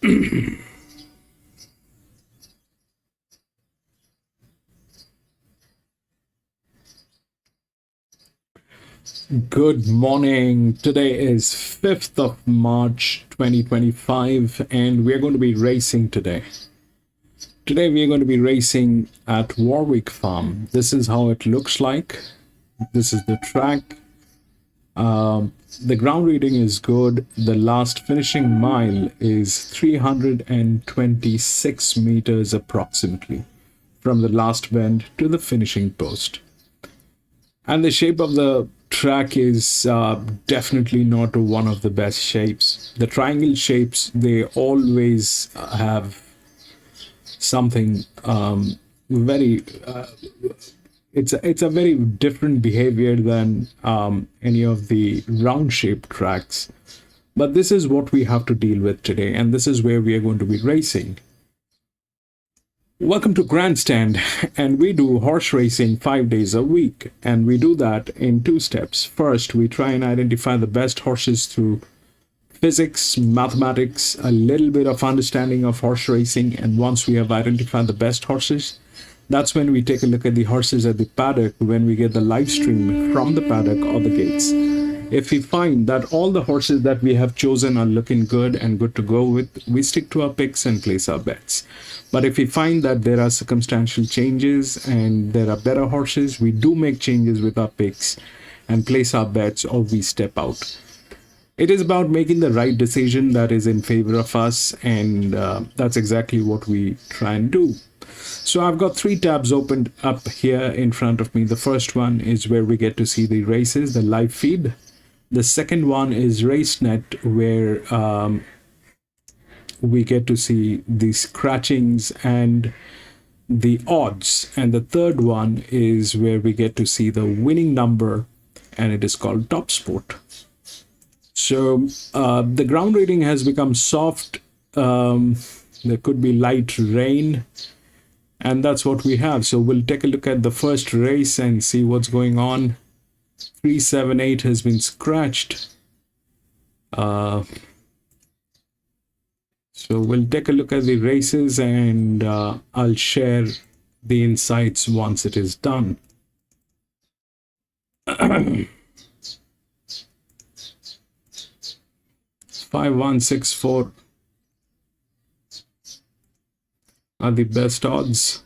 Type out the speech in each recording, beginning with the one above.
Good morning. Today is 5th of March 2025 and we're going to be racing today. Today we are going to be racing at Warwick Farm. This is how it looks like. This is the track. The ground reading is good. The last finishing mile is 326 meters approximately from the last bend to the finishing post. And the shape of the track is definitely not one of the best shapes. The triangle shapes, they always have something very it's a very different behavior than any of the round shaped tracks, but this is what we have to deal with today, and this is where we are going to be racing. Welcome to Grandstand, and we do horse racing 5 days a week, and we do that in 2 steps. First, we try and identify the best horses through physics, mathematics, a little bit of understanding of horse racing, and once we have identified the best horses, that's when we take a look at the horses at the paddock when we get the live stream from the paddock or the gates. If we find that all the horses that we have chosen are looking good and good to go with, we stick to our picks and place our bets. But if we find that there are circumstantial changes and there are better horses, we do make changes with our picks and place our bets, or we step out. It is about making the right decision that is in favor of us, and that's exactly what we try and do. So I've got 3 tabs opened up here in front of me. The first one is where we get to see the races, the live feed. The second one is RaceNet, where we get to see the scratchings and the odds. And the third one is where we get to see the winning number, and it is called Top Sport. So the ground reading has become soft. There could be light rain, and that's what we have. So we'll take a look at the first race and see what's going on. 378 has been scratched. So we'll take a look at the races, and I'll share the insights once it is done. 5164 are the best odds.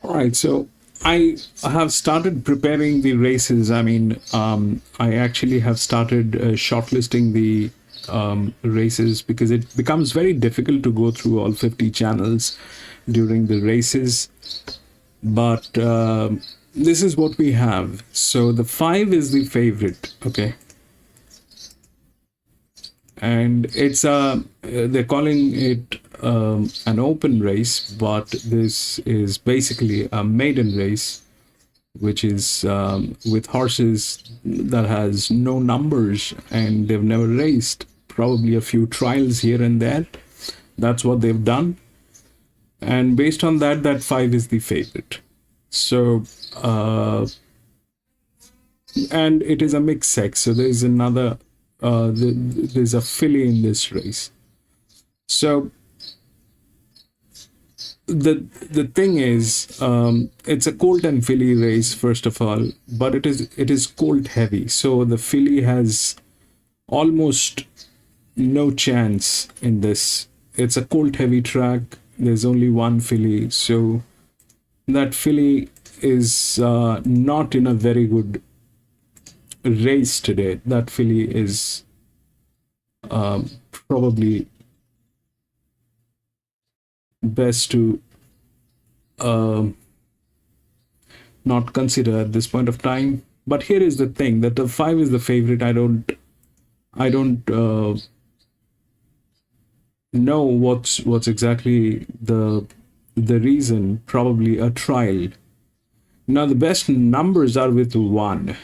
All right, so I have started preparing the races. I mean, I actually have started shortlisting the races, because it becomes very difficult to go through all 50 channels during the races. But this is what we have. So the 5 is the favorite, okay, and it's they're calling it an open race, but this is basically a maiden race, which is with horses that has no numbers and they've never raced, probably a few trials here and there. That's what they've done, and based on that, that 5 is the favorite. So and it is a mixed sex, so there's another there's a filly in this race. So the thing is, it's a colt and filly race, first of all, but it is colt heavy, so the filly has almost no chance in this. It's a colt heavy track, there's only one filly, so that filly is not in a very good race today. That filly is probably best to not consider at this point of time. But here is the thing, that the 5 is the favorite. I don't know what's exactly the reason. Probably a trial. Now the best numbers are with 1.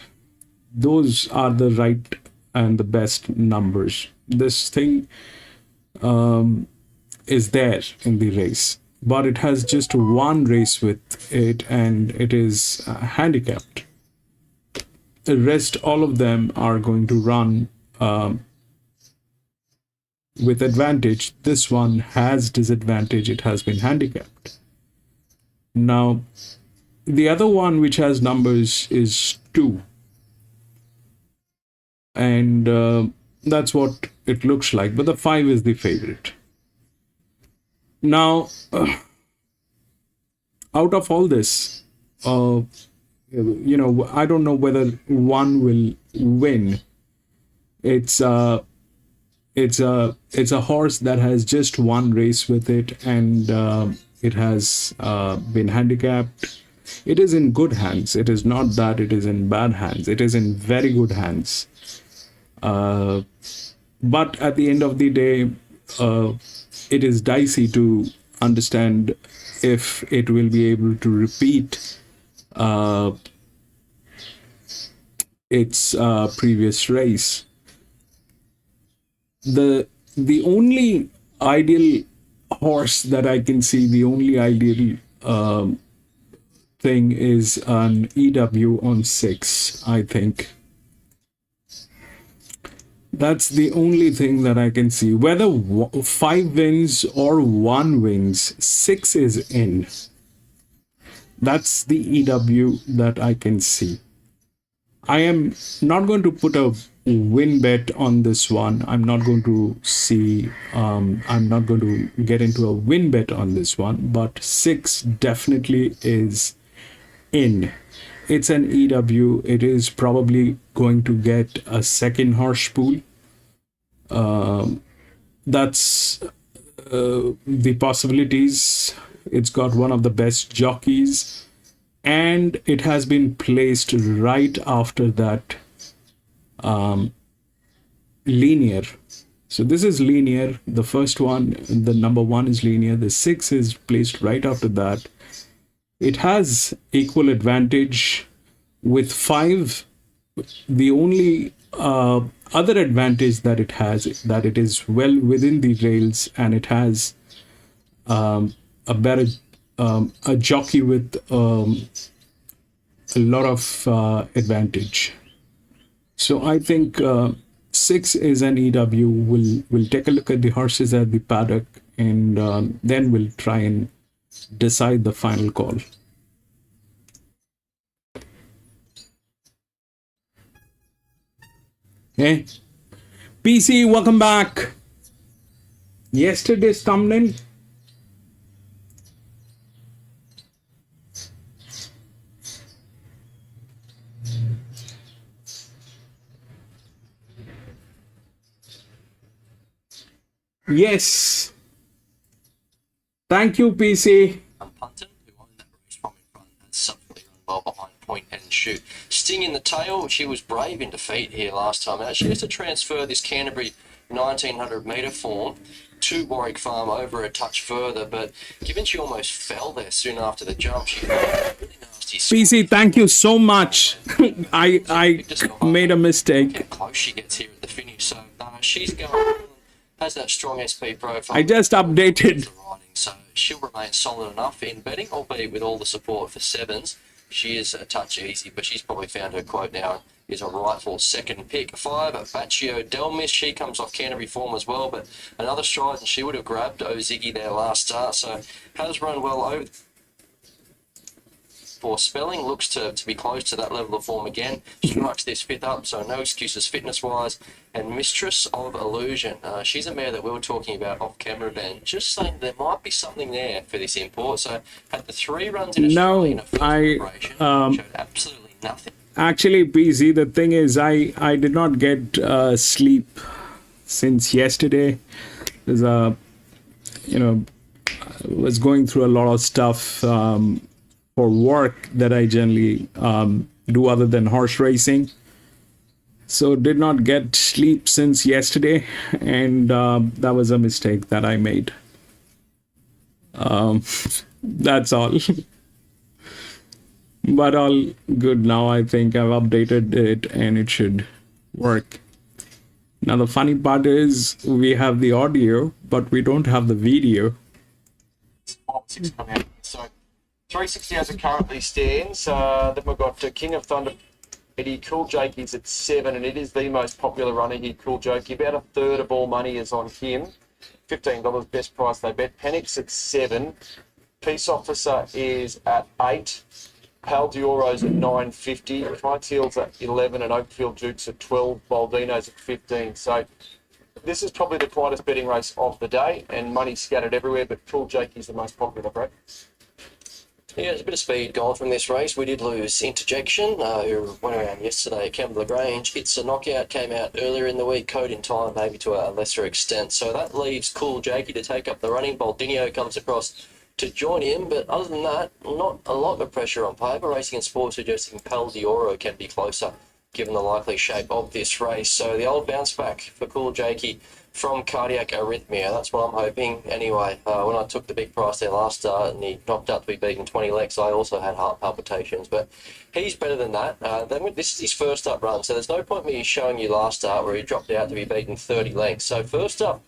Those are the right and the best numbers. This thing is there in the race, but it has just one race with it, and it is handicapped. The rest, all of them are going to run with advantage. This one has disadvantage. It has been handicapped. Now, the other one which has numbers is 2. And that's what it looks like. But the 5 is the favorite. Now, out of all this, I don't know whether one will win. It's a horse that has just one race with it, and it has been handicapped. It is in good hands. It is not that it is in bad hands. It is in very good hands. But at the end of the day, it is dicey to understand if it will be able to repeat its previous race. The only ideal horse that I can see, the only ideal thing is an EW on 6, I think. That's the only thing that I can see. Whether 5 wins or 1 wins, 6 is in. That's the EW that I can see. I am not going to put a win bet on this one. I'm not going to see, I'm not going to get into a win bet on this one, but 6 definitely is in. It's an EW. It is probably going to get a second horse pool. That's the possibilities. It's got one of the best jockeys, and it has been placed right after that linear. So this is linear. The first one, the number 1 is linear. The 6 is placed right after that. It has equal advantage with 5. The only other advantage that it has is that it is well within the rails, and it has a better a jockey with a lot of advantage. So I think 6 is an EW. We'll take a look at the horses at the paddock, and then we'll try and decide the final call. Hey, PC, welcome back. Yesterday's thumbnail. Yes. Thank you, PC. Punton, who owned that race from in front, has subsequently run well behind Point and Shoot. Sting in the tail, she was brave in defeat here last time out. She has to transfer this Canterbury 1900 metre form to Warwick Farm over a touch further, but given she almost fell there soon after the jump, she had a really nasty PC, thank you so much. I made a mistake. How close she gets here at the finish, so she's going, has that strong SP profile. I just updated. So she'll remain solid enough in betting, albeit with all the support for sevens. She is a touch easy, but she's probably found her quote now, is a rightful second pick. 5, Baccio Delmis, she comes off Canterbury form as well, but another stride and she would have grabbed Oziggy there last start, so has run well over for Spelling, looks to be close to that level of form again, strikes this 5th up, so no excuses fitness-wise. And Mistress of Illusion, she's a mare that we were talking about off camera, Ben, just saying there might be something there for this import. So had the 3 runs in Australia in a first preparation, showed absolutely nothing. Actually, PC, the thing is, I did not get sleep since yesterday. There's was going through a lot of stuff for work that I generally do other than horse racing. So did not get sleep since yesterday, and that was a mistake that I made. That's all. But all good now. I think I've updated it and it should work. Now the funny part is we have the audio, but we don't have the video. 6 come out. So 360 as it currently stands. Then we've got King of Thunder. Eddie, Cool Jakey's at 7, and it is the most popular runner here, Cool Jakey. About a third of all money is on him. $15 best price they bet. Panic's at 7. Peace Officer is at 8. Pal Dioro's at 9.50. Clyteal's at 11, and Oakfield Duke's at 12. Baldino's at 15. So this is probably the quietest betting race of the day, and money scattered everywhere, but Cool Jakey's the most popular, Brett. Yeah, there's a bit of speed gone from this race. We did lose Interjection, who went around yesterday at Campbell Grange. It's a knockout, came out earlier in the week, Code in Time, maybe to a lesser extent. So that leaves Cool Jakey to take up the running. Baldino comes across to join him, but other than that, not a lot of pressure on paper. Racing and Sport suggesting Pal Dioro can be closer, given the likely shape of this race. So the old bounce back for Cool Jakey from cardiac arrhythmia. That's what I'm hoping. Anyway, when I took the big price there last start and he knocked out to be beaten 20 lengths, I also had heart palpitations. But he's better than that. This is his first up run, so there's no point me showing you last start where he dropped out to be beaten 30 lengths. So first up,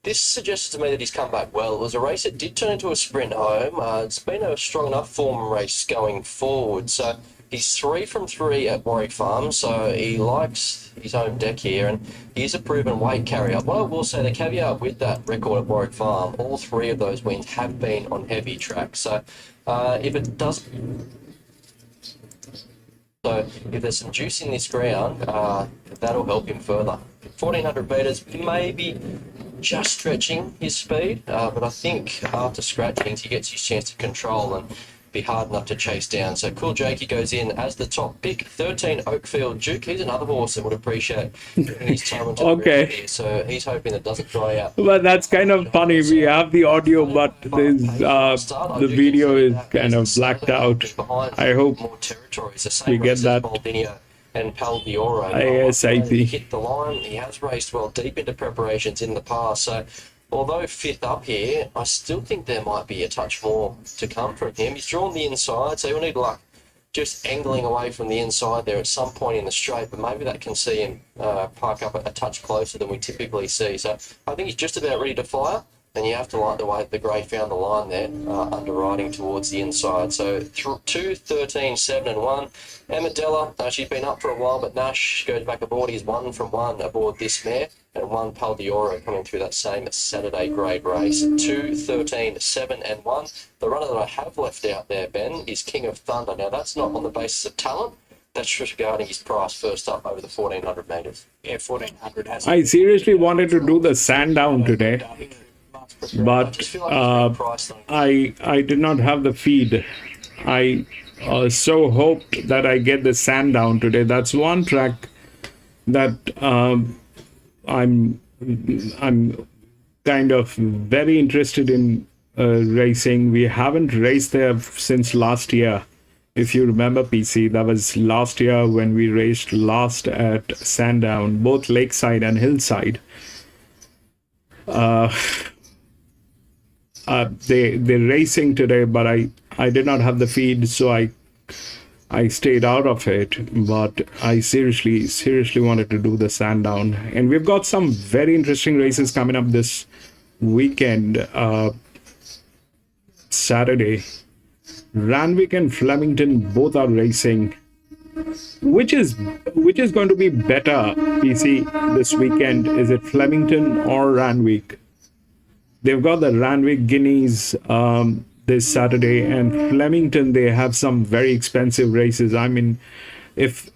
this suggests to me that he's come back well. It was a race that did turn into a sprint home. It's been a strong enough form race going forward. So he's 3 from 3 at Warwick Farm, so he likes his own deck here, and he is a proven weight carrier. What I will say, the caveat with that record at Warwick Farm, all 3 of those wins have been on heavy tracks. So if there's some juice in this ground, that'll help him further. 1400 metres, maybe just stretching his speed, but I think after scratchings he gets his chance to control and be hard enough to chase down. So Cool Jakey goes in as the top pick. 13 Oakfield Duke. He's another horse that would appreciate his time into Okay. the here, so he's hoping that doesn't dry out. But that's kind of funny. We have the audio, but there's, the video is kind of blacked out. I hope more territories. The we same get race as that Baldino and Pal Dioro. ASAP. Hit the line. He has raced well deep into preparations in the past. So although 5th up here, I still think there might be a touch more to come from him. He's drawn the inside, so he'll need luck just angling away from the inside there at some point in the straight, but maybe that can see him park up a touch closer than we typically see. So I think he's just about ready to fire, and you have to like the way the grey found the line there, underwriting towards the inside. So 2, 13, 7 and 1. Amadella, she's been up for a while, but Nash goes back aboard. He's 1 from 1 aboard this mare, and 1 Pal Dioro coming through that same Saturday grade race. 2, 13, 7 and 1. The runner that I have left out there, Ben, is King of Thunder. Now that's not on the basis of talent. That's just regarding his price first up over the 1400 metres. Yeah, 1400 has. I seriously wanted to do the Sandown today, but I did not have the feed. I so hoped that I get the Sandown today. That's one track that I'm kind of very interested in racing. We haven't raced there since last year. If you remember, PC, that was last year when we raced last at Sandown, both Lakeside and Hillside. They're racing today, but I did not have the feed, so I stayed out of it. But I seriously wanted to do the Sandown, and we've got some very interesting races coming up this weekend. Saturday, Randwick and Flemington both are racing. Which is going to be better, PC, this weekend? Is it Flemington or Randwick? They've got the Randwick Guineas this Saturday, and Flemington, they have some very expensive races. I mean, if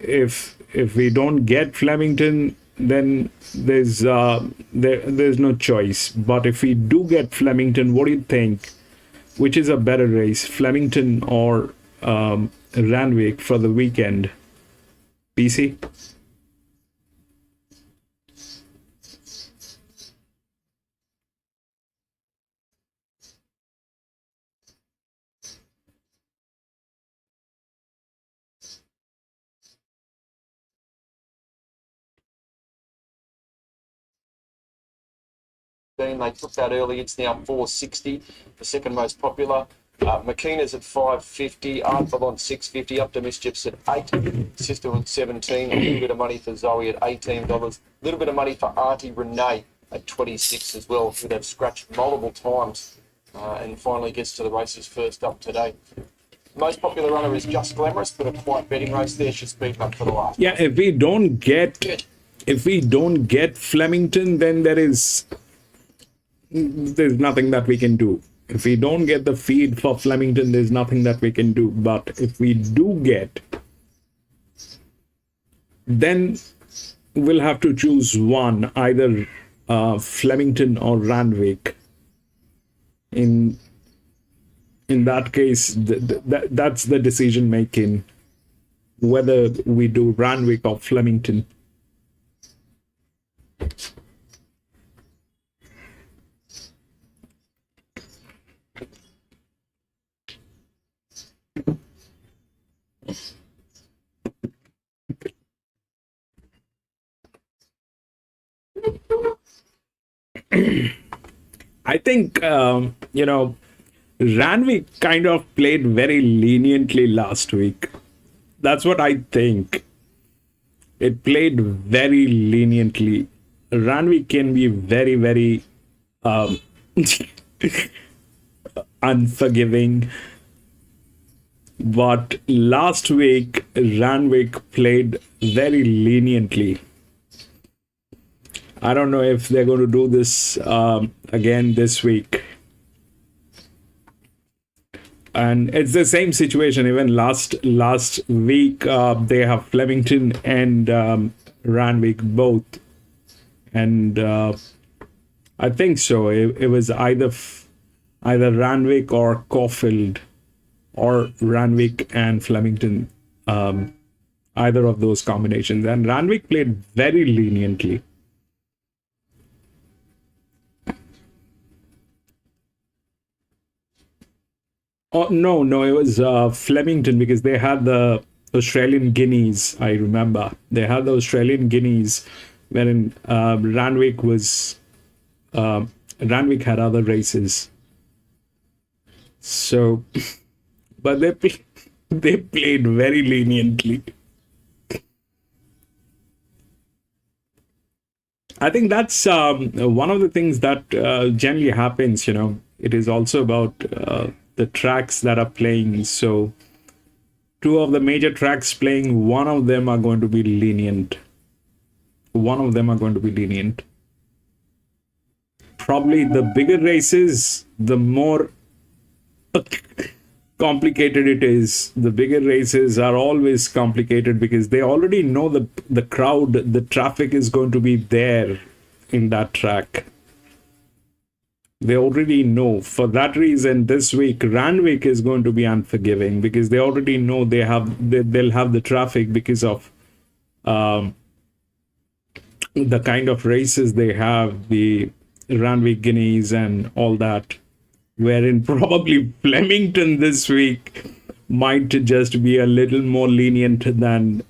we don't get Flemington, then there's no choice. But if we do get Flemington, what do you think? Which is a better race, Flemington or Randwick for the weekend? PC? They took that early. It's now 460, the second most popular. Makina's at 550, Artful on 650, Up to Mischief's at 8, Sister at 17, a little bit of money for Zoe at $18, a little bit of money for Auntie Renee at 26 as well, who they've scratched multiple times and finally gets to the races first up today. Most popular runner is Just Glamorous, but a quiet betting race there. She's speeding up for the last. Yeah, if we don't get Flemington, then there's nothing that we can do. If we don't get the feed for Flemington, there's nothing that we can do. But if we do get, then we'll have to choose one, either Flemington or Randwick. In that case, that's the decision making, whether we do Randwick or Flemington. I think, Randwick kind of played very leniently last week. That's what I think. It played very leniently. Randwick can be very, very unforgiving. But last week, Randwick played very leniently. I don't know if they're going to do this again this week. And it's the same situation. Even last week, they have Flemington and Randwick both. And I think so. It was either Randwick or Caulfield, or Randwick and Flemington. Either of those combinations. And Randwick played very leniently. Oh, no, it was Flemington, because they had the Australian Guineas, I remember. They had the Australian Guineas, wherein Randwick had other races. So, but they played very leniently. I think that's one of the things that generally happens, It is also about the tracks that are playing. So two of the major tracks playing, one of them are going to be lenient. Probably the bigger races, the more complicated it is. The bigger races are always complicated because they already know the crowd, the traffic is going to be there in that track. They already know. For that reason, this week, Randwick is going to be unforgiving because they already know they'll have the traffic because of the kind of races they have, the Randwick Guineas and all that. Wherein probably Flemington this week might just be a little more lenient than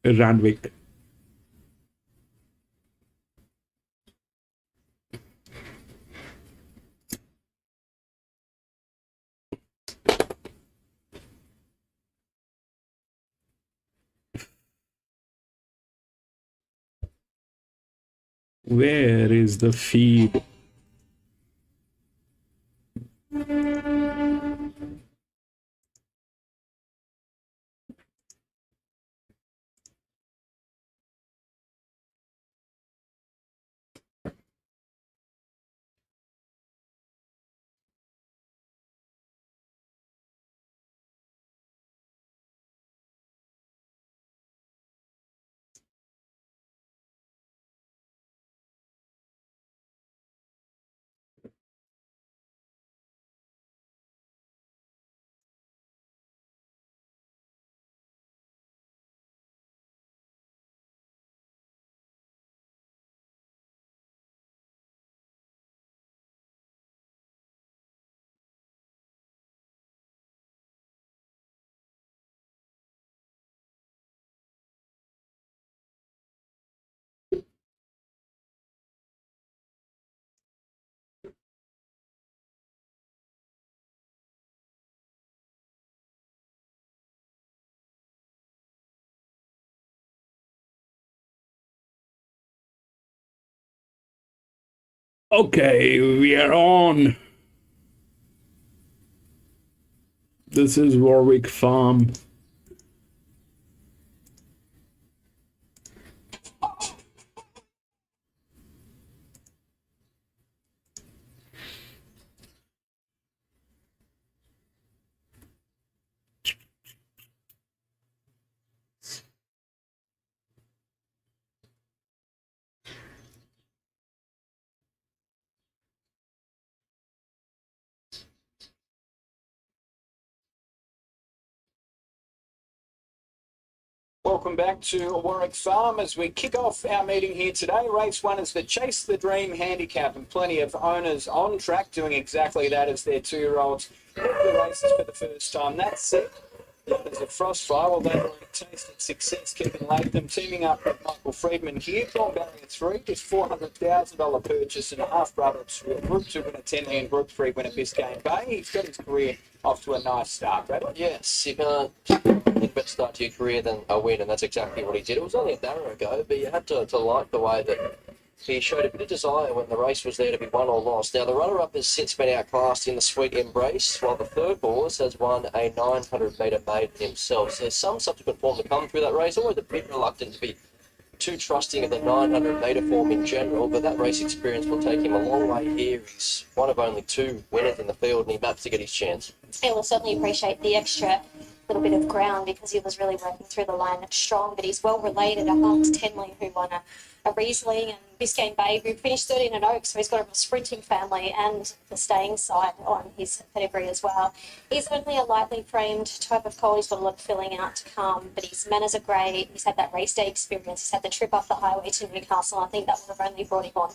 Randwick. Where is the feed? Okay, we are on. This is Warwick Farm. Welcome back to Warwick Farm as we kick off our meeting here today. Race 1 is the Chase the Dream Handicap, and plenty of owners on track doing exactly that as their 2-year-olds head the races for the first time. That's it. There's a Frostfire. Well, they've already tasted success. Kevin Latham teaming up with Michael Friedman here. Gone barrier 3, just $400,000 purchase and a half brother to a Group 2 winner, 10 hand Group 3 winner, Biscayne Bay. He's got his career off to a nice start, Bradley. Yes, you can't think better start to your career than a win, and that's exactly what he did. It was only a barrier ago, but you had to like the way that he showed a bit of desire when the race was there to be won or lost. Now, the runner-up has since been outclassed in the Sweet Embrace, while the third horse has won a 900-metre maiden himself. So there's some subsequent form to come through that race. Always a bit reluctant to be too trusting of the 900-metre form in general, but that race experience will take him a long way here. He's one of only 2 winners in the field, and he maps to get his chance. And we'll certainly appreciate the extra little bit of ground because he was really working through the line strong, but he's well related to Hunt Tenley, who won a Riesling, and Biscayne Bay, who finished 13 in an Oak, so he's got a sprinting family and the staying side on his pedigree as well. He's only a lightly framed type of colt. He's got a lot of filling out to come, but his manners are great. He's had that race day experience. He's had the trip up the highway to Newcastle. I think that would have only brought him on.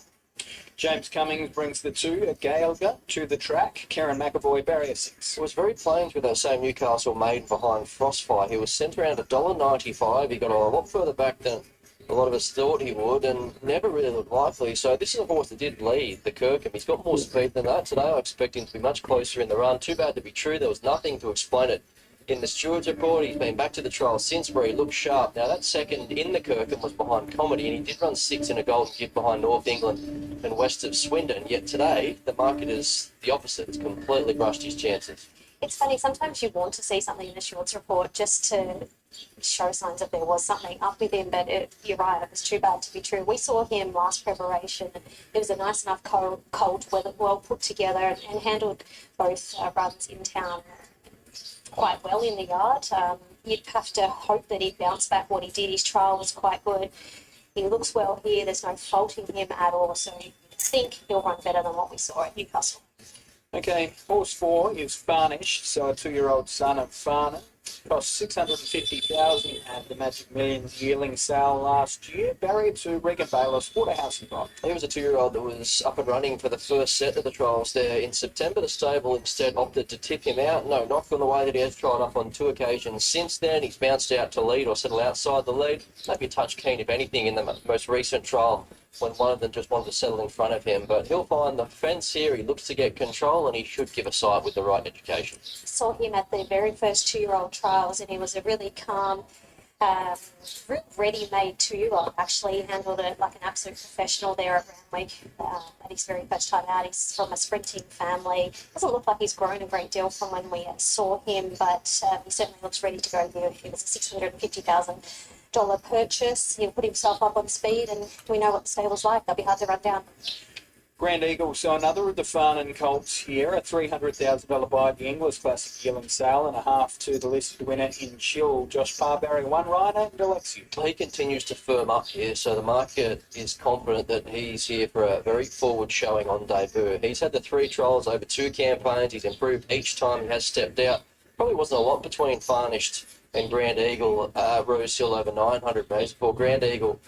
James Cummings brings the 2, a Gaelga, to the track. Karen McAvoy, barrier 6. It was very plain with that same Newcastle maiden behind Frostfire. He was sent around $1.95. He got a lot further back than a lot of us thought he would, and never really looked likely. So this is a horse that did lead the Kirkham. He's got more speed than that. Today I expect him to be much closer in the run. Too bad to be true. There was nothing to explain it in the Stewards report. He's been back to the trial since where he looked sharp. Now that second in the Kirkham was behind Comedy, and he did run 6 in a Golden Gift behind North England and west of Swindon. Yet today the market is the opposite. It's completely brushed his chances. It's funny, sometimes you want to see something in the Stewards report just to show signs that there was something up with him, but you're right, it was too bad to be true. We saw him last preparation. It was a nice enough colt, well put together, and handled both runs in town quite well in the yard. You'd have to hope that he'd bounce back what he did. His trial was quite good. He looks well here. There's no faulting him at all, so I think he'll run better than what we saw at Newcastle. Okay, horse 4 is Farnish, so a 2-year-old son of Farner. cost 650,000 at the Magic Millions yearling sale last year. Barrier to Regan Bayless, Waterhouse and Rock. He was a 2-year-old that was up and running for the first set of the trials there in September. The stable instead opted to tip him out. No knock on the way that he has trialled up on 2 occasions since then. He's bounced out to lead or settle outside the lead. Maybe a touch keen, if anything, in the most recent trial when one of them just wanted to settle in front of him. But he'll find the fence here. He looks to get control and he should give a side with the right education. Saw him at the very first 2-year-old trials, and he was a really calm, ready-made 2-year-old. Actually, he handled it like an absolute professional there at Randwick at his very first time out. He's from a sprinting family. Doesn't look like he's grown a great deal from when we saw him, but he certainly looks ready to go here. It was a $650,000 purchase. He'll put himself up on speed, and we know what the stable's like. They'll be hard to run down. Grand Eagle, so another of the Farnan colts here, a $300,000 buy at the Inglis Classic yearling sale, and a half to the listed winner in Chill, Josh Parberry, 1 rider, and Alexia. He continues to firm up here, so the market is confident that he's here for a very forward showing on debut. He's had the 3 trials over 2 campaigns. He's improved each time he has stepped out. Probably wasn't a lot between Farnished and Grand Eagle. Rose Hill over 900 metres before Grand Eagle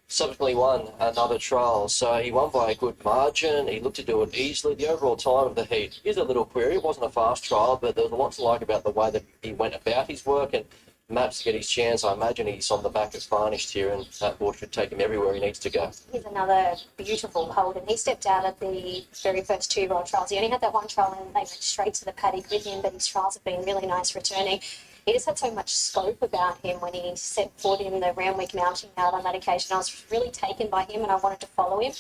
subsequently won another trial, so he won by a good margin. He looked to do it easily. The overall time of the heat is a little query. It wasn't a fast trial, but there was a lot to like about the way that he went about his work, and maps to get his chance. I imagine he's on the back of Farnished here, and that horse should take him everywhere he needs to go. He's another beautiful hold, and he stepped out at the very first 2-year-old trials. He only had that 1 trial, and they went straight to the paddock with him, but his trials have been really nice returning. He just had so much scope about him when he set foot in the Randwick mounting out on that occasion. I was really taken by him and I wanted to follow him.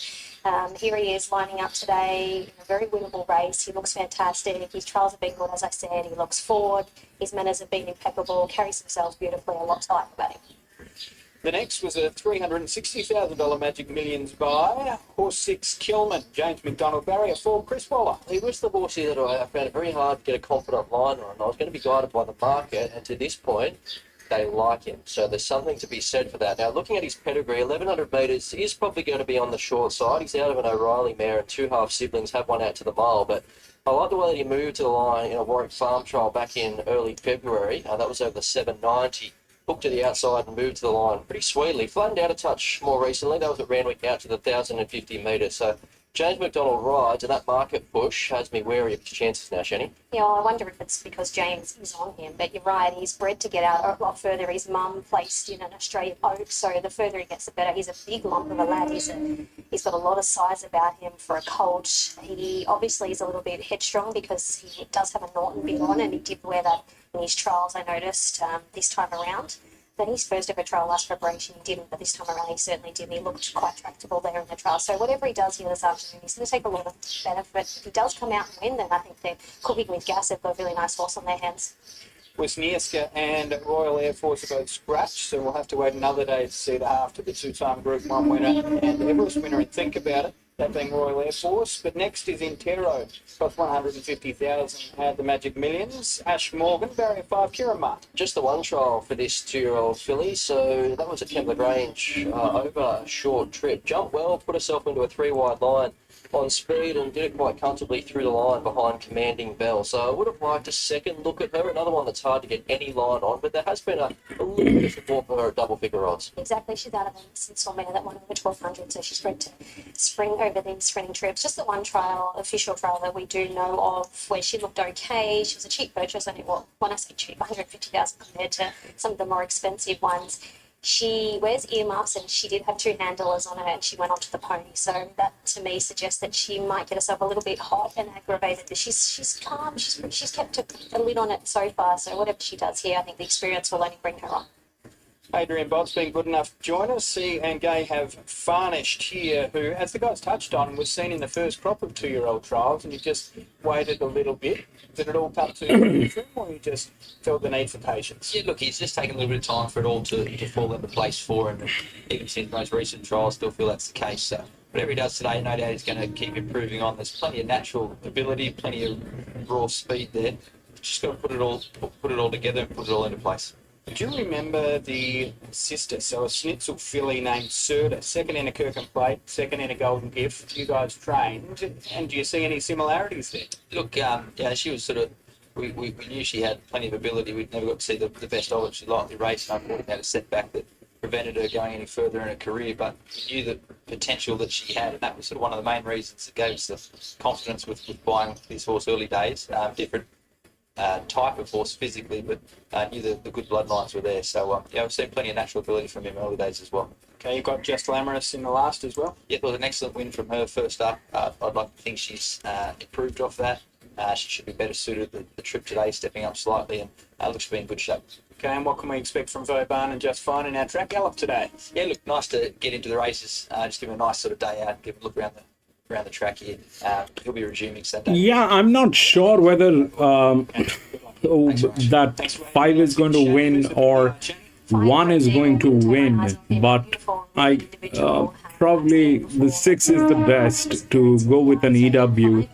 Here he is lining up today in a very winnable race. He looks fantastic. His trials have been good, as I said. He looks forward. His manners have been impeccable. Carries himself beautifully. A lot to like about him. The next was a $360,000 Magic Millions buy. Horse 6, Kilman, James McDonald, Barrier 4, Chris Waller. He was the horse here that I found it very hard to get a confident line on. I was going to be guided by the market, and to this point, they like him. So there's something to be said for that. Now, looking at his pedigree, 1,100 metres is probably going to be on the short side. He's out of an O'Reilly mare, and 2 half siblings have one out to the mile, but I like the way that he moved to the line in a Warwick Farm trial back in early February. That was over the 790. Hooked to the outside and moved to the line pretty sweetly. Flattened out a touch more recently. That was at Randwick out to the 1,050 metres. So James McDonald rides, and that market push has me wary of his chances now, Shani. Yeah, well, I wonder if it's because James is on him, but you're right, he's bred to get out a lot further. His mum placed in an Australian oak, so the further he gets, the better. He's a big lump of a lad. He's got a lot of size about him for a colt. He obviously is a little bit headstrong because he does have a Norton bit on, and he did wear that in his trials, I noticed, this time around. But his first ever trial last preparation, he didn't, but this time around he certainly did. He looked quite tractable there in the trial. So whatever he does here this afternoon, he's going to take a lot of benefit. If he does come out and win, then I think they're cooking with gas. They've got a really nice horse on their hands. Wisniewska and Royal Air Force are both scratched, so we'll have to wait another day to see the half to the 2-time Group 1 winner and Everest winner and think about it, that being Royal Air Force. But next is Intero, cost 150,000 at the Magic Millions. Ash Morgan, Barrier 5, Kieran Martin. Just the 1 trial for this 2-year-old filly, so that was at Kembla Grange over a short trip. Jumped well, put herself into a 3-wide line on speed and did it quite comfortably through the line behind Commanding Bell. So I would have liked a second look at her, another one that's hard to get any line on, but there has been a little bit of support for her at double figure odds. Exactly, she's out of an since mare that won over 1,200, so she's bred to spring over them sprinting trips. Just the 1 trial, official trial that we do know of, where she looked okay. She was a cheap purchase, only, well, when I say cheap, 150,000 compared to some of the more expensive ones. She wears earmuffs, and she did have 2 handlers on her, and she went onto the pony. So that, to me, suggests that she might get herself a little bit hot and aggravated. But she's calm. She's kept a lid on it so far. So whatever she does here, I think the experience will only bring her on. Adrian Bott's been good enough to join us. He and Gay have Farnished here, who, as the guys touched on, was seen in the first crop of 2-year-old trials, and you just waited a little bit. Did it all come to you, or you just felt the need for patience? Yeah, look, he's just taken a little bit of time for it all to fall into place for him. And even since most recent trials, still feel that's the case. So whatever he does today, no doubt he's going to keep improving on. There's plenty of natural ability, plenty of raw speed there. Just got to put it all together and put it all into place. Do you remember the sister, so a Schnitzel filly named Serta, second in a Kirkham Plate, second in a Golden Gift? You guys trained, and do you see any similarities there? Look, she was sort of we knew she had plenty of ability. We'd never got to see the best of it. She lightly raced, and unfortunately had a setback that prevented her going any further in her career. But we knew the potential that she had, and that was sort of one of the main reasons that gave us the confidence with buying this horse early days. Different type of horse physically, but knew the good bloodlines were there. So yeah, we've seen plenty of natural ability from him early days as well. Okay, you've got Just Glamorous in the last as well. Yeah, it was an excellent win from her first up. I'd like to think she's improved off that. She should be better suited the trip today, stepping up slightly, and looks to be in good shape. Okay, and what can we expect from Vauban and Just Fine in our track gallop today? Yeah, look, nice to get into the races. Just give him a nice sort of day out, give him a look around the track here. He'll be resuming Sunday. Yeah, I'm not sure whether that 5 is going to win or 1 is going to win, but I probably the 6 is the best to go with an EW.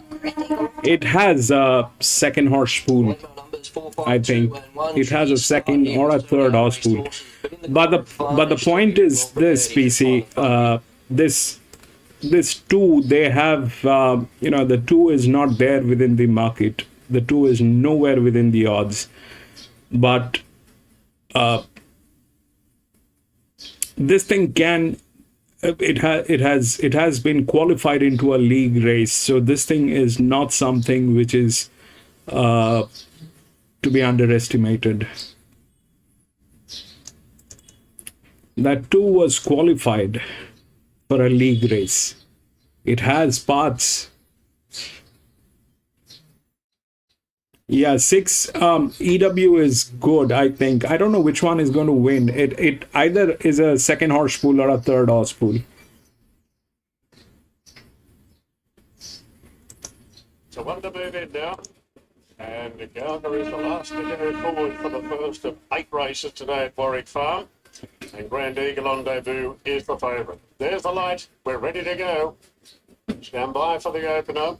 It has a second horse pool. I think it has a second or a third horse pool. But the point is this, PC. This 2, they have the 2 is not there within the market. The 2 is nowhere within the odds. But this thing can. It has been qualified into a league race, so this thing is not something which is to be underestimated. That 2 was qualified for a league race. It has parts. Yeah, 6 EW is good, I think. I don't know which one is going to win. It either is a second horse pool or a third horse pool. So one to move in now. And Gallagher is the last to go forward for the first of 8 races today at Warwick Farm. And Grand Eagle on debut is the favourite. There's the light. We're ready to go. Stand by for the open up.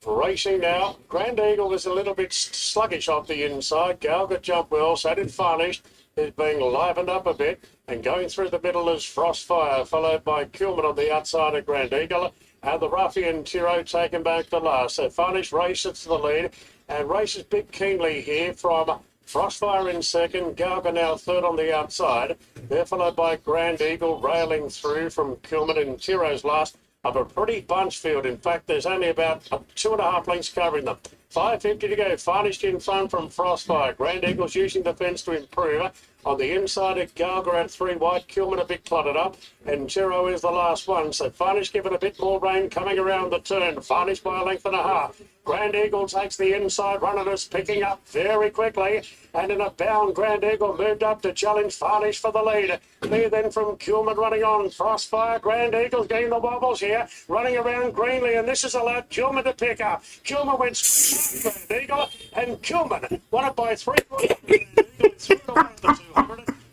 Racing now. Grand Eagle is a little bit sluggish off the inside. Gallagher jumped well, so did Varnish. Is being livened up a bit. And going through the middle is Frostfire, followed by Kilman on the outside of Grand Eagle. And the Ruffian Tiro taken back the last. So Varnish races to the lead. And races Big Keenly here from Frostfire in second. Gallagher now third on the outside. They're followed by Grand Eagle railing through from Kilman and Tiro's last. Of a pretty bunch field. In fact, there's only about 2.5 lengths covering them. 5.50 to go. Varnished in front from Frostfire. Grand Eagle's using the fence to improve. On the inside of Gallagher at 3 wide. Kilman a bit cluttered up. And Tiro is the last one. So Varnish given a bit more rain coming around the turn. Varnish by a length and a half. Grand Eagle takes the inside run and is picking up very quickly. And in a bound, Grand Eagle moved up to challenge Varnish for the lead. There then from Kilman running on. Frostfire, Grand Eagle's getting the wobbles here. Running around Greenly, and this is allowed Kilman to pick up. Kilman went straight at Grand Eagle, and Kilman won it by 3 points.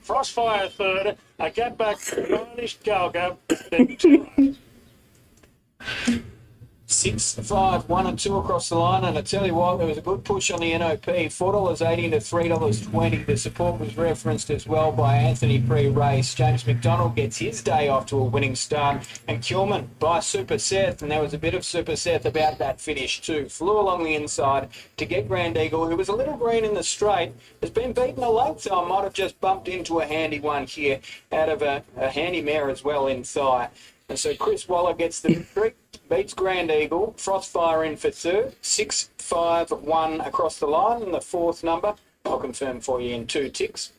Frostfire third, a gap back to Varnish, Gallagher, then Tiro. 6, 5, 1 and 2 across the line, and I tell you what, there was a good push on the NOP, $4.80 to $3.20. The support was referenced as well by Anthony pre-race. James McDonald gets his day off to a winning start, and Kilman by Super Seth, and there was a bit of Super Seth about that finish too. Flew along the inside to get Grand Eagle, who was a little green in the straight, has been beaten a length, so I might have just bumped into a handy one here out of a handy mare as well inside. And so Chris Waller gets the victory, beats Grand Eagle, Frostfire in for third, 6, 5, 1 across the line, and the 4th number, I'll confirm for you in 2 ticks.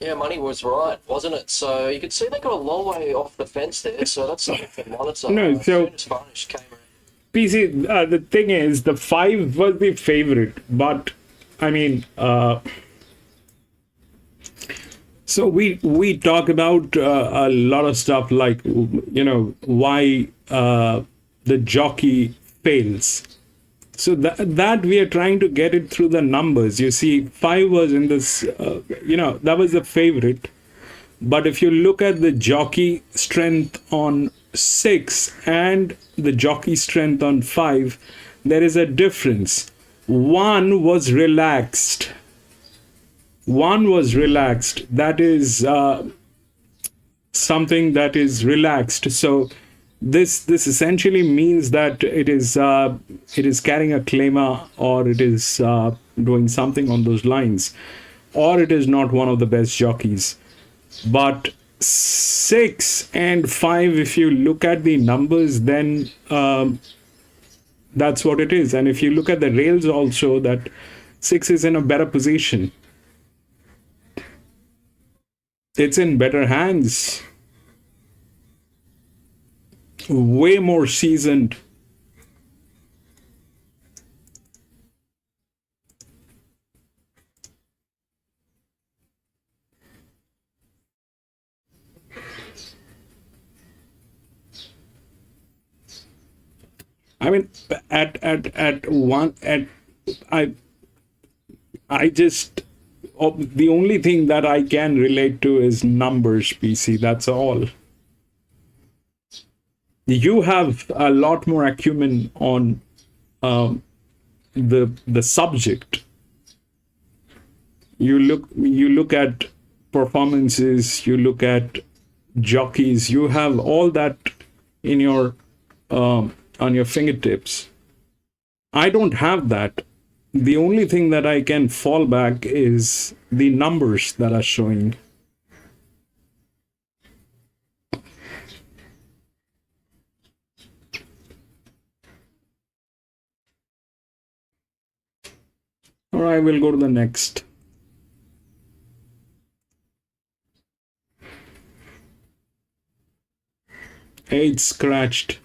Yeah, money was right, wasn't it? So you could see they got a long way off the fence there, so that's something to monitor. No, As so- soon as Varnish came around. PC, the thing is, the 5 was the favorite, but I mean, so we talk about a lot of stuff like, why the jockey fails. So that we are trying to get it through the numbers. You see, 5 was in this, that was the favorite. But if you look at the jockey strength on 6 and the jockey strength on 5, there is a difference. One was relaxed. That is something that is relaxed. So this essentially means that it is carrying a claimer, or it is doing something on those lines, or it is not one of the best jockeys. But 6 and 5, if you look at the numbers, then that's what it is. And if you look at the rails also, that 6 is in a better position. It's in better hands. Way more seasoned. I mean, I just, the only thing that I can relate to is numbers, PC. That's all. You have a lot more acumen on the subject. You look at performances. You look at jockeys. You have all that in your on your fingertips. I don't have that. The only thing that I can fall back is the numbers that are showing. All right, we'll go to the next. Eight scratched.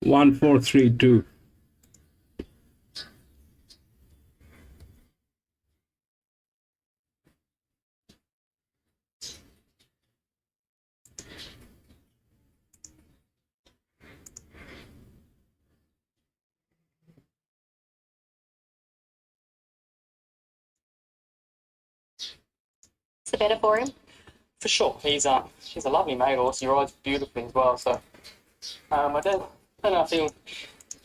One, 4, 3, 2. It's the better for him. For sure, he's a lovely mate horse. He rides beautifully as well. So I don't know if he'll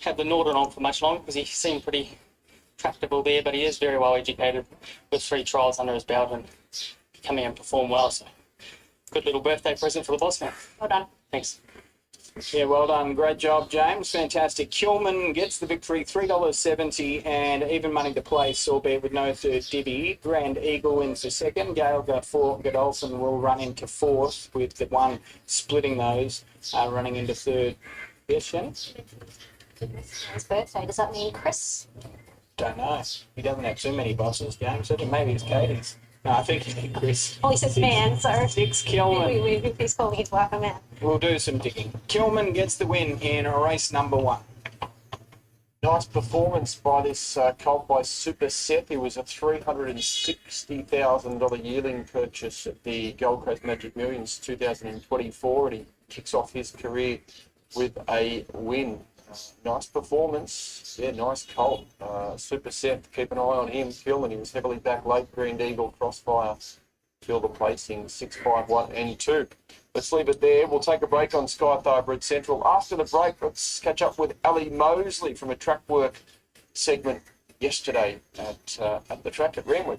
have the Northern on for much longer, because he seemed pretty tractable there. But he is very well educated with 3 trials under his belt and come here and perform well. So good little birthday present for the boss man. Well done. Thanks. Yeah, well done. Great job, James. Fantastic. Kilman gets the victory, $3.70, and even money to place, albeit with no third divvy. Grand Eagle wins the second. Gale Godolphin will run into fourth, with the one splitting those, running into third. Yes, Shannon? His birthday. Does that mean Chris? Don't know. He doesn't have too many bosses, James. Maybe it's Katie's. No, I think it's Chris. Oh, he says man, so 6 Kilman. he's calling his wife a man. We'll do some digging. Kilman gets the win in race number 1. Nice performance by this colt by Super Seth. He was a $360,000 yearling purchase at the Gold Coast Magic Millions 2024, and he kicks off his career with a win. Nice performance. Yeah, nice colt. Super Seth, keep an eye on him. Kilman, he was heavily back late. Grand Eagle, Crossfire, fill the placing 6, 5, 1 and 2. Let's leave it there. We'll take a break on Sky Thoroughbred Central. After the break, let's catch up with Ali Mosley from a track work segment yesterday at the track at Randwick.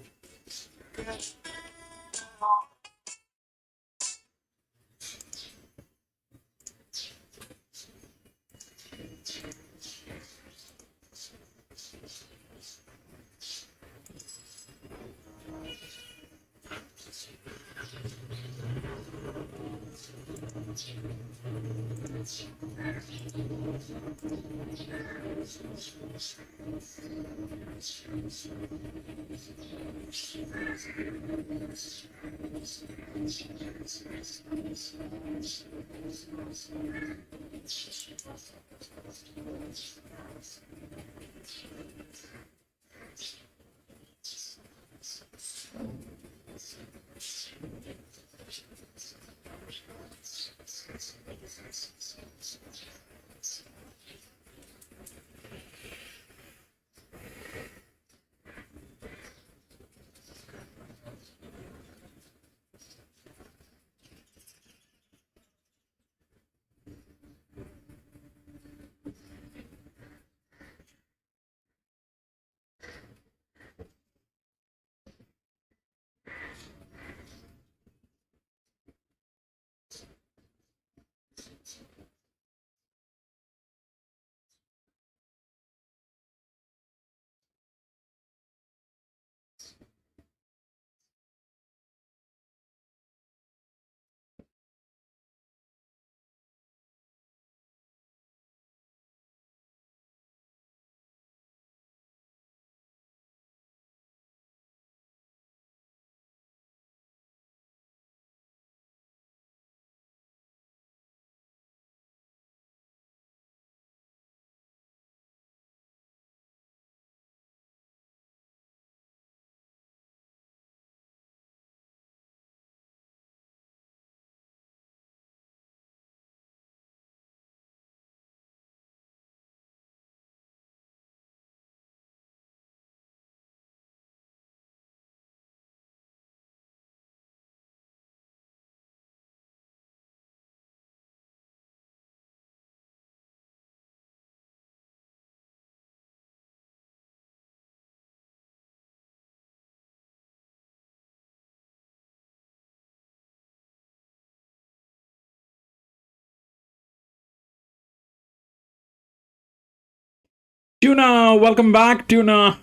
Tuna, welcome back, Tuna.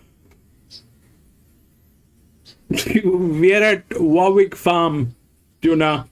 We are at Warwick Farm, Tuna.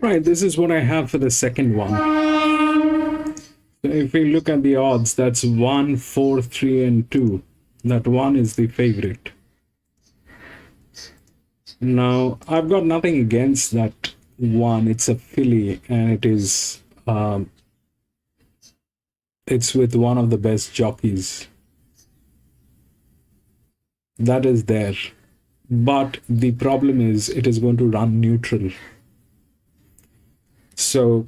Right, this is what I have for the second one. So if we look at the odds, that's 1, 4, 3, and 2. That 1 is the favorite. Now, I've got nothing against that 1. It's a filly, and it is it's with one of the best jockeys. That is there. But the problem is it is going to run neutral. So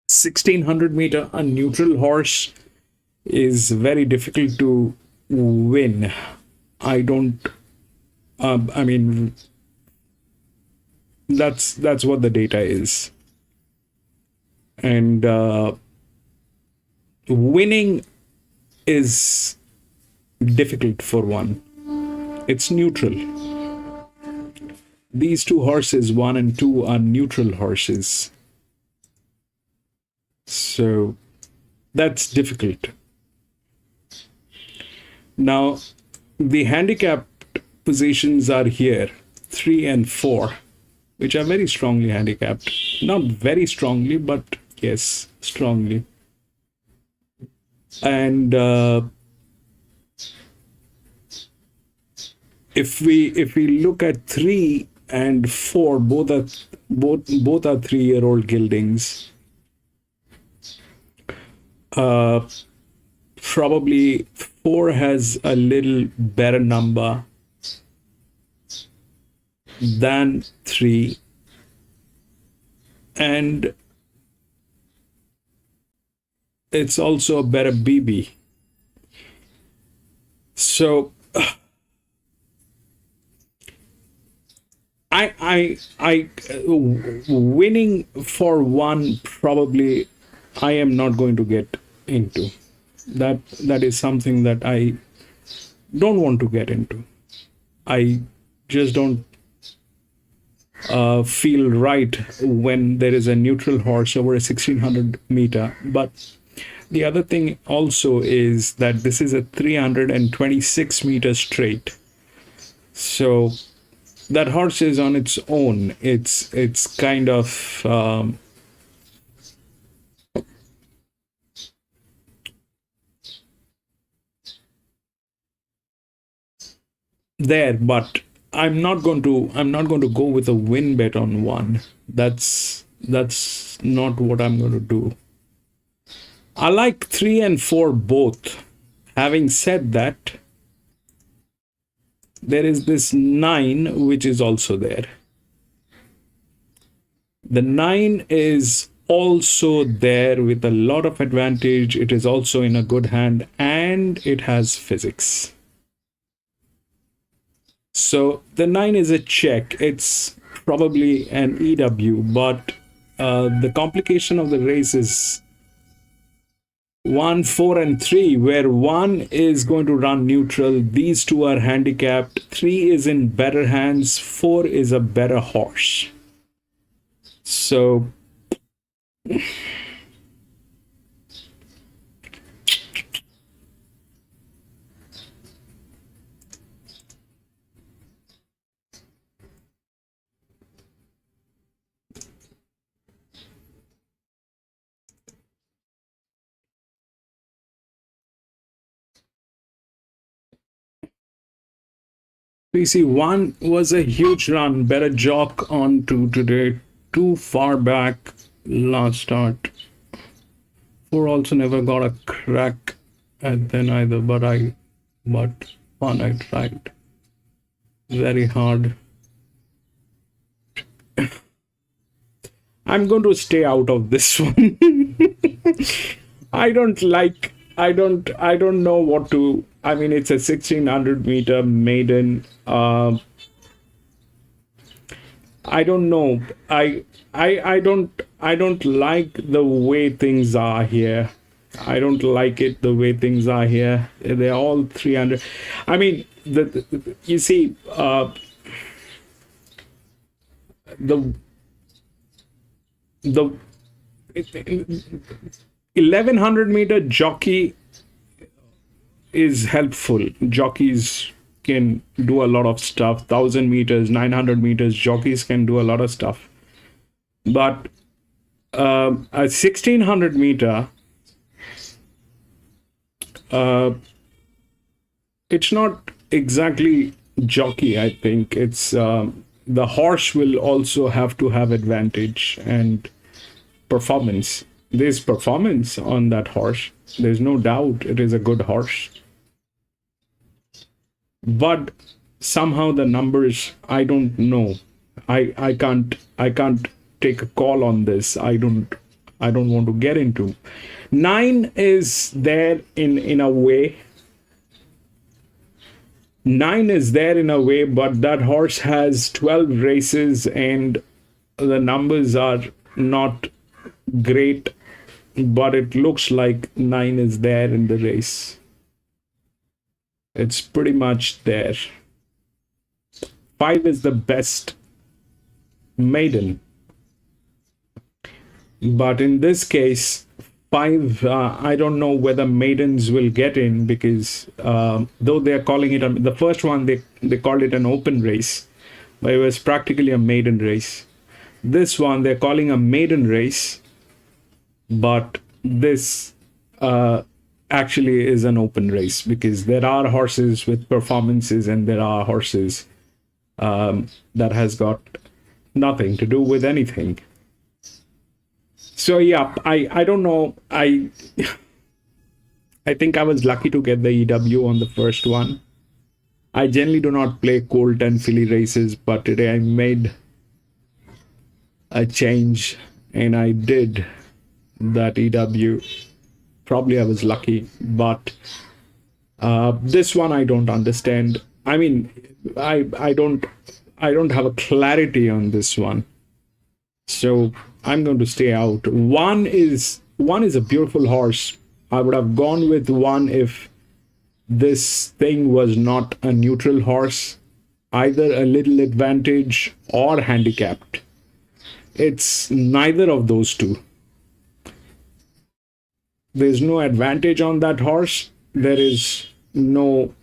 1600 meter, a neutral horse is very difficult to win. I don't, I mean, that's what the data is. And winning is difficult for one. It's neutral. These two horses, 1 and 2, are neutral horses. So that's difficult. Now, the handicapped positions are here, 3 and 4, which are very strongly handicapped. Not very strongly, but yes, strongly. And if we look at 3 and 4, both are 3-year-old geldings. Probably 4 has a little better number than 3, and it's also a better BB. So I winning for 1, probably I am not going to get into. That is something that I don't want to get into. I just don't feel right when there is a neutral horse over a 1600 meter. But the other thing also is that this is a 326 meter straight. So that horse is on its own. It's kind of there, but I'm not going to go with a win bet on 1. That's not what I'm going to do. I like 3 and 4 both. Having said that, there is this 9 which is also there. The 9 is also there with a lot of advantage. It is also in a good hand and it has physics. So the 9 is a check. It's probably an EW, but the complication of the race is 1, 4, and 3, where 1 is going to run neutral. These 2 are handicapped. 3 is in better hands. 4 is a better horse. So PC1 was a huge run, better jock on 2 today, too far back last start. 4 also never got a crack at then either, but fun, I tried very hard. I'm going to stay out of this one. I don't know what to. I mean, it's a 1600 meter maiden. I don't know. I don't like the way things are here. I don't like it the way things are here. They're all 300. I mean, you see, the 1100 meter jockey is helpful. Jockeys can do a lot of stuff. 1000 meters, 900 meters, jockeys can do a lot of stuff. But a 1600 meter, it's not exactly jockey. I think it's the horse will also have to have advantage, and performance. There's performance on that horse. There's no doubt it is a good horse. But somehow the numbers, I don't know. I can't take a call on this. I don't want to get into. 9 is there in a way. 9 is there in a way, but that horse has 12 races and the numbers are not great, but it looks like 9 is there in the race. It's pretty much there. 5 is the best maiden. But in this case, 5, I don't know whether maidens will get in, because though they are calling it, the first one, they called it an open race, but it was practically a maiden race. This one, they're calling a maiden race, but this actually is an open race, because there are horses with performances and there are horses that has got nothing to do with anything. So yeah, I don't know. I think I was lucky to get the EW on the first one. I generally do not play colt and filly races, but today I made a change and I did that EW. Probably I was lucky, but this one I don't understand. I mean, I don't have a clarity on this one, so I'm going to stay out. One is a beautiful horse. I would have gone with 1 if this thing was not a neutral horse, either a little advantage or handicapped. It's neither of those two. There's no advantage on that horse. There is no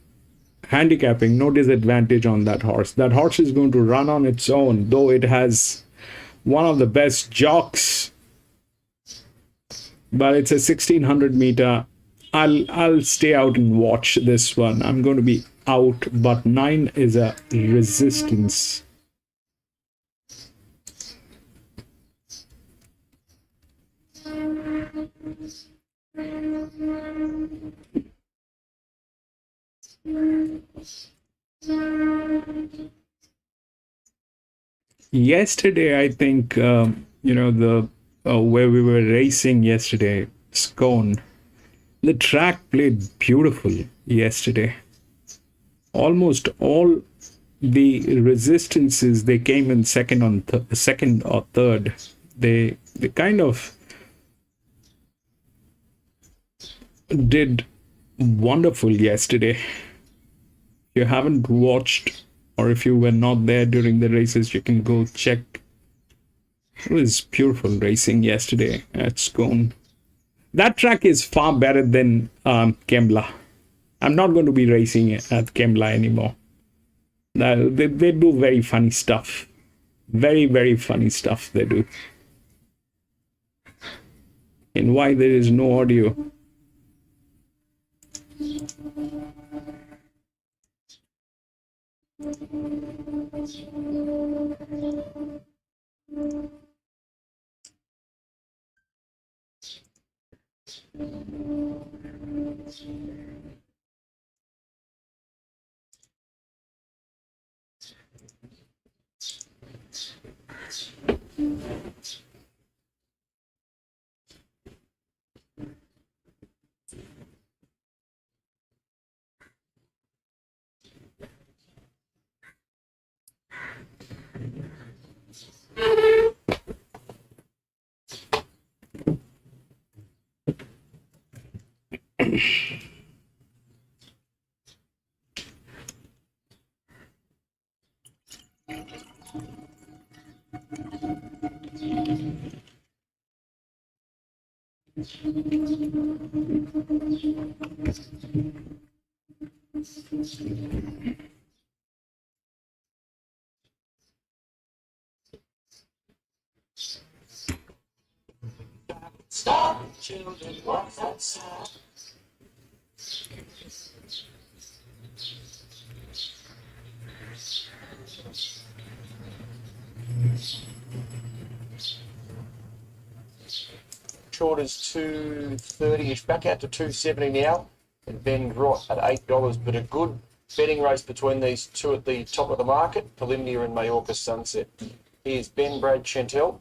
handicapping, no disadvantage on that horse. That horse is going to run on its own, though it has one of the best jocks, but it's a 1600 meter. I'll stay out and watch this one. I'm going to be out, but 9 is a resistance. Yesterday, I think, the where we were racing yesterday, Scone, the track played beautiful yesterday. Almost all the resistances, they came in second or third. They kind of did wonderful yesterday. If you haven't watched, or if you were not there during the races, you can go check. It was beautiful racing yesterday at Scone. That track is far better than Kembla. I'm not going to be racing at Kembla anymore. They do very funny stuff. Very, very funny stuff they do. And why there is no audio? Stop, children, what's that sound? short as 230-ish, back out to 270 now. And Ben Grott at $8, but a good betting race between these two at the top of the market, Polymnia and Majorca Sunset. Here's Ben, Brad, Chantel.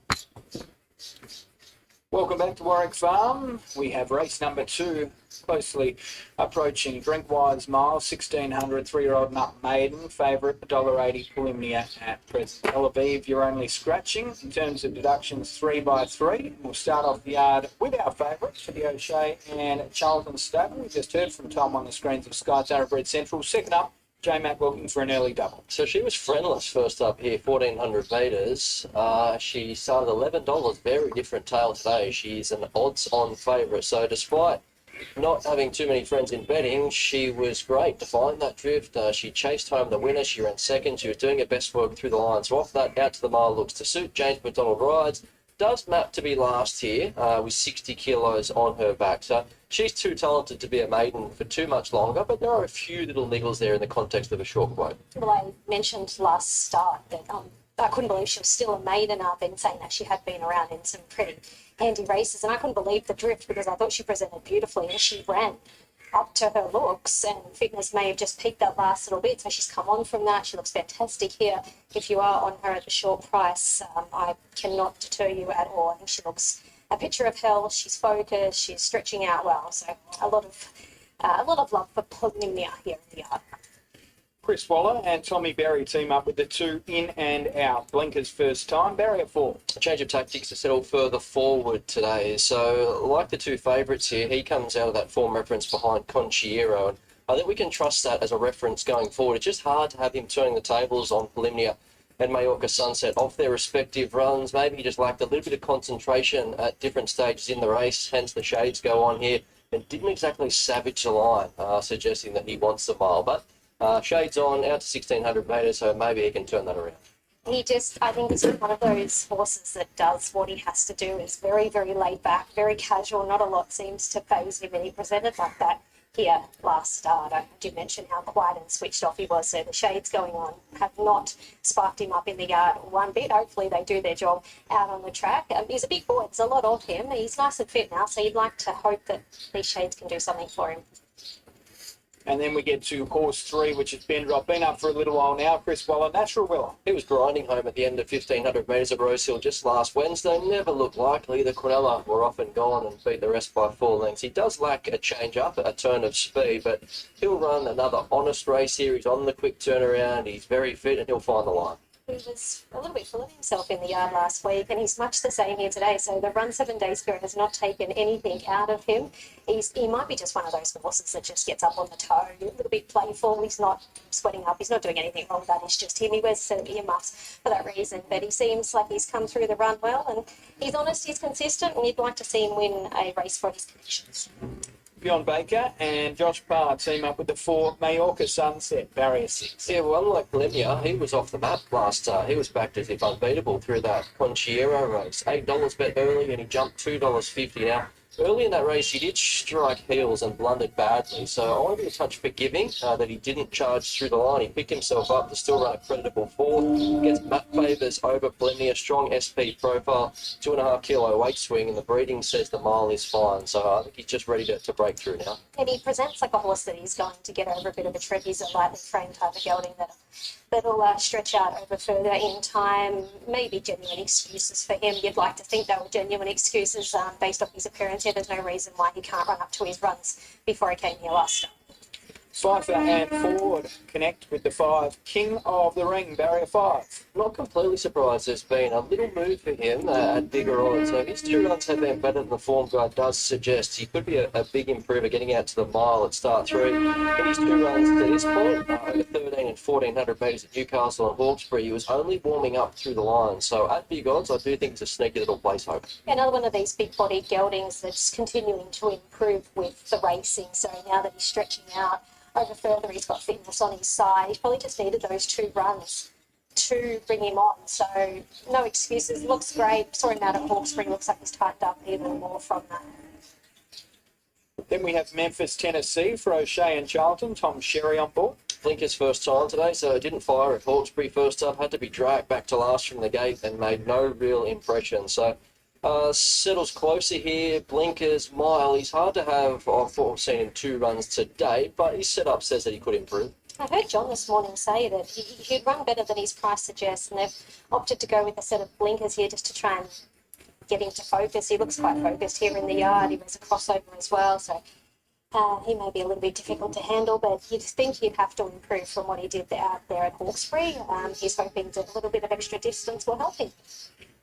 Welcome back to Warwick Farm. We have race number 2 closely approaching. Drinkwise Mile, 1600, 3-year-old and up maiden. Favourite, $1.80 Polymnia at present. Tel Aviv, you're only scratching. In terms of deductions, 3 by 3. We'll start off the yard with our favourite for the O'Shea and Charlton Stable. We just heard from Tom on the screens of Sky Thoroughbred Central. Second up, J-Mac looking for an early double. So she was friendless first up here, 1400 metres. She started $11, very different tail today. She's an odds-on favourite. So despite not having too many friends in betting, she was great to find that drift. She chased home the winner. She ran second. She was doing her best work through the line. So off that, out to the mile looks to suit. James McDonald rides. Does map to be last here with 60 kilos on her back. So she's too talented to be a maiden for too much longer, but there are a few little niggles there in the context of a short quote. Well, I mentioned last start that I couldn't believe she was still a maiden. I've been saying that she had been around in some pretty handy races, and I couldn't believe the drift because I thought she presented beautifully and she ran up to her looks, and fitness may have just peaked that last little bit, so she's come on from that. She looks fantastic here. If you are on her at the short price, I cannot deter you at all. I think she looks a picture of health. She's focused, she's stretching out well, so a lot of love for Polymnia here in the yard. Chris Waller and Tommy Berry team up with the 2 in and out. Blinkers first time. Berry at 4. A change of tactics to settle further forward today. So, like the two favourites here, he comes out of that form reference behind Conchiero. And I think we can trust that as a reference going forward. It's just hard to have him turning the tables on Polymnia and Majorca Sunset off their respective runs. Maybe he just lacked a little bit of concentration at different stages in the race, hence the shades go on here. And didn't exactly savage the line, suggesting that he wants the mile. But shades on, out to 1600 metres, so maybe he can turn that around. I think it's one of those horses that does what he has to do. Is very, very laid back, very casual. Not a lot seems to phase him, and he presented like that here last start. I did mention how quiet and switched off he was, so the shades going on have not sparked him up in the yard one bit. Hopefully they do their job out on the track. He's a big boy. There's a lot of him. He's nice and fit now, so you'd like to hope that these shades can do something for him. And then we get to horse 3, which has been up for a little while now. Chris Waller, Natural Willer. He was grinding home at the end of 1500 metres at Rosehill just last Wednesday. Never looked likely. The Quinella were off and gone and beat the rest by 4 lengths. He does lack a change up, a turn of speed, but he'll run another honest race here. He's on the quick turnaround. He's very fit and he'll find the line. He was a little bit full of himself in the yard last week, and he's much the same here today. So the Run 7 Day Spirit has not taken anything out of him. He might be just one of those horses that just gets up on the toe, a little bit playful. He's not sweating up. He's not doing anything wrong. That is just him. He wears a set of earmuffs for that reason. But he seems like he's come through the run well, and he's honest, he's consistent, and you'd like to see him win a race for his conditions. Beyond Baker and Josh Parr team up with the 4, Majorca Sunset, barrier 6. Yeah, well, unlike Polymnia, he was off the map last start. He was backed as if unbeatable through that Conchiero race. $8 bet early and he jumped $2.50. Now, early in that race, he did strike heels and blundered badly, so I want to be a touch forgiving that he didn't charge through the line. He picked himself up to still run a creditable 4. Gets map favours over Polymnia, strong SP profile, 2.5 kilo weight swing, and the breeding says the mile is fine, so I think he's just ready to break through now. And he presents like a horse that he's going to get over a bit of a trip. He's a lightly framed type of gelding that'll stretch out over further in time. Maybe genuine excuses for him. You'd like to think they were genuine excuses based off his appearance here. There's no reason why he can't run up to his runs before he came here last start. Cypher and Ford connect with the 5, King of the Ring, barrier 5. Not completely surprised there's been a little move for him at bigger odds. So his 2 runs have been better than the form guide does suggest. He could be a big improver getting out to the mile at start 3. In his 2 runs to this point, over 13 and 1400 metres at Newcastle and Hawkesbury, he was only warming up through the line. So at big odds, I do think it's a sneaky little place hope. Another one of these big-bodied geldings that's continuing to improve with the racing. So now that he's stretching out over further, he's got fitness on his side. He's probably just needed those 2 runs to bring him on. So no excuses. Looks great. Saw him out at Hawkesbury. Looks like he's tightened up even more from that. Then we have Memphis, Tennessee for O'Shea and Charlton. Tom Sherry on board. Blinker's first time today, so didn't fire at Hawkesbury first up. Had to be dragged back to last from the gate and made no real impression. So Settles closer here, blinkers, mile. He's hard to have. I've seen him 2 runs today, but his setup says that he could improve. I heard John this morning say that he'd run better than his price suggests, and they've opted to go with a set of blinkers here just to try and get him to focus. He looks quite focused here in the yard. He was a crossover as well, so he may be a little bit difficult to handle, but you'd think he'd have to improve from what he did out there at Hawkesbury. He's hoping that a little bit of extra distance will help him.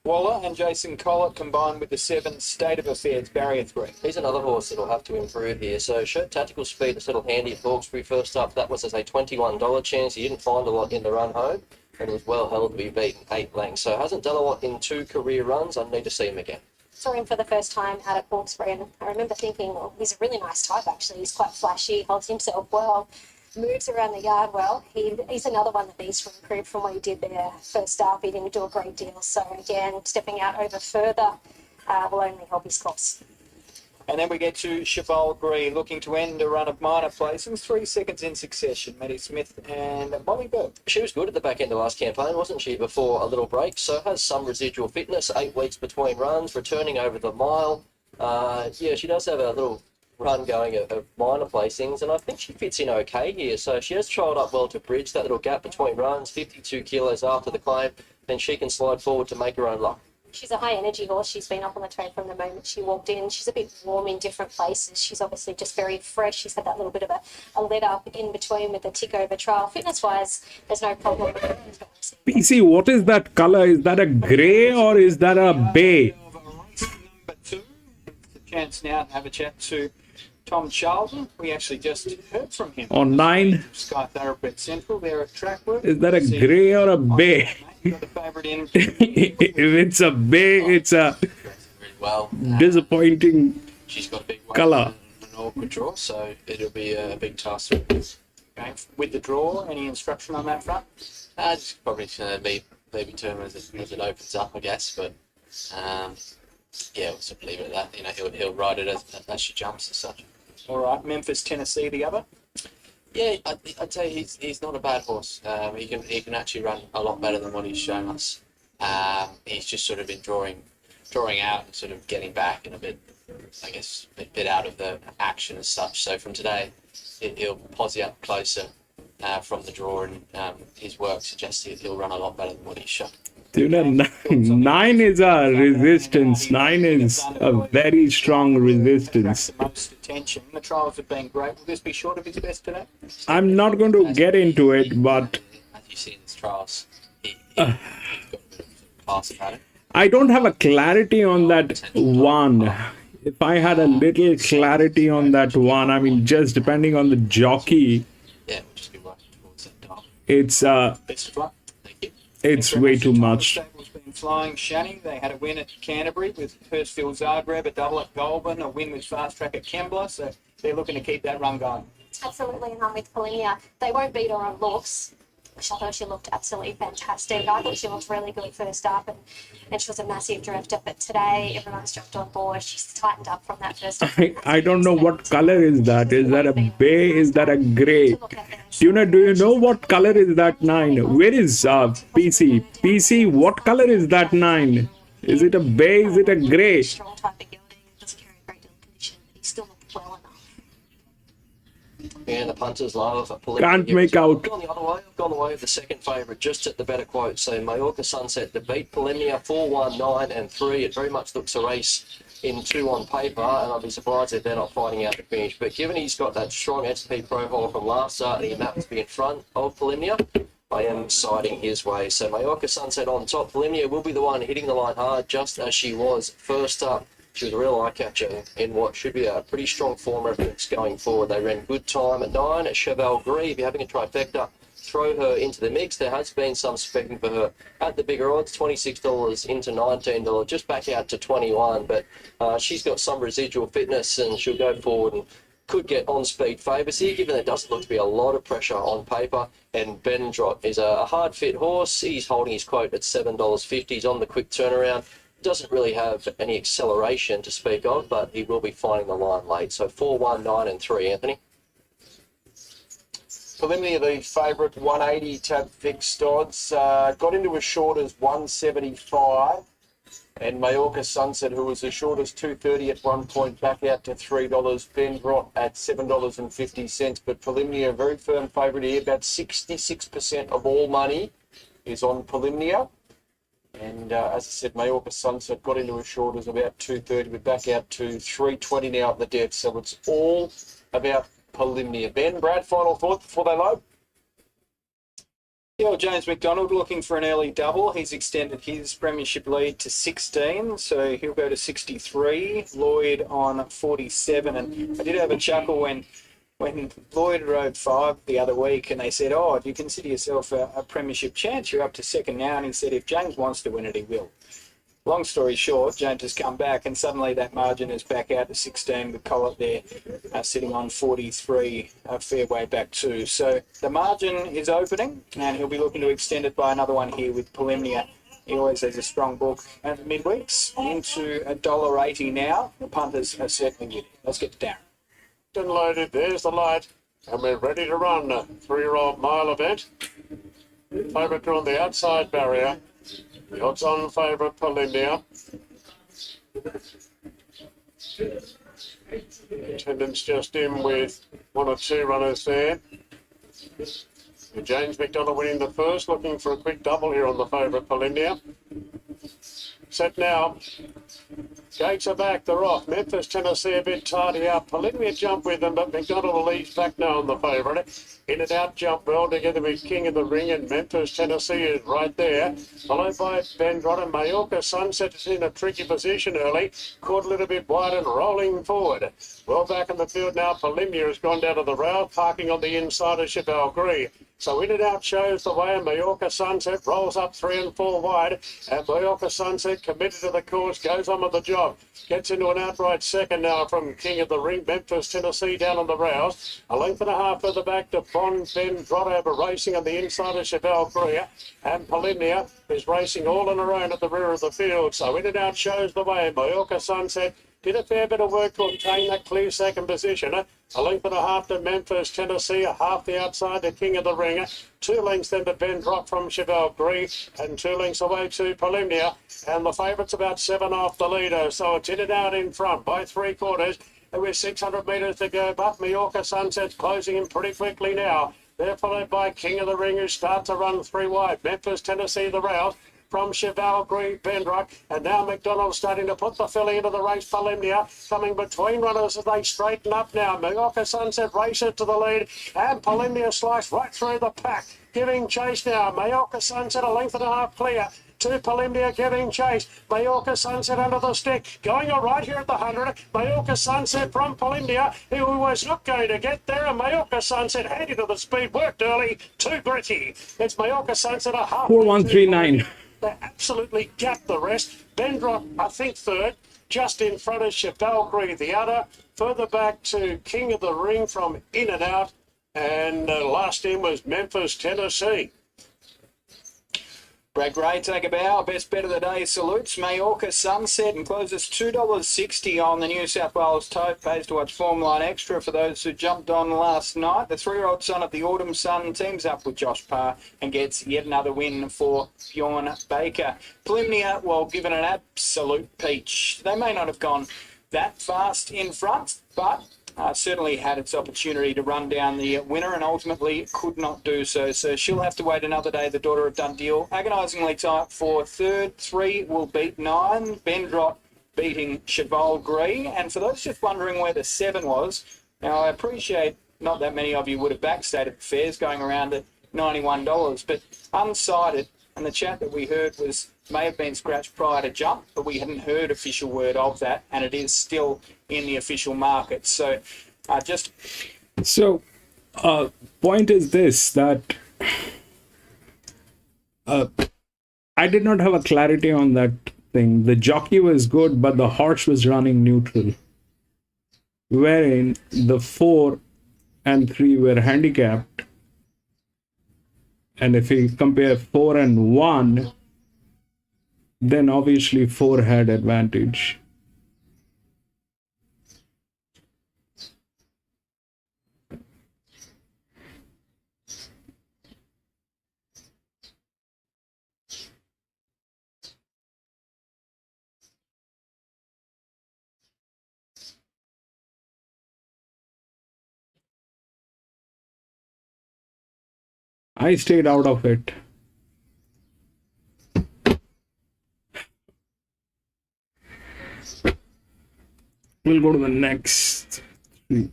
Waller and Jason Collett combined with the 7 State of Affairs Barrier 3. He's another horse that'll have to improve here. So showed tactical speed to settle handy at Hawkesbury first up. That was as a $21 chance. He didn't find a lot in the run home and was well held to be beaten 8 lengths. So hasn't done a lot in 2 career runs. I need to see him again. Saw him for the first time out at Hawkesbury, and I remember thinking, well, he's a really nice type actually. He's quite flashy, holds himself well, moves around the yard well. He's another one that needs to improve from what he did there first up. He didn't do a great deal. So again, stepping out over further will only help his cause. And then we get to Chivalry, looking to end a run of minor placings, 3 seconds in succession. Maddie Smith and Molly Burke. She was good at the back end of last campaign, wasn't she, before a little break? So has some residual fitness, 8 weeks between runs, returning over the mile. Yeah, she does have a little run going of minor placings, and I think she fits in okay here. So she has trialled up well to bridge that little gap between runs, 52 kilos after the claim, then she can slide forward to make her own luck. She's a high energy horse. She's been up on the train from the moment she walked in. She's a bit warm in different places. She's obviously just very fresh. She's had that little bit of a let up in between with the tick over trial. Fitness wise, there's no problem with her. PC, what is that color? Is that a grey or is that a bay? Number 2. The chance now to have a chat to Tom Charlton. We actually just heard from him. On 9, Sky Thoroughbred Central there at Trackwork. is that a grey or a bay? Got the favourite in. If it's a bay, it's a Really well. disappointing She's got a big weight colour. and an awkward draw, so it'll be a big task. Okay. With the draw, any instruction on that front? It's probably going to be maybe term as it opens up, I guess, but yeah, we'll sort of leave it at that. You know, he'll ride it as she jumps as such. All right, Memphis, Tennessee, the other. Yeah, I'd say he's not a bad horse. He can actually run a lot better than what he's shown us. He's just sort of been drawing out and sort of getting back and a bit, I guess, a bit out of the action as such. So from today, he'll posse up closer from the draw, and his work suggests he'll run a lot better than what he's shown. You know, 9 is a resistance. 9 is a very strong resistance. The most attention. The trials have been great. Will this be short of his best today? I'm not going to get into it, but As you see in his trials, he's got a bit of class about it. I don't have a clarity on that 1. If I had a little clarity on that 1, I mean, just depending on the jockey, Yeah, we'll just be working towards that dial. it's Best of luck. Thank you. it's way too much. Stable's been flying. Shanny, they had a win at Canterbury with Hurstfield Zagreb, a double at Goulburn, a win with Fast Track at Kembla, so they're looking to keep that run going. Absolutely, and I'm with Polinia. They won't beat her on looks. I thought she looked absolutely fantastic. I thought she looked really good first up, and she was a massive drifter. But today, everyone's jumped on board. She's tightened up from that first up. I don't know what color is that. Is that a bay? Is that a grey? Tuna, do you know what color is that 9? Where is PC? PC, what color is that 9? Is it a bay? Is it a grey? Strong type of gelding. Doesn't carry a great deal of condition, but he still looked well enough. Yeah, the punters love Polinia. Can't make out. I've gone the way of the second favourite, just at the better quote. So Majorca Sunset to beat Polinia 4, 1, 9 and 3. It very much looks a race in 2 on paper, and I'd be surprised if they're not fighting out the finish. But given he's got that strong SP profile from last start, and he maps to be in front of Polinia, I am siding his way. So Majorca Sunset on top. Polinia will be the one hitting the line hard, just as she was first up. She was a real eye-catcher in what should be a pretty strong form reference going forward. They ran good time at 9 at Chevalgris. If you're having a trifecta, throw her into the mix. There has been some specking for her at the bigger odds, $26 into $19, just back out to 21. But she's got some residual fitness, and she'll go forward and could get on-speed favours here, given there doesn't look to be a lot of pressure on paper. And Bendrot is a hard-fit horse. He's holding his quote at $7.50. He's on the quick turnaround. Doesn't really have any acceleration to speak of, but he will be finding the line late. So 4, 1, 9 and 3, Anthony. Preliminary, the favourite, 180 tab fixed odds. Got into as short as 175. And Majorca Sunset, who was as short as $2.30 at one point, back out to $3. Ben Rot at $7.50. But Polymnia, very firm favourite here. About 66% of all money is on Polymnia. And as I said, Majorca Sunset got into as short as about $2.30. We're back out to $3.20 now at the depth. So it's all about Polymnia. Ben, Brad, final thought before they load? Yeah, well, James McDonald looking for an early double. He's extended his premiership lead to 16, so he'll go to 63. Lloyd on 47, and I did have a chuckle when Lloyd rode 5 the other week, and they said, "Oh, do you consider yourself a premiership chance? You're up to second now." And he said, "If James wants to win it, he will." Long story short, James has come back, and suddenly that margin is back out to 16 with Collett there sitting on 43, a fair way back too. So the margin is opening, and he'll be looking to extend it by another one here with Polymnia. He always has a strong book at the midweeks. Into $1.80 now. The punters are certainly with it. Let's get to Darren. And loaded, there's the light, and we're ready to run a 3-year-old mile event. Favourite on the outside barrier. The odds-on favourite, Polymnia. Attendance just in with 1 or 2 runners there. James McDonald winning the first, looking for a quick double here on the favourite, Polymnia. Set now. Gates are back, they're off. Memphis, Tennessee a bit tidy up. Polymnia jump with them, but McDonald leads back now on the favourite. In and out jump well together with King of the Ring, and Memphis, Tennessee is right there. Followed by Ben Rod and Majorca Sunset is in a tricky position early. Caught a little bit wide and rolling forward. Well back in the field now, Polymnia has gone down to the rail, parking on the inside of Cheval Gris. So in and out shows the way, and Majorca Sunset rolls up 3 and 4 wide. And Majorca Sunset, committed to the course, goes on with the job. Gets into an outright second now from King of the Ring. Memphis, Tennessee down on the rails. A length and a half further back to Ben Rod over racing on the inside of Cheval Gris. And Polymnia is racing all on her own at the rear of the field. So in and out shows the way. Majorca Sunset did a fair bit of work to obtain that clear second position. A length and a half to Memphis, Tennessee, a half the outside to King of the Ring. 2 lengths then to Ben Drop from Cheval Gris, and 2 lengths away to Polymnia. And the favourite's about 7 off the leader, so it's in and out in front by 3/4. There was 600 metres to go, but Majorca Sunset's closing in pretty quickly now. They're followed by King of the Ring, who starts to run 3 wide. Memphis, Tennessee, the rails. From Cheval Gris, Benrock, and now McDonald starting to put the filly into the race. Polymnia coming between runners as they straighten up now. Majorca Sunset races to the lead, and Polymnia sliced right through the pack, giving chase now. Majorca Sunset a length and a half clear. To Polymnia giving chase. Majorca Sunset under the stick. Going all right here at the 100. Majorca Sunset from Polymnia, who was not going to get there. And Majorca Sunset heading to the speed. Worked early. Too gritty. It's Majorca Sunset a half. 4139. They absolutely gapped the rest. Bendrock, I think, third. Just in front of Cheval Gris, the other. Further back to King of the Ring from In and Out. And last in was Memphis, Tennessee. Brad Gray, take a bow. Best bet of the day salutes Majorca Sunset and closes $2.60 on the New South Wales tote. Pays to watch Form Line Extra for those who jumped on last night. The 3-year-old son of the Autumn Sun teams up with Josh Parr and gets yet another win for Bjorn Baker. Polymnia, well, given an absolute peach. They may not have gone that fast in front, but certainly had its opportunity to run down the winner and ultimately could not do so. So she'll have to wait another day, the daughter of Dundeel. Agonisingly tight for third. 3 will beat 9. Bendrot beating Cheval Gris. And for those just wondering where the 7 was, now I appreciate not that many of you would have backstated the fares going around at $91, but unsighted, and the chat that we heard may have been scratched prior to jump, but we hadn't heard official word of that, and it is still in the official market. So point is this, that I did not have a clarity on that thing. The jockey was good, but the horse was running neutral, wherein the 4 and 3 were handicapped. And if we compare 4 and 1, then obviously 4 had advantage. I stayed out of it. We'll go to the next three.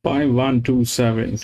Five, 1, 2, 7.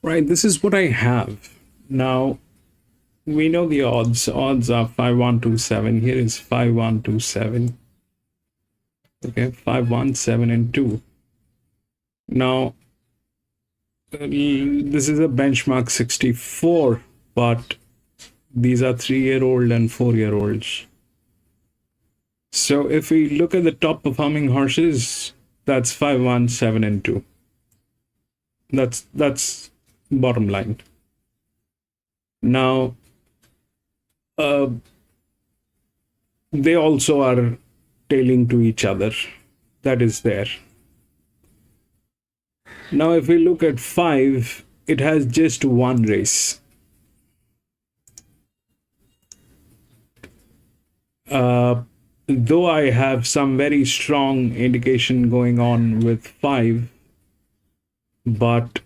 Right, this is what I have. Now, we know the odds. Odds are 5127. Here is 5127. Okay, 517 and 2. Now, this is a benchmark 64, but these are 3-year-old and 4-year-olds. So if we look at the top performing horses, that's 517 and 2. That's bottom line. Now, they also are tailing to each other. That is there. Now, if we look at 5, it has just one race. Though I have some very strong indication going on with 5, but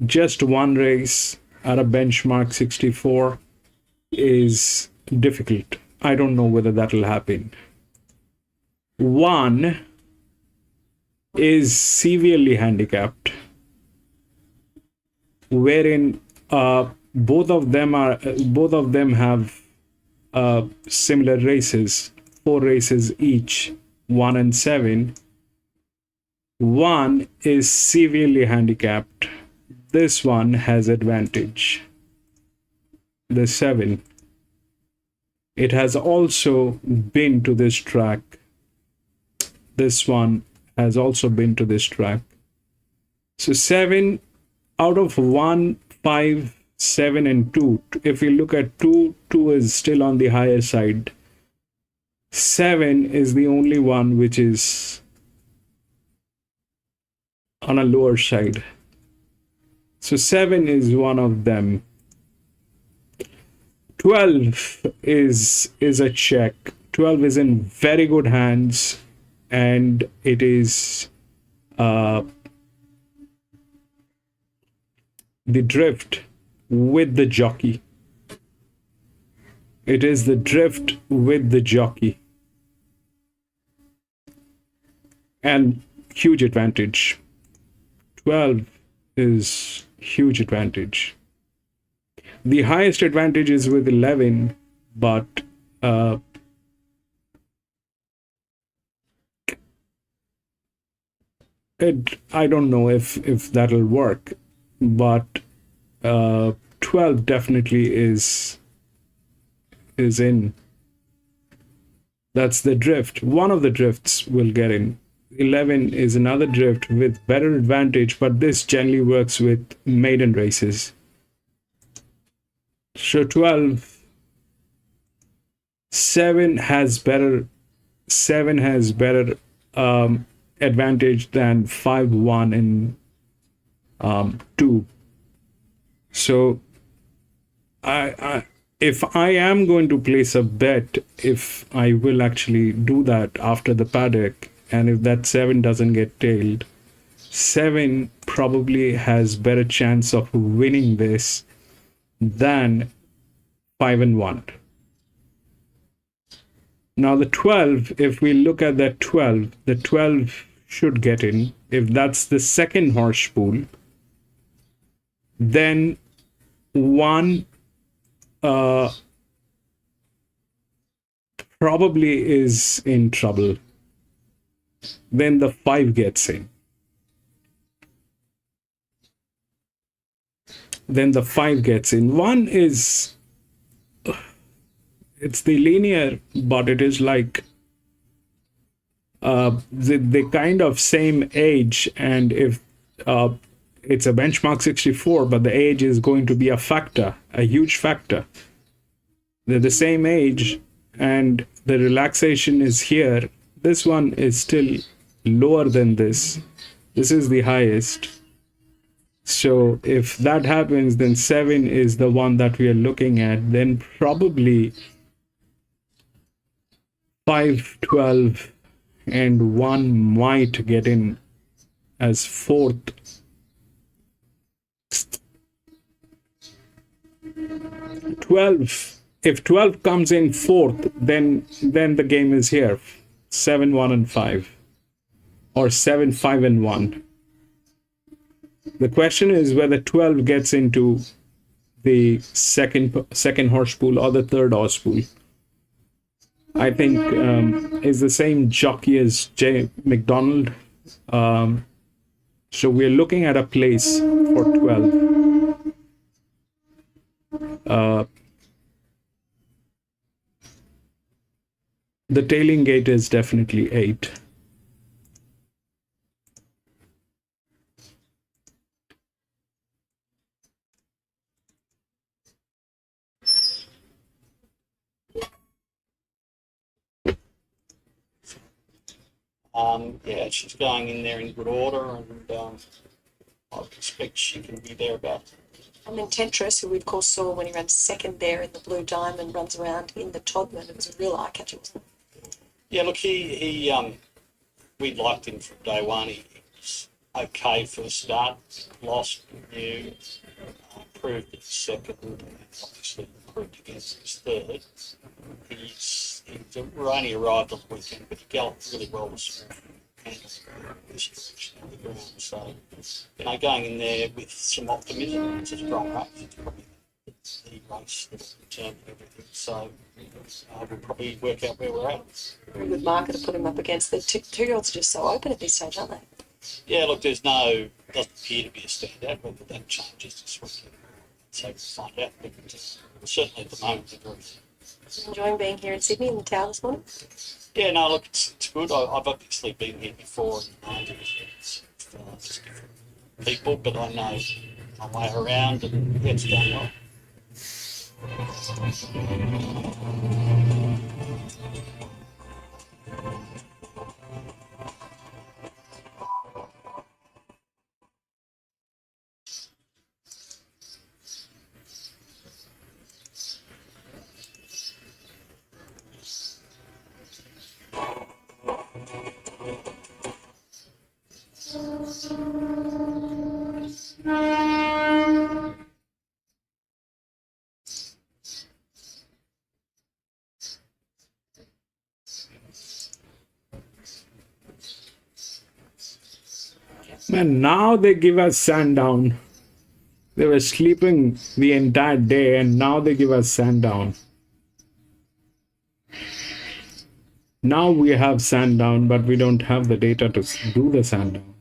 just one race at a benchmark 64 is difficult. I don't know whether that will happen. 1 is severely handicapped, wherein both of them have similar races, 4 races each, 1 and 7. 1 is severely handicapped. This one has advantage. The 7. It has also been to this track. This one has also been to this track. So 7 out of 1, 5, 7 and 2. If we look at 2, 2 is still on the higher side. 7 is the only one which is on a lower side. So 7 is one of them. 12 is a check. 12 is in very good hands, and it is the drift with the jockey. It is the drift with the jockey. And huge advantage. 12 is huge advantage. The highest advantage is with 11, but I don't know if that'll work, but 12 definitely is in. That's the drift. One of the drifts will get in. 11 is another drift with better advantage, but this generally works with maiden races. So 12, 7 has better advantage than 5, 1 and 2. So if I am going to place a bet, if I will actually do that after the paddock, and if that 7 doesn't get tailed, 7 probably has better chance of winning this than 5 and 1. Now the 12, if we look at that 12, the 12 should get in. If that's the second horse pool, then 1 probably is in trouble. Then the 5 gets in. Then the 5 gets in. 1 is, it's the linear, but it is like the kind of same age, and if it's a benchmark 64, but the age is going to be a factor, a huge factor. They're the same age, and the relaxation is here. This one is still lower than this. This is the highest. So if that happens, then 7 is the one that we are looking at. Then probably 5, 12, and 1 might get in as 4th. If 12 comes in 4th, then the game is here. 7, 1 and 5. or 7, 5 and 1. The question is whether 12 gets into the second horse pool or the third horse pool. I think is the same jockey as J. McDonald. So we're looking at a place for 12. The tailing gate is definitely 8. Yeah, she's going in there in good order, and I expect she can be there about. And then Tetris, who we of course saw when he ran second there in the Blue Diamond, runs around in the Todman. It was a real eye catcher, wasn't it? Yeah, look, we liked him from day one. He was okay for the start, lost, new, improved his second, and obviously improved against his third. He's only arrived on the weekend, but he galloped really well this morning. The ground. So, going in there with some optimism, it's a strong race. It's probably the race that determined everything. So, we'll probably work out where we're at. Very good marker to put him up against. The two-year-olds are just so open at this stage, aren't they? Yeah, look, doesn't appear to be a standout, whether that changes this weekend. So we'll find out. But certainly at the moment, they're very. Enjoying being here in Sydney in the tower this morning? Yeah, no, look, it's good. I've obviously been here before and it's different people, but I know my way around and it's going well. Man, now they give us Sandown. They were sleeping the entire day and now they give us Sandown. Now we have Sandown, but we don't have the data to do the Sandown.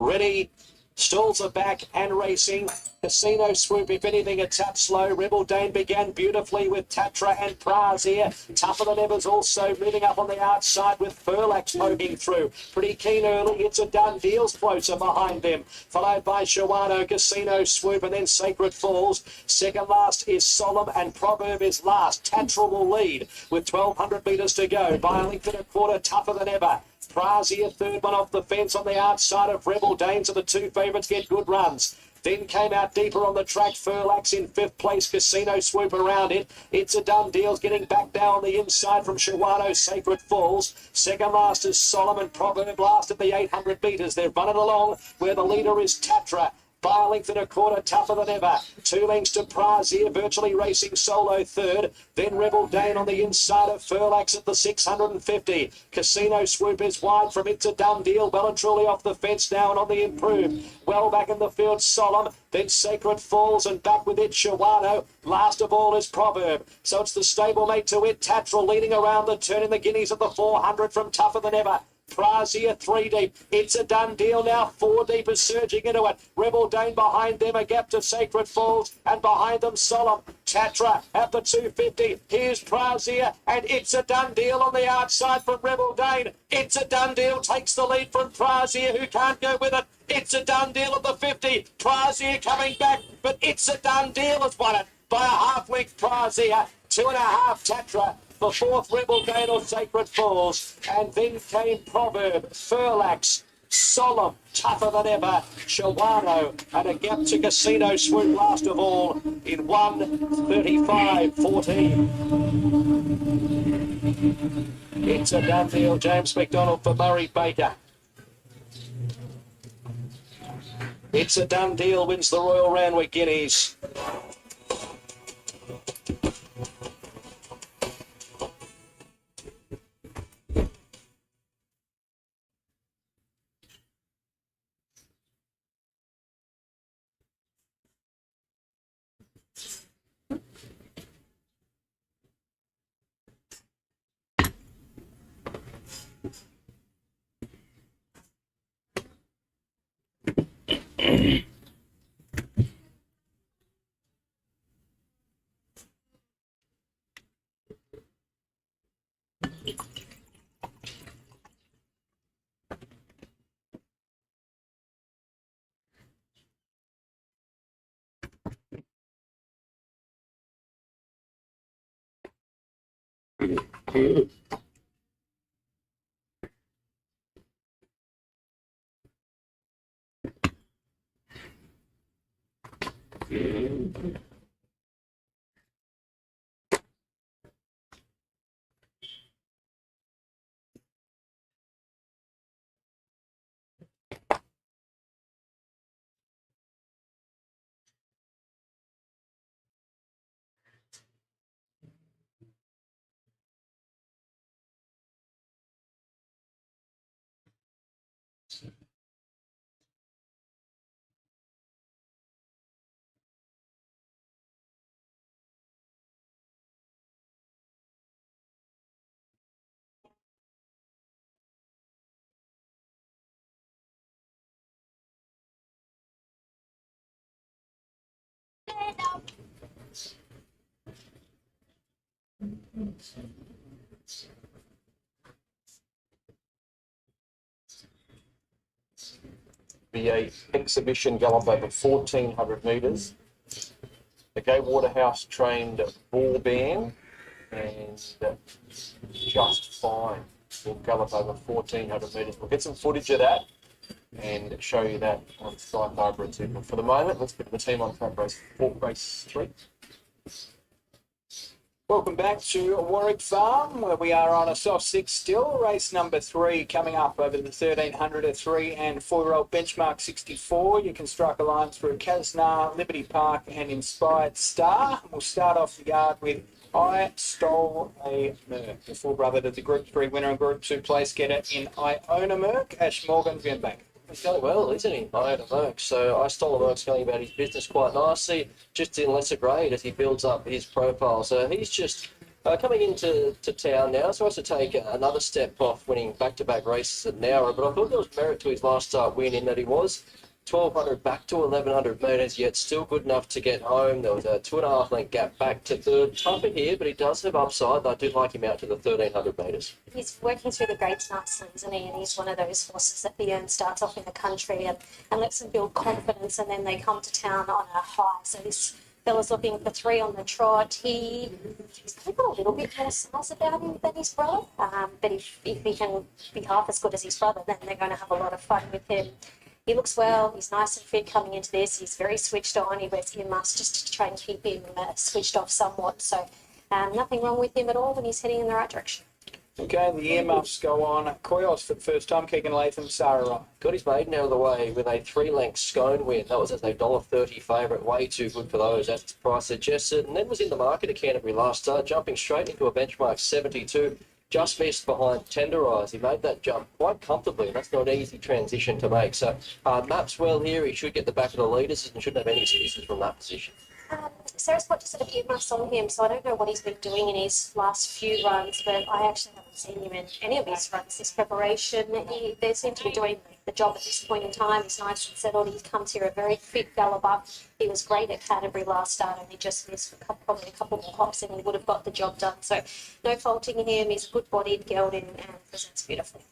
Ready, stalls are back and racing. Casino Swoop, if anything, a tap slow. Rebel Dane began beautifully with Tatra and Prazir. Tougher Than Ever's also moving up on the outside with Furlax poking through. Pretty keen early. It's a Done Deal's closer behind them. Followed by Shawano, Casino Swoop, and then Sacred Falls. Second last is Solemn and Proverb is last. Tatra will lead with 1,200 metres to go. By a length and a quarter, Tougher Than Ever. Prazir, third one off the fence on the outside of Rebel Dane, so the two favourites get good runs. Then came out deeper on the track, Furlax in fifth place, Casino Swoop around it. It's a Done Deal's getting back now on the inside from Shawano, Sacred Falls. Second last is Solomon, Proverb last at the 800 metres. They're running along where the leader is Tatra. By a length and a quarter, Tougher Than Ever. 2 lengths to Prazir, virtually racing solo third. Then Rebel Dane on the inside of Furlax at the 650. Casino Swoop is wide from It's a Done Deal. Well and truly off the fence now and on the improved. Well back in the field, Solemn. Then Sacred Falls and back with it, Shawano. Last of all is Proverb. So it's the stablemate to it, Tatral leading around the turn in the guineas at the 400 from Tougher Than Ever. Prazia 3 deep. It's a done deal now. 4 deep is surging into it. Rebel Dane behind them, a gap to Sacred Falls, and behind them Solemn. Tatra at the 250. Here's Prazia, and It's a Done Deal on the outside from Rebel Dane. It's a Done Deal takes the lead from Prazia, who can't go with it. It's a Done Deal at the 50. Prazia coming back, but It's a Done Deal has won it by a half length. Prazia, 2.5 Tatra. The 4th Rebel Dane or Sacred Falls, and then came Proverb, Furlax, Solemn, Tougher Than Ever, Shawano, and a gap to Casino Swoop last of all in 1:35.14. It's a Done Deal, James McDonald for Murray Baker. It's a Done Deal wins the Royal Randwick Guineas. Be a exhibition gallop over 1,400 metres. The Gay Waterhouse trained bull band, and just fine will gallop over 1,400 metres. We'll get some footage of that and show you that on Sky Fibre too. But for the moment, let's get the team on track race 3. Welcome back to Warwick Farm, where we are on a soft 6 still. Race number 3 coming up over the 1,300 at 3 and 4-year-old benchmark 64. You can strike a line through Kasnar, Liberty Park and Inspired Star. We'll start off the yard with I Stole a Merc, the full brother to the Group 3 winner and Group 2 place getter in I Own a Merc. Ash Morgan, Vienback. He's going well, isn't he? I own a Merc. So I Stole a Merc's going about his business quite nicely, just in lesser grade as he builds up his profile. So he's just coming into town now, so he has to take another step off winning back-to-back races at Nowra. But I thought there was merit to his last start win in that he was 1,200 back to 1,100 metres, yet still good enough to get home. There was a 2.5 length gap back to third. Tougher here, but he does have upside. I do like him out to the 1,300 metres. He's working through the grades nicely, isn't he? And he's one of those horses that the starts off in the country and lets them build confidence, and then they come to town on a high. So this fella's looking for 3 on the trot. He's got a little bit more size about him than his brother, but if he can be half as good as his brother, then they're going to have a lot of fun with him. He looks well, he's nice and fit coming into this, he's very switched on, he wears earmuffs just to try and keep him switched off somewhat, so nothing wrong with him at all, and he's heading in the right direction. Okay, the earmuffs go on. Koyos for the first time, Keegan Latham, Sarah. Got his maiden out of the way with a 3-length scone win. That was as a $1.30 favourite, way too good for those, as its price suggested, and then was in the market at Canterbury last start, jumping straight into a benchmark 72. Just missed behind Tenderize. He made that jump quite comfortably, and that's not an easy transition to make. So maps well here. He should get the back of the leaders and shouldn't have any excuses from that position. Sarah Spot just had a earmuffs on him, so I don't know what he's been doing in his last few runs, but I actually haven't seen him in any of his runs this preparation. They seem to be doing the job at this point in time. He's nice and settled. He comes here a very fit galloper. He was great at Canterbury last start, and he just missed probably a couple more hops and he would have got the job done. So no faulting him. He's a good-bodied gelding and presents beautifully.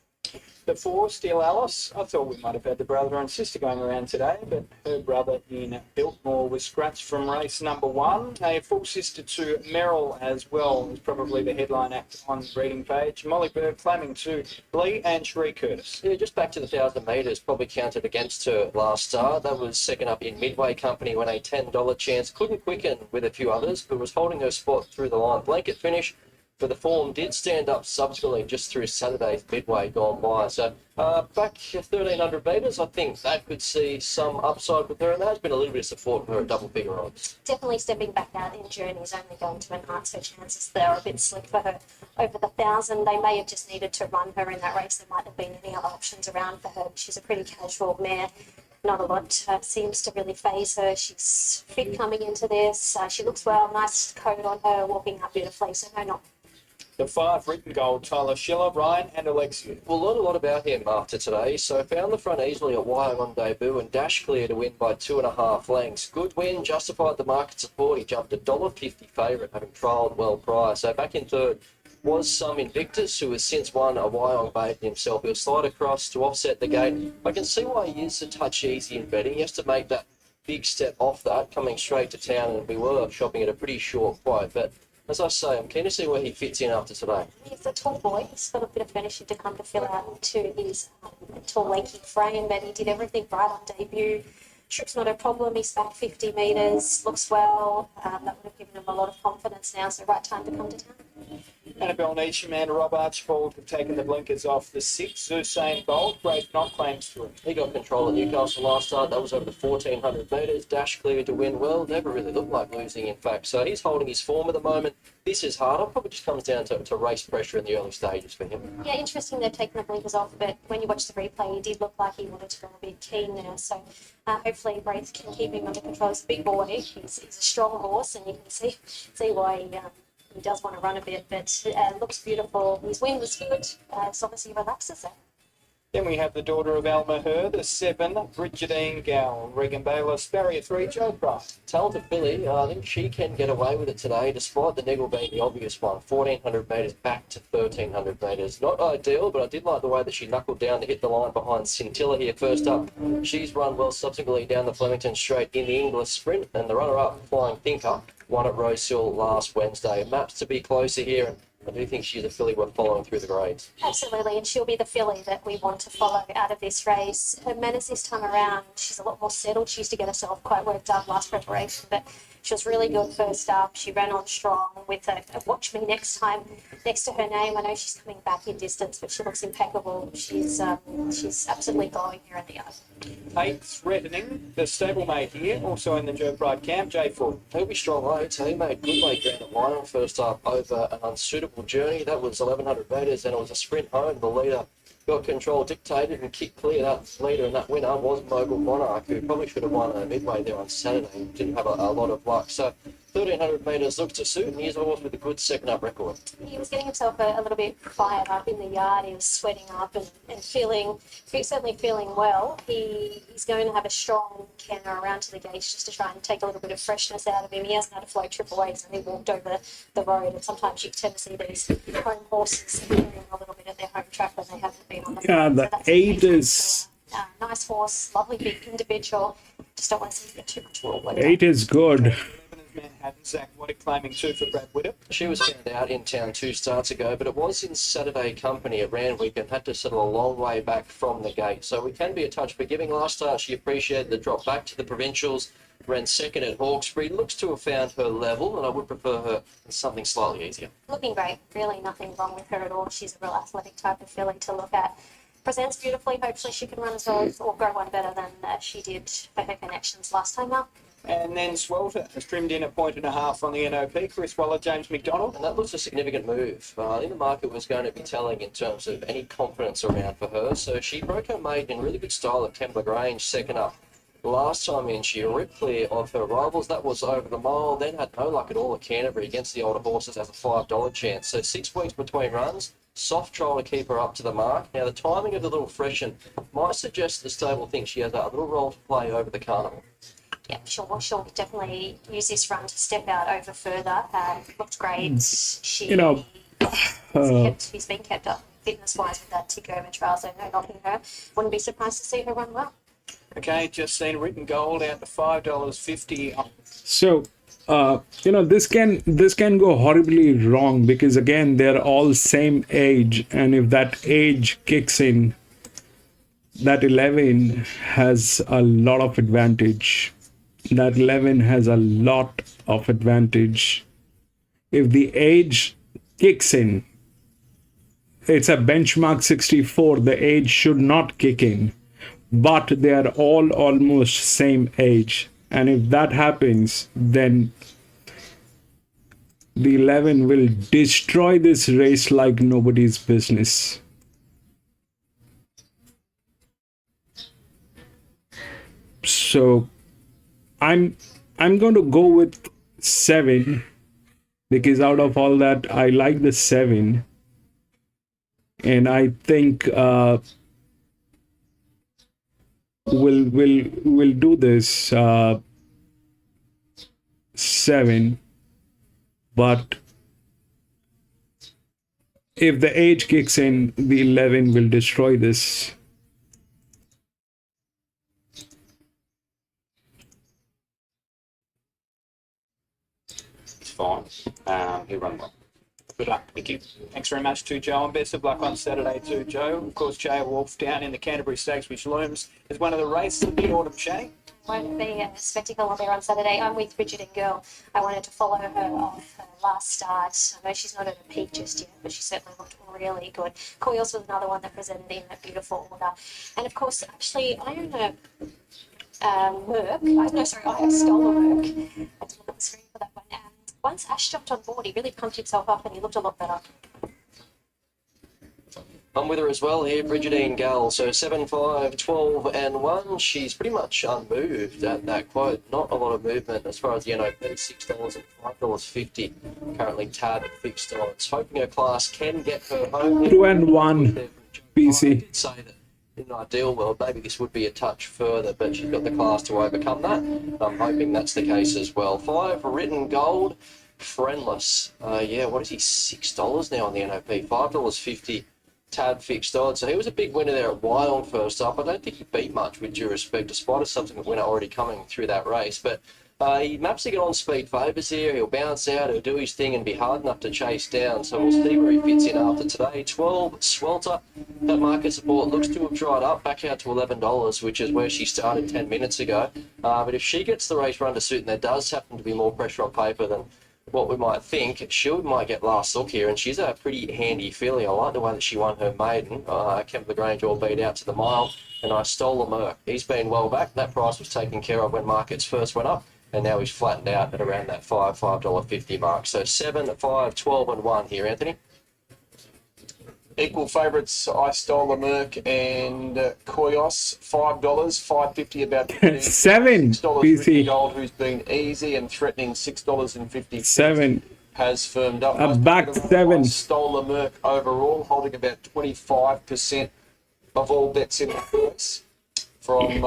The 4, Steel Alice. I thought we might have had the brother and sister going around today, but her brother in Biltmore was scratched from race number 1. A full sister to Merrill as well is probably the headline act on the breeding page. Molly Bird claiming to Lee and Sheree Curtis. Yeah, just back to the 1,000 metres, probably counted against her last start. That was second up in Midway Company when a $10 chance. Couldn't quicken with a few others, but was holding her spot through the line. Blanket finish. For the form, did stand up subsequently just through Saturday's Midway gone by. So back 1,300 metres, I think that could see some upside with her, and there's been a little bit of support for her at double figure odds. Definitely stepping back out in journey is only going to enhance her chances. They're a bit slick for her over the 1,000. They may have just needed to run her in that race. There might have been any other options around for her. She's a pretty casual mare. Not a lot seems to really phase her. She's fit coming into this. She looks well. Nice coat on her, walking up beautifully. So no, not. The 5, Written Gold, Tyler Schiller, Ryan and Alexia. We'll learn a lot about him after today. So found the front easily at Wyong on debut and dash clear to win by 2.5 lengths. Good win, justified the market support. He jumped $1.50 favourite, having trialled well prior. So back in third was some Invictus, who has since won a Wyong Baby himself. He'll slide across to offset the gate. I can see why he is a touch easy in betting. He has to make that big step off that, coming straight to town, and we were shopping at a pretty short quote. But as I say, I'm keen to see where he fits in after today. He's a tall boy. He's got a bit of finishing to come to fill out to his tall, lanky frame, but he did everything right on debut. Trip's not a problem. He's back 50 metres, looks well. That would have given him a lot of confidence now, so right time to come to town. Annabelle Niche, Amanda Rob Archibald have taken the blinkers off. The 6, Usain Bolt, Great Not claims to it. He got control at Newcastle last start. That was over the 1,400 metres. Dash clear to win well. Never really looked like losing, in fact. So he's holding his form at the moment. This is harder. Probably just comes down to race pressure in the early stages for him. Yeah, interesting they've taken the blinkers off, but when you watch the replay, he did look like he wanted to go a bit keen there. So hopefully Braith can keep him under control. He's a big boy. He's a strong horse, and you can see why he does want to run a bit, but looks beautiful. His win was good. It's obviously relaxes it. Then we have the daughter of Alma Her, the 7, Bridgetine Gowl, Regan Bayless, Barrier 3, Joe Price. Talented filly, I think she can get away with it today, despite the niggle being the obvious one. 1,400 metres back to 1,300 metres. Not ideal, but I did like the way that she knuckled down to hit the line behind Scintilla here first up. She's run well subsequently down the Flemington Straight in the English Sprint, and the runner-up, Flying Thinker, won at Rosehill last Wednesday. Maps to be closer here, and I do think she's a filly we're following through the grades. Absolutely, and she'll be the filly that we want to follow out of this race. Her menace this time around, she's a lot more settled. She used to get herself quite worked up last preparation, but she was really good first up. She ran on strong with a watch me next time next to her name. I know she's coming back in distance, but she looks impeccable. She's absolutely glowing here in the eye. 8, Threatening, the stablemate here, also in the Joe Pride camp, Jay Ford. He'll be strong late, so he made good late ground at Wyong first up over an unsuitable journey. That was 1,100 metres, and it was a sprint home. The leader got control, dictated, and kicked clear. That leader and that winner was Mogul Monarch, who probably should have won a Midway there on Saturday. Didn't have a lot of luck. So 1,300 metres looks to suit, and he's always with a good second up record. He was getting himself a little bit fired up in the yard. He was sweating up and certainly feeling well. He's going to have a strong canter around to the gates just to try and take a little bit of freshness out of him. He hasn't had a flow triple A's and he walked over the road, and sometimes you tend to see these home horses appearing a little bit at their home track when they haven't been on the Yeah, field. the So that's 8 amazing. is... So, nice horse, lovely big individual. Just don't want to see him get too much wool. 8 is good. 11 is Manhattan, Zach Waddick claiming 2 for Brad Whittip. She was found out in town 2 starts ago, but it was in Saturday company at Randwick and had to settle a long way back from the gate. So we can be a touch forgiving. Last start, she appreciated the drop back to the provincials, ran second at Hawkesbury. Looks to have found her level, and I would prefer her in something slightly easier. Looking great. Really nothing wrong with her at all. She's a real athletic type of filly to look at. Presents beautifully. Hopefully she can run as well or grow one better than she did for her connections last time up. And then Swelter has trimmed in 1.5 points on the NOP. Chris Waller, James McDonald. And that looks a significant move. I think the market was going to be telling in terms of any confidence around for her. So she broke her maiden in really good style at Kembla Grange, second up. Last time in, she ripped clear of her rivals. That was over the mile. Then had no luck at all at Canterbury against the older horses as a $5 chance. So 6 weeks between runs. Soft trial to keep her up to the mark. Now, the timing of the little freshen might suggest the stable thinks she has a little role to play over the carnival. Yeah, she'll definitely use this run to step out over further. Looked great. She's been kept up fitness-wise with that tick over trial, so no knocking her. Wouldn't be surprised to see her run well. Okay, just seen Written Gold out to $5.50. So, this can go horribly wrong because again they're all same age, and if that age kicks in, that 11 has a lot of advantage. That 11 has a lot of advantage. If the age kicks in, it's a benchmark 64. The age should not kick in, but they are all almost same age. And if that happens, then the 11 will destroy this race like nobody's business. So I'm going to go with 7 because out of all that, I like the 7. And I think we'll do this 7, but if the age kicks in, the 11 will destroy this. It's fine. He'll run well. Good luck. Thank you. Thanks very much to Joe, and best of luck on Saturday too, Joe. Of course, Jay Wolf down in the Canterbury Stakes, which looms as one of the races of the autumn, Shay. Won't be a spectacle there on Saturday. I'm with Bridget and Girl. I wanted to follow her off her last start. I know she's not at a peak just yet, but she certainly looked really good. Coils was another one that presented in a beautiful order. And of course, actually, I own a Merc. I stole a Merc. I didn't look at the screen for that one. Once Ash jumped on board, he really pumped himself up and he looked a lot better. I'm with her as well here, Brigidine Gull. So 7, 5, 12 and 1. She's pretty much unmoved at that quote. Not a lot of movement as far as the NOP, $6 and $5.50. Currently tab at fixed odds. Hoping her class can get her home. 2 and 1 PC. I did say that in an ideal world, maybe this would be a touch further, but she's got the class to overcome that. I'm hoping that's the case as well. 5, Written Gold, Friendless. What is he? $6 now on the NOP. $5.50. Tad fixed odds. So he was a big winner there at Wild first up. I don't think he beat much with due respect, despite a subsequent winner already coming through that race. But he maps to get on speed favours here. He'll bounce out, he'll do his thing and be hard enough to chase down. So we'll see where he fits in after today. 12, Swelter. That market support looks to have dried up back out to $11, which is where she started 10 minutes ago. But if she gets the race run to suit, and there does happen to be more pressure on paper than what we might think, she might get last look here, and she's a pretty handy filly. I like the way that she won her maiden. Kemp Lagrange all beat out to the mile, and I stole a Merc. He's been well back. That price was taken care of when markets first went up, and now he's flattened out at around that $5.50 mark. So 7, 5, 12 and 1 here, Anthony. Equal favourites, I Stole a Merc and Koyos, $5, $5.50 about 7 PC. Gold, who's been easy and threatening $6.50. 7. Has firmed up. A back 7. I Stole a Merc overall, holding about 25% of all bets in the race. From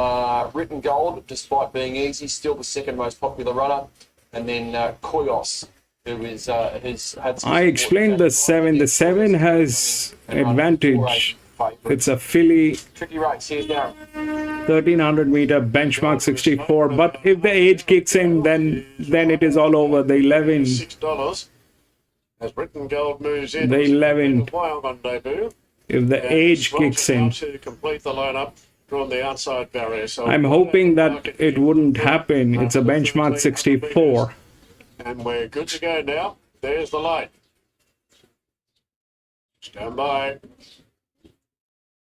Written Gold, despite being easy, still the second most popular runner. And then Koyos, who is has had some I explained the 7. The 7 has advantage. It's a filly, tricky race. Here's Darren. 1300 meter benchmark 64. But if the age kicks in, then it is all over. The 11. $6 as Written Gold moves in. The 11. Wild on debut. If the age kicks in. To complete the lineup from the outside barrier. So I'm hoping that it wouldn't happen. It's a benchmark 64. And we're good to go now. There's the light. Stand by.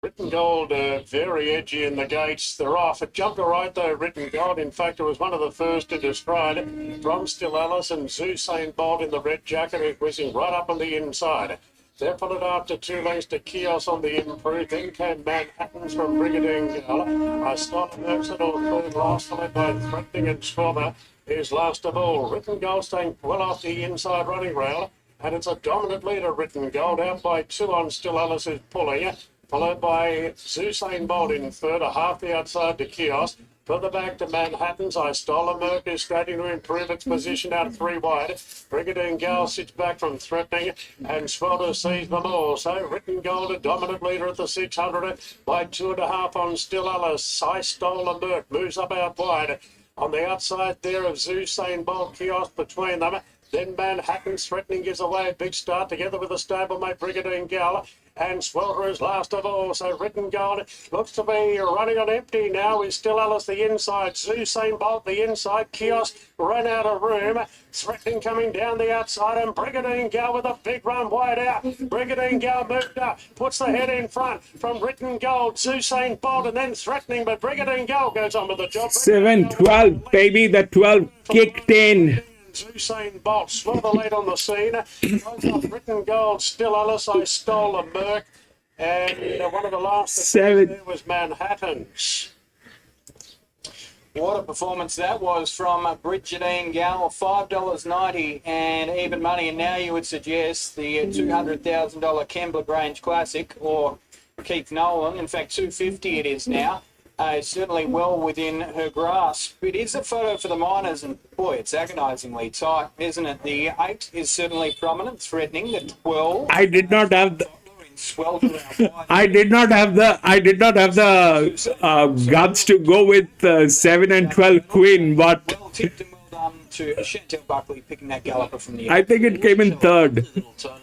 Written Gold, very edgy in the gates. They're off. It jumped all right, though, Written Gold. In fact, it was one of the first to describe from Still Alice and Zeus Saint Bolt in the red jacket, who's whizzing right up on the inside. They're followed after 2 lengths to Kios on the improve. Then came Manhattan's from Brigadier Gala. I started Mercenal third last, followed by Threatening and Swabber is last of all. Written Gold staying well off the inside running rail. And it's a dominant leader, Written Gold, out by 2 on Still Alice is pulling. Followed by Zusain Bolt in third, a half the outside to Kios. Further back to Manhattan's, I Stole a Merc is starting to improve its position out 3 wide. Brigadier Gal sits back from Threatening and Swelter sees them all. So Written Gold, a dominant leader at the 600 by 2.5 on Still Alice. I Stole a Merc moves up out wide. On the outside there of Zusain Bolt, Kiosk between them. Then Manhattan's Threatening gives away a big start together with a stablemate Brigadier Gal. And Swelter is last of all. So Written Gold looks to be running on empty now. Is Still Alice the inside. Zusain Bolt the inside. Kiosk ran out of room. Threatening coming down the outside. And Brigadier Gal with a big run wide out. Brigadier Gal moved up. Puts the head in front from Written Gold. Zusain Bolt and then Threatening. But Brigadier Gal goes on with the job. 7-12, baby. The 12 kicked in. Zusain Bolt, Swelter late on the scene. Goes off Written Gold, Still Alice, I Stole a Merc. And one of the last there was Manhattan's. What a performance that was from Brigadier Gal, $5.90 and even money. And now you would suggest the $200,000 Kembla Grange Classic or Keith Nolan. In fact, $250 it is now. Certainly well within her grasp. It is a photo for the minors, and boy, it's agonisingly tight, isn't it? The 8 is certainly prominent, Threatening. The 12. I did not have the. I I did not have the guts to go with 7 and 12 Queen, but well tipped and well done to Chantel Buckley picking that galloper from the. I think it came in third. So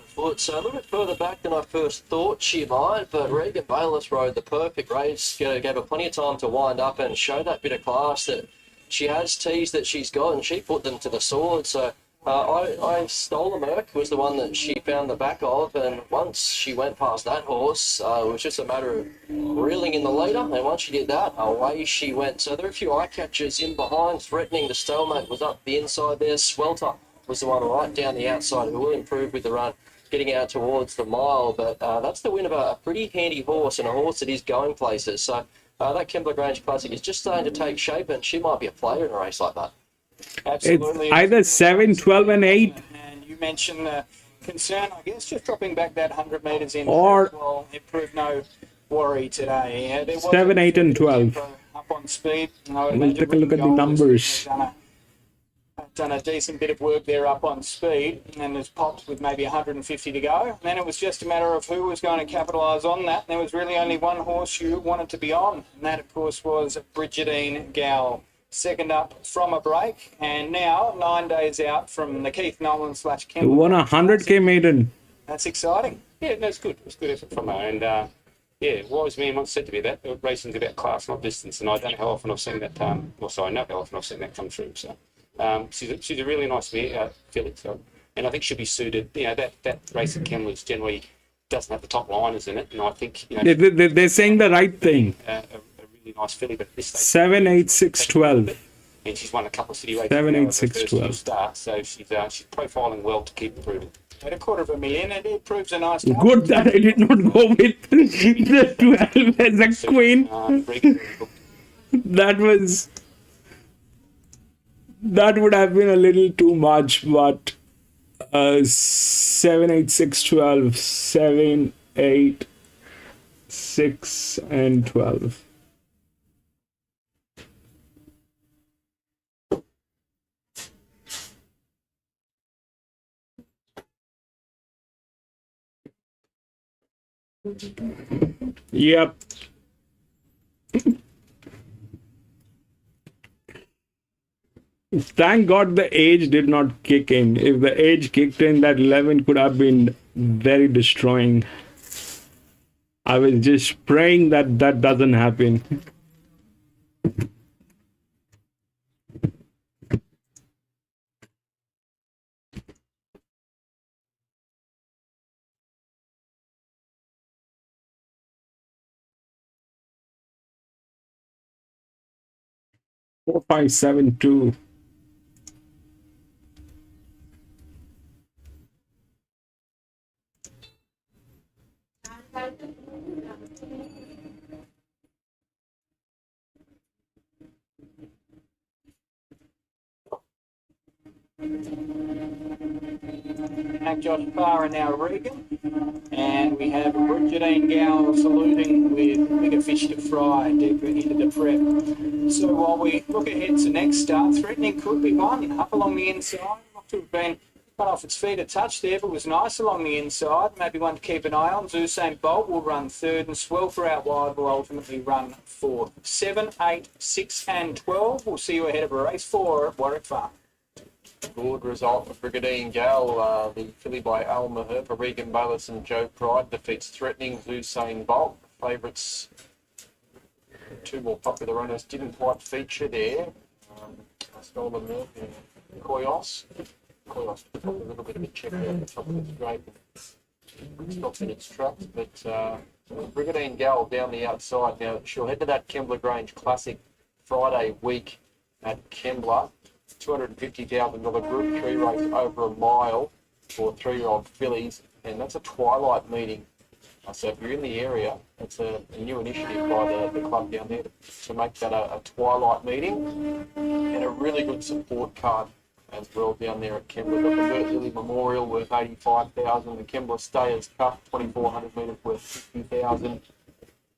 a little bit further back than I first thought she might, but Regan Bayless rode the perfect race, gave her plenty of time to wind up and show that bit of class that she has teased that she's got, and she put them to the sword. So I Stole a Merc was the one that she found the back of, and once she went past that horse, it was just a matter of reeling in the leader, and once she did that, away she went. So there are a few eye catchers in behind. Threatening, the stalemate was up the inside there. Swelter was the one right down the outside who will improve with the run, getting out towards the mile. But that's the win of a pretty handy horse, and a horse that is going places. So that Kembla Grange Classic is just starting to take shape, and she might be a player in a race like that. Absolutely. It's either 7, 12 and 8. And you mentioned concern, I guess, just dropping back that 100 metres in. Or well, it proved no worry today. There was 7, 8 and 12. Up on speed. We'll take a look at the numbers. Done a decent bit of work there up on speed, and has popped with maybe 150 to go. And then it was just a matter of who was going to capitalise on that. And there was really only one horse you wanted to be on, and that, of course, was Brigadier Gal. Second up from a break, and now 9 days out from the Keith Nolan / Kembla. You won 100k maiden. That's exciting. Yeah, that's good. It's good effort from her. And yeah, wise man once said to me that racing's about class, not distance. And I don't know how often I've seen that. Also, I know how often I've seen that come through. So she's a really nice filly. So, and I think she'll be suited. You know, that race at Kembla's generally doesn't have the top liners in it, and I think They're saying the right thing. A really nice filly, but this stage, 7, 8, 6, 12. and she's won a couple of city races. 7, now 8, at 6, her first 12. few starts, so she's profiling well to keep improving. At $250,000, and it proves a nice. Good that I did not go with the 12 as a queen. That would have been a little too much, but 7, 8, 6, 12, 7, 8, 6, and 12. Yep. Thank God the age did not kick in. If the age kicked in, that 11 could have been very destroying. I was just praying that that doesn't happen. Four, 5, 7, 2. Now Josh Farr and now Regan. And we have Bridgetine Gow saluting with bigger fish to fry deeper into the prep. So while we look ahead to next start, threatening could be one up along the inside. Not to have been cut off its feet a touch there, but was nice along the inside. Maybe one to keep an eye on. Usain Bolt will run third, and Swelter out wide will ultimately run fourth. 7, 8, 6 and 12. We'll see you ahead of race 4 at Warwick Farm. Good result for Brigadine Gal. The filly by Al Maher for Regan Bayliss and Joe Pride defeats Threatening Usain Bolt. Favourites, two more popular runners, didn't quite feature there. Stolen Milk and Koyos. Koyos took a little bit of a check there at the top of the straight. Stopped in its tracks, but Brigadine Gal down the outside. Now, she'll head to that Kembla Grange Classic Friday week at Kembla. $250,000 Group 3 race over a mile for 3-year-old fillies, and that's a twilight meeting. So if you're in the area, it's a new initiative by the club down there to make that a twilight meeting, and a really good support card as well down there at Kembla. Got the Bert Lilly Memorial worth $85,000, the Kembla Stayers Cup 2,400 metres worth $50,000.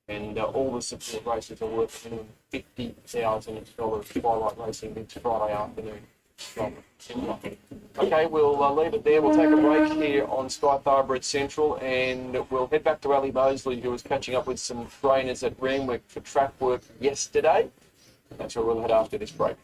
And all the support races are worth minimum $50,000 twilight racing this Friday afternoon from Kembla. Okay, we'll leave it there. We'll take a break here on Sky Thoroughbred Central, and we'll head back to Ali Mosley, who was catching up with some trainers at Randwick for track work yesterday. That's where we'll head after this break.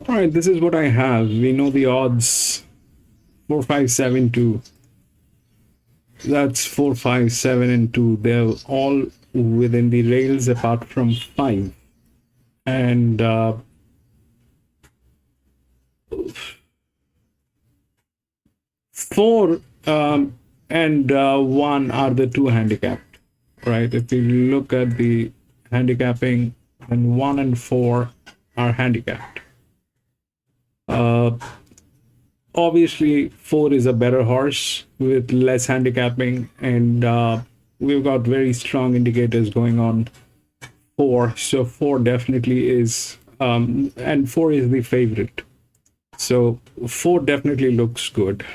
All right, this is what I have. We know the odds 4, 5, 7, 2. That's 4, 5, 7, and 2. They're all within the rails apart from 5. And 4 and 1 are the two handicapped, right? If you look at the handicapping, then 1 and 4 are handicapped. obviously 4 is a better horse with less handicapping, and we've got very strong indicators going on 4. So 4 definitely is, and 4 is the favorite. So 4 definitely looks good.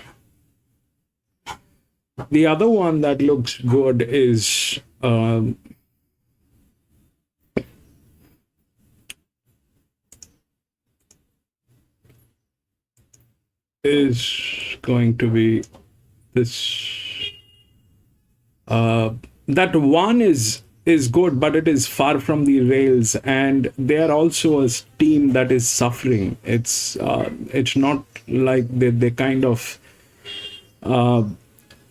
The other one that looks good is going to be this. That one is good, but it is far from the rails, and they are also a team that is suffering. It's not like they kind of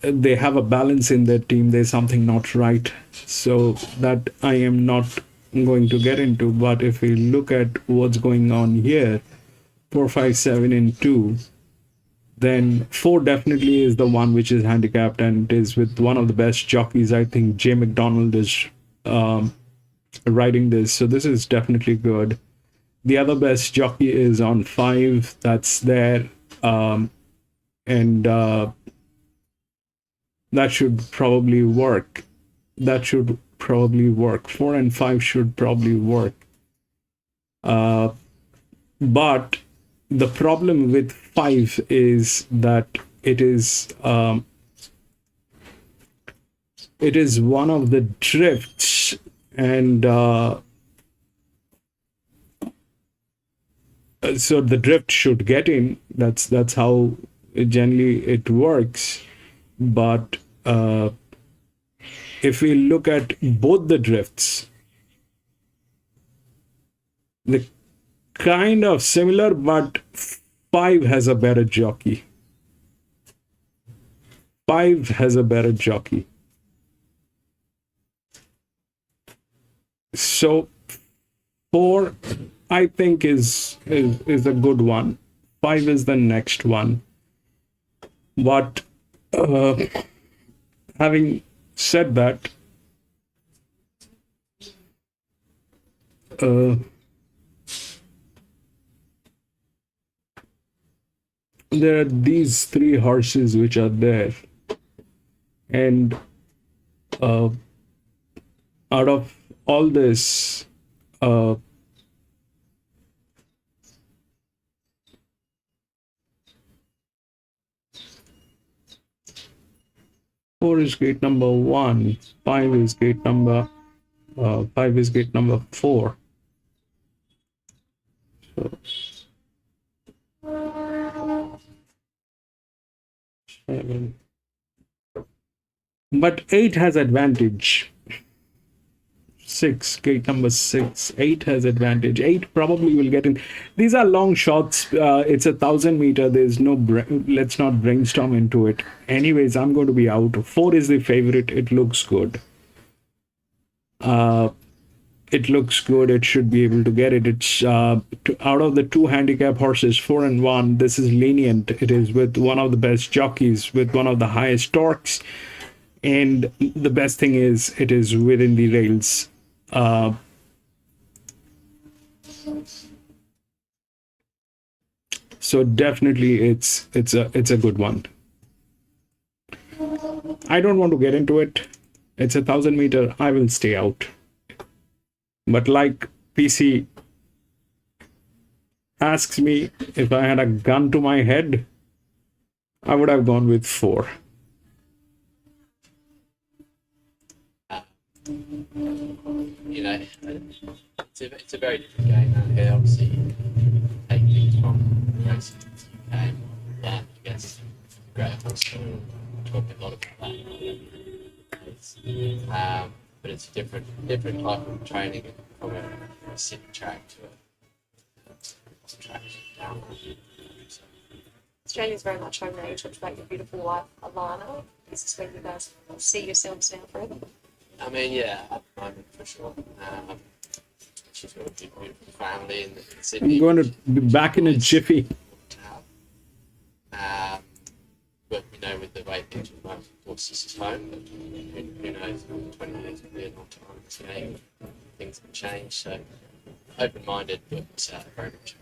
they have a balance in their team. There's something not right, so that I am not going to get into. But if we look at what's going on here, 4, 5, 7, and 2, then 4 definitely is the one which is handicapped, and is with one of the best jockeys. I think Jay McDonald is riding this, so this is definitely good. The other best jockey is on 5, that's there, and that should probably work. 4 and 5 should probably work. But the problem with 5 is that it is one of the drifts, and so the drift should get in. That's how generally it works. But if we look at both the drifts, they're kind of similar, but 5 has a better jockey. 5 has a better jockey. So 4, I think, is a good one. 5 is the next one. But having said that, there are these 3 horses which are there, and out of all this, 4 is gate number 1, 5 is gate number 4. So 7. But 8 has advantage. 6, gate number 6. 8 has advantage. 8 probably will get in. These are long shots. It's 1,000 meter. There's no let's not brainstorm into it. Anyways, I'm going to be out. 4 is the favorite. It looks good. It looks good. It should be able to get it. It's out of the 2 handicap horses, 4 and 1. This is lenient. It is with one of the best jockeys, with one of the highest torques, and the best thing is it is within the rails. So definitely it's a good one. I don't want to get into it. It's 1,000 meter. I will stay out. But like PC asks me if I had a gun to my head, I would have gone with 4. You know, it's a very different game out here. Obviously, you take things from racing game, I guess great horse. We're talking a lot about that. But it's a different type of training from a city track to a track down. Australia's very much home now. You talked about your beautiful wife, Alana. Is this where you guys see yourselves now forever? I mean, yeah, at the moment for sure. She's got a beautiful family in Sydney. I'm going to be back in a jiffy. But you know, with the way things are going, of course, this is home. But who knows? 20 years will be a long time in this game. Things can change. So open-minded, but very much.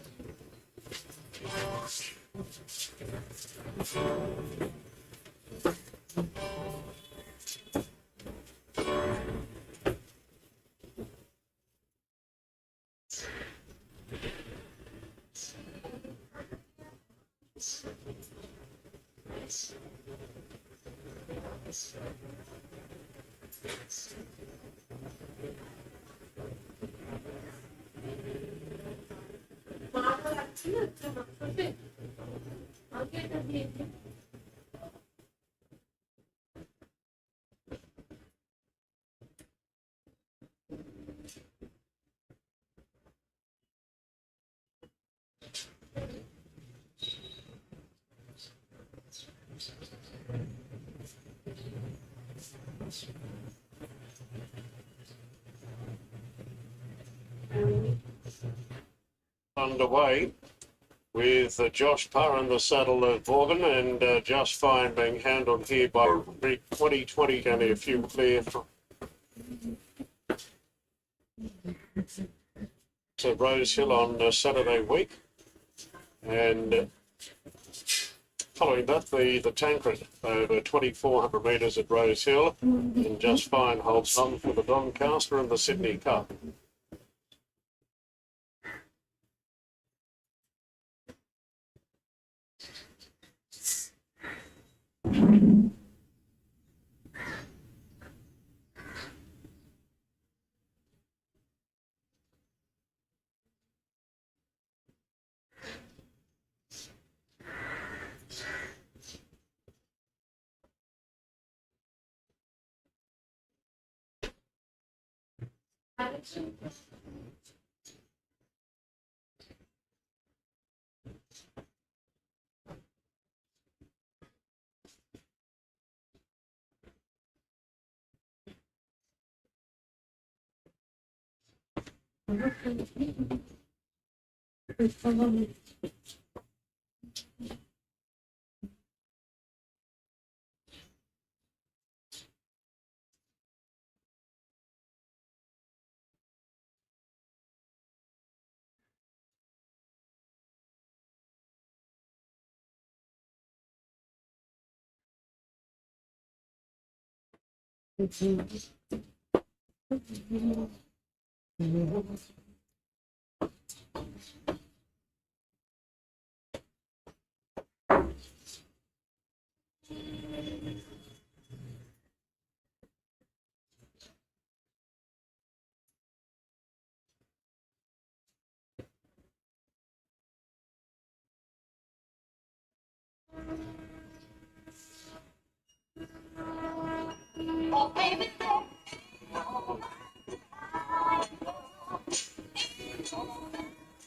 Underway with Josh Parr in the saddle of Bourbon and Just Fine being handled here by 2020, only a few clear from to Rose Hill on Saturday week. And following that, the Tancred over 2,400 metres at Rose Hill, and Just Fine holds on for the Doncaster and the Sydney Cup.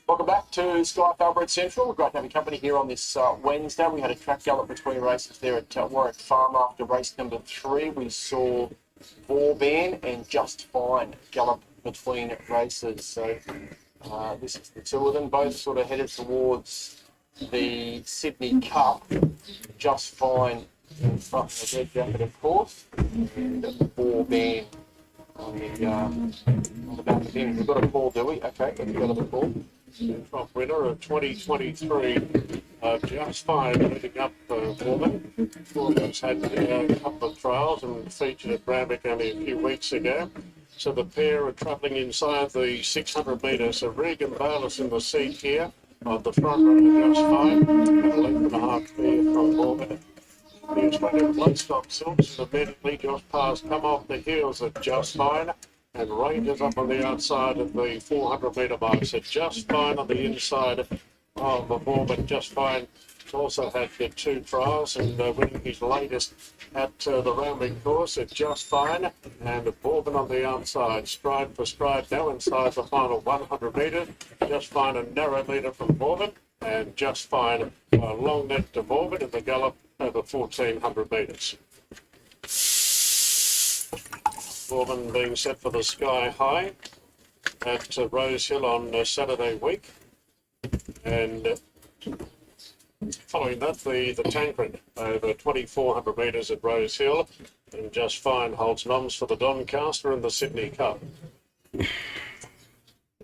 Welcome back to Sky Falbred Central. Great to have your company here on this Wednesday. We had a track gallop between races there at Warwick Farm. After race number 3, we saw Vauban and Just Fine gallop between races. So this is the two of them, both sort of headed towards the Sydney Cup. Just Fine in front of the red jacket, of course, and Vauban on the back of him. We've got a call, do we? Okay, let's go to the call. Top winner of 2023, Just Fine leading up Foreman. Foreman's had a couple of trials and featured at Randwick only a few weeks ago. So the pair are travelling inside the 600 metres. So Regan Bayless in the seat here on the front runner, Just Fine, and a length and a half clear from Foreman. The Australian Bloodstock Silks immediately just past come off the heels of Just Fine. And Rangers up on the outside of the 400 metre mark. So Just Fine on the inside of the ball, but Just Fine also had 2 trials and winning his latest at the Randwick course at Just Fine. And Bourbon on the outside, stride for stride now inside the final 100 metres. Just Fine a narrow leader from Bourbon, and Just Fine a long net to Bourbon in the gallop over 1,400 metres. Bourbon being set for the Sky High at Rose Hill on Saturday week. And following that, the Tancred over 2,400 metres at Rose Hill. And Just Fine holds noms for the Doncaster and the Sydney Cup.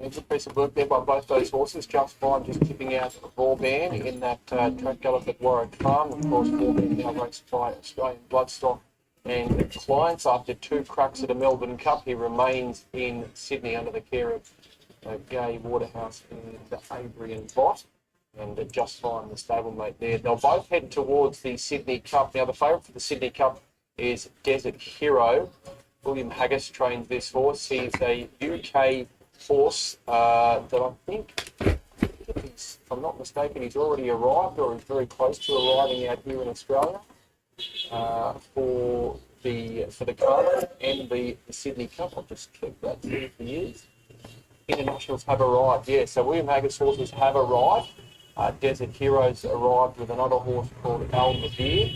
A good piece of work there by both those horses. Just fine, just tipping out Vauban in that track gallop at Warwick Farm. Of course, Vauban now raced by Australian Bloodstock and clients. After 2 cracks at a Melbourne Cup, he remains in Sydney under the care of Gay Waterhouse and Avery and Bott. And Just Fine, the stablemate there. They'll both head towards the Sydney Cup. Now, the favourite for the Sydney Cup is Desert Hero. William Haggis trains this horse. He's a UK horse that I think, if I'm not mistaken, he's already arrived or is very close to arriving out here in Australia for the Cardiff and the Sydney Cup. I'll just check that here for years. Internationals have arrived, yeah. So William Haggis horses have arrived. Desert Heroes arrived with another horse called Al Nadir,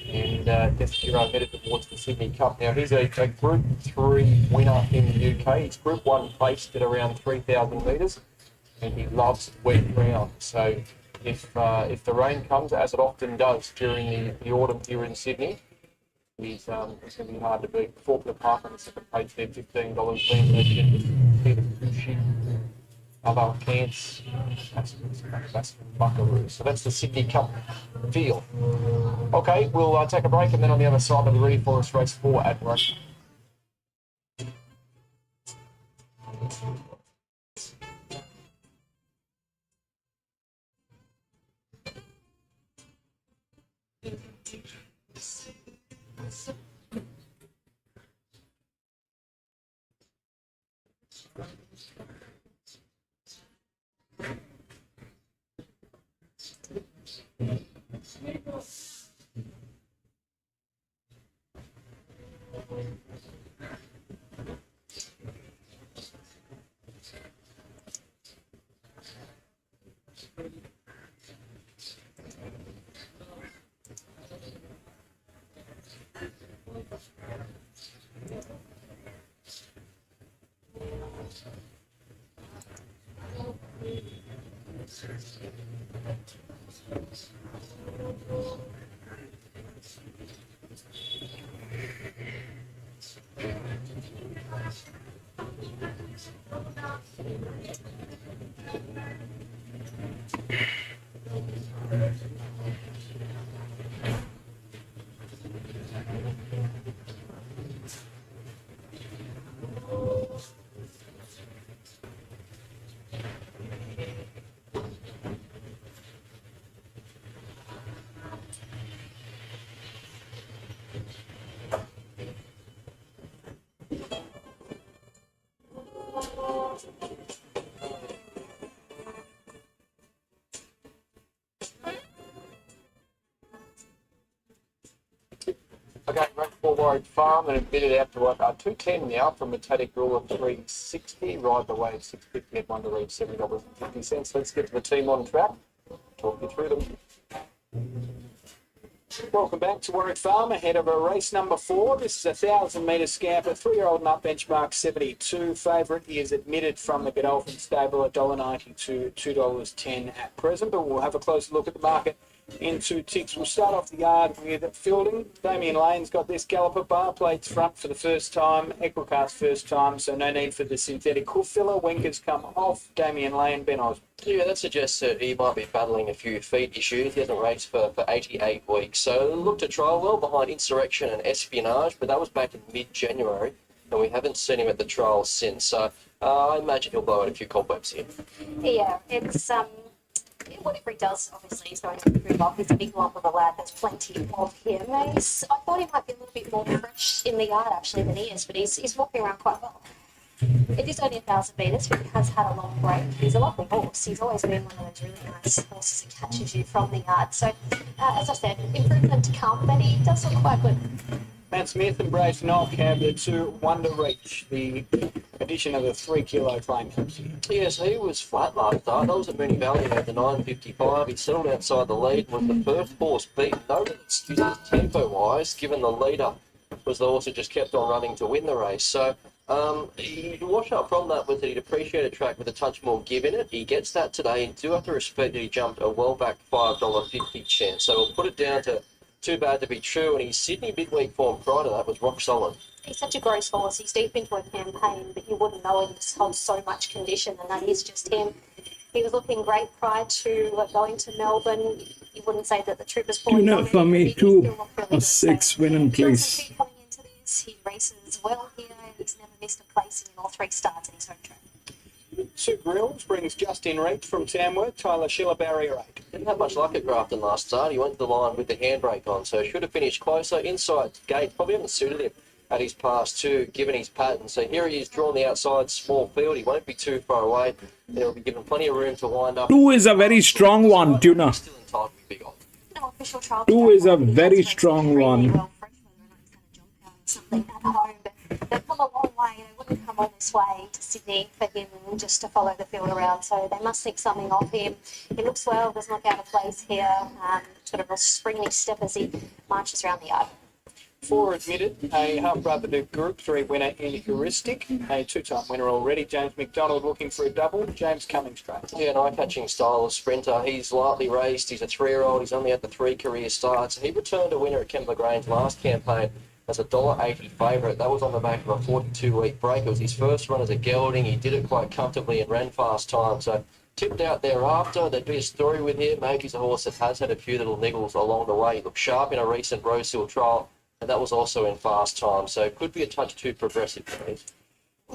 and Desert Hero headed towards the Sydney Cup. Now, he's a Group 3 winner in the UK. He's Group 1 placed at around 3,000 metres, and he loves wet ground. So if the rain comes, as it often does during the autumn here in Sydney, it's going to be hard to beat. Faulkner Park on the second page there, $15. Land Legend, Peter Kushi, other Cants, Buckaroo. So that's the Sydney Cup field. Okay, we'll take a break, and then on the other side, we'll be ready for us race 4 at Warwick. Okay, race 4 Warwick Farm, and admitted out to 210 now from a Tadic rule of 360. Ride the wave 650 at 1 to reach $7.50. Let's get to the team on track. Talk you through them. Welcome back to Warwick Farm, ahead of a race number 4. This is a 1,000-metre scamper, 3-year-old and up, benchmark 72. Favourite is admitted from the Godolphin stable, $1.90 to $2.10 at present, but we'll have a closer look at the market in 2 ticks. We'll start off the yard with fielding. Damien Lane's got this galloper, bar plates front for the first time, Equicast first time, so no need for the synthetic hoof filler. Winkers come off. Damien Lane, Ben Osborne. Yeah, that suggests that he might be battling a few feet issues. He hasn't raced for 88 weeks. So looked to trial well behind Insurrection and Espionage, but that was back in mid-January, and we haven't seen him at the trials since. So I imagine he'll blow out a few cobwebs here. Yeah, it's whatever he does, obviously, he's going to improve off. He's a big lump of a lad. There's plenty of him. I thought he might be a little bit more fresh in the yard, actually, than he is, but he's walking around quite well. It is only 1,000 metres, but he has had a long break. He's a lovely horse. He's always been one of those really nice horses that catches you from the yard. So, as I said, improvement to come, but he does look quite good. Matt Smith and Brave Knock have the 2 Wonder Reach, the addition of a 3-kilo claim. Yes, he was flat last start. That was at Mooney Valley at the 9.55. He settled outside the lead, was the first horse beaten. No excuses tempo-wise, given the leader was the horse that just kept on running to win the race. So the wash up from that was that he'd appreciate a track with a touch more give in it. He gets that today. You do have to respect that he jumped a well-backed $5.50 chance. So we'll put it down to too bad to be true. And his Sydney midweek form prior to that was rock solid. He's such a gross horse. He's deep into a campaign, but you wouldn't know him. He holds so much condition, and that is just him. He was looking great prior to going to Melbourne. You wouldn't say that the trip was poor. For me, 2 or 6 win and place. Coming into this, he races well here. He's never missed a placing in all 3 starts in his home track. Sue Grills brings Justin Reed from Tamworth, Tyler Schiller, barrier 8. Didn't have much luck at Grafton last start. He went to the line with the handbrake on, so should have finished closer. Inside gate probably haven't suited him at his pass too, given his pattern. So here he is, drawn the outside small field. He won't be too far away. He'll be given plenty of room to wind up. 2 is a very strong one, Tuna. Still entitled to be big on. No official trial. 2 is a very strong one. Something at home, but they've come a long way. They wouldn't come all this way to Sydney for him just to follow the field around. So they must think something of him. He looks well, doesn't look out of place here. Sort of a springy step as he marches around the yard. 4 admitted, a half-brother to Group 3 winner in Heuristic, a 2-time winner already. James McDonald looking for a double. James coming straight. Yeah, an eye-catching style of sprinter. He's lightly raced. He's a 3-year-old. He's only had the 3 career starts. He returned a winner at Kembla Grange last campaign as a $1.80 favourite. That was on the back of a 42-week break. It was his first run as a gelding. He did it quite comfortably and ran fast time. So tipped out thereafter. There'd be a story with him. Maybe he's a horse that has had a few little niggles along the way. He looked sharp in a recent Rosehill trial, and that was also in fast time. So could be a touch too progressive, please.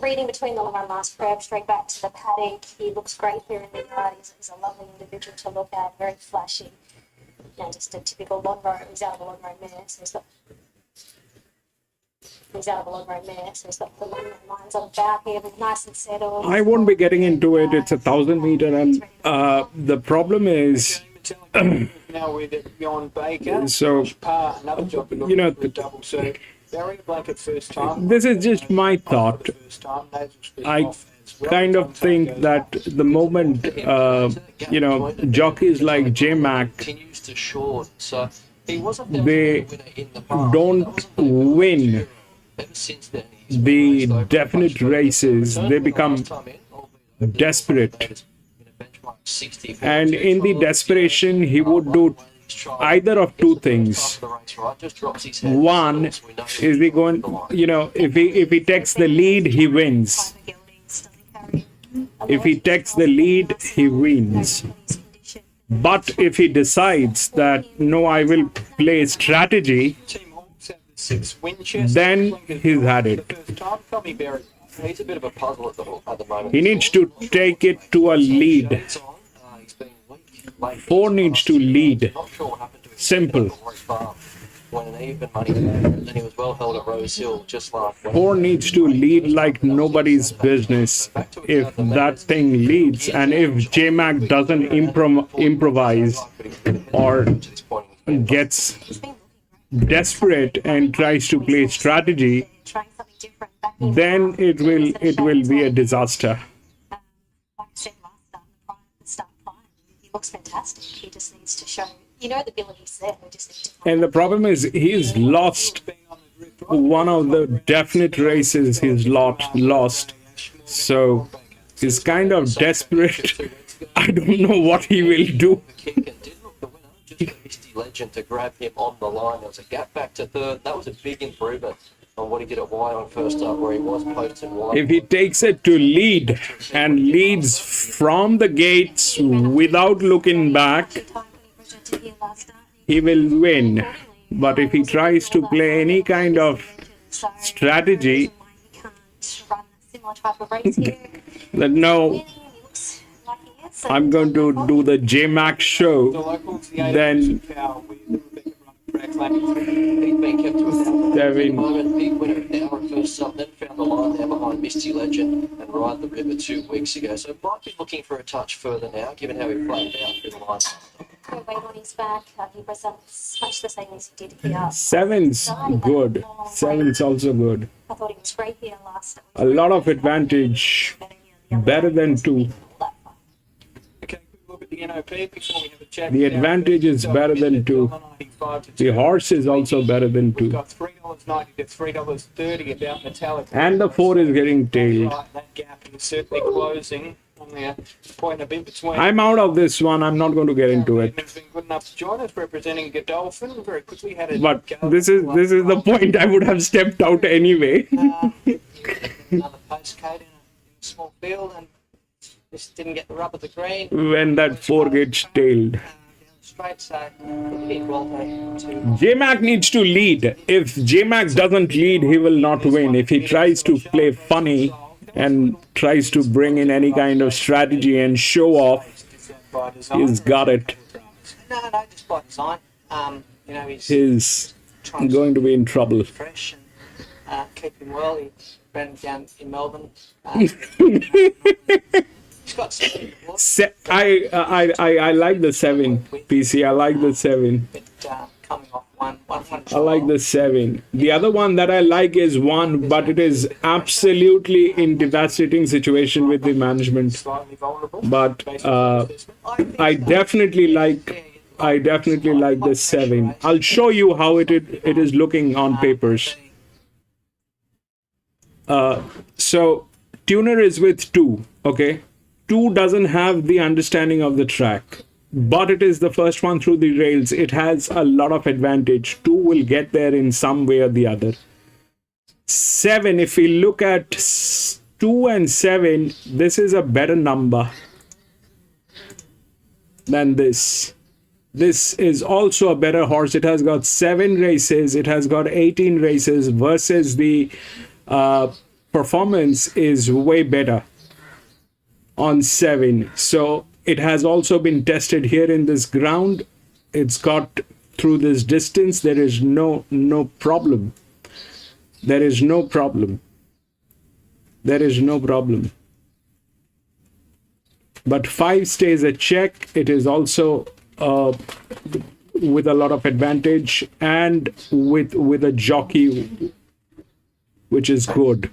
Reading between the run last prep, straight back to the paddock. He looks great here in the yard. He's a lovely individual to look at, very flashy. Just a typical Longrow. He's out of the Longrow mare, so he's got the lines on the back here, but nice and settled. I won't be getting into it. It's 1,000 meter, and the problem is, Now with Jon Baker, so another job double. So barrier blanket first time. this is just my thought. I kind of think that the moment jockeys like J-Mac, Continues to short. So he wasn't they don't win ever since then. He's the definite races, they become desperate. And in the desperation, he would do either of 2 things. One is he going, if he takes the lead, he wins. If he takes the lead, he wins. But if he decides that, no, I will play strategy, then he's had it. He's a bit of a puzzle at the moment. He needs to take it to a lead. He's been weak. 4 needs to lead. Not sure what happened to him. Simple. Warwick Farm won an even money and then he was well held at Rosehill just last week. 4 needs to lead like nobody's business. If that thing leads, and if J-Mac doesn't improvise or gets desperate and tries to play strategy, then it will be a disaster. Like I said last start, the start prior, he looks fantastic. He just needs to show, the ability's there. We just need to. And the problem is he's lost one of the definite races he's lost. So he's kind of desperate. I don't know what he will do. Misty Legend to grab him on the line. There was a gap back to third. That was a big improvement on what he did at wide on first up, where he was posted wide. If he takes it to lead and leads from the gates without looking back, he will win. But if he tries to play any kind of strategy, then no, I'm going to do the J-Mac show, then He's been kept to a Devin. big winner now at first up, then found the line there behind Misty Legend and Ride the River 2 weeks ago. So might be looking for a touch further now, given how he played out through the line. No weight on his back. He presents much the same as he did here. 7's good. 7's also good. I thought he was great here last. A lot of advantage. Better than 2. Okay, quick look at the NOP before we have a chat. The advantage is better than 2. The horse is also better than 2. We've got $3.90 to $3.30 about metallic. And the 4 is getting tailed. That gap is certainly closing on along there, point a bit between. I'm out of this one. I'm not going to get into it. Has been good enough to join us, representing Godolphin. Very quickly had a But go. this is the point. I would have stepped out anyway. Another postcode in a small field and just didn't get the rub of the green. When that 4 gets tailed. Down straight, so he did well to J-Mac needs to lead. If J-Mac doesn't lead, he will not win. If he tries to play funny and tries to bring in any kind of strategy and show off, he's got it. No, just by design. You know, He's going to be in trouble. fresh and keep him well. He ran down in Melbourne. He's got some I like the 7, PC. I like the 7. but coming off one I like the 7. The other one that I like is 1, but it is absolutely in devastating situation with the management. slightly vulnerable. But I definitely like the 7. I'll show you how it is looking on papers. So tuner is with 2, okay? 2 doesn't have the understanding of the track, but it is the first one through the rails. It has a lot of advantage. 2 will get there in some way or the other. 7, if we look at 2 and 7, this is a better number than this. This is also a better horse. It has got 7 races. It has got 18 races versus the performance is way better on 7. So it has also been tested here in this ground. It's got through this distance. There is no problem. There is no problem. There is no problem. But 5 stays a check. It is also with a lot of advantage and with a jockey which is good.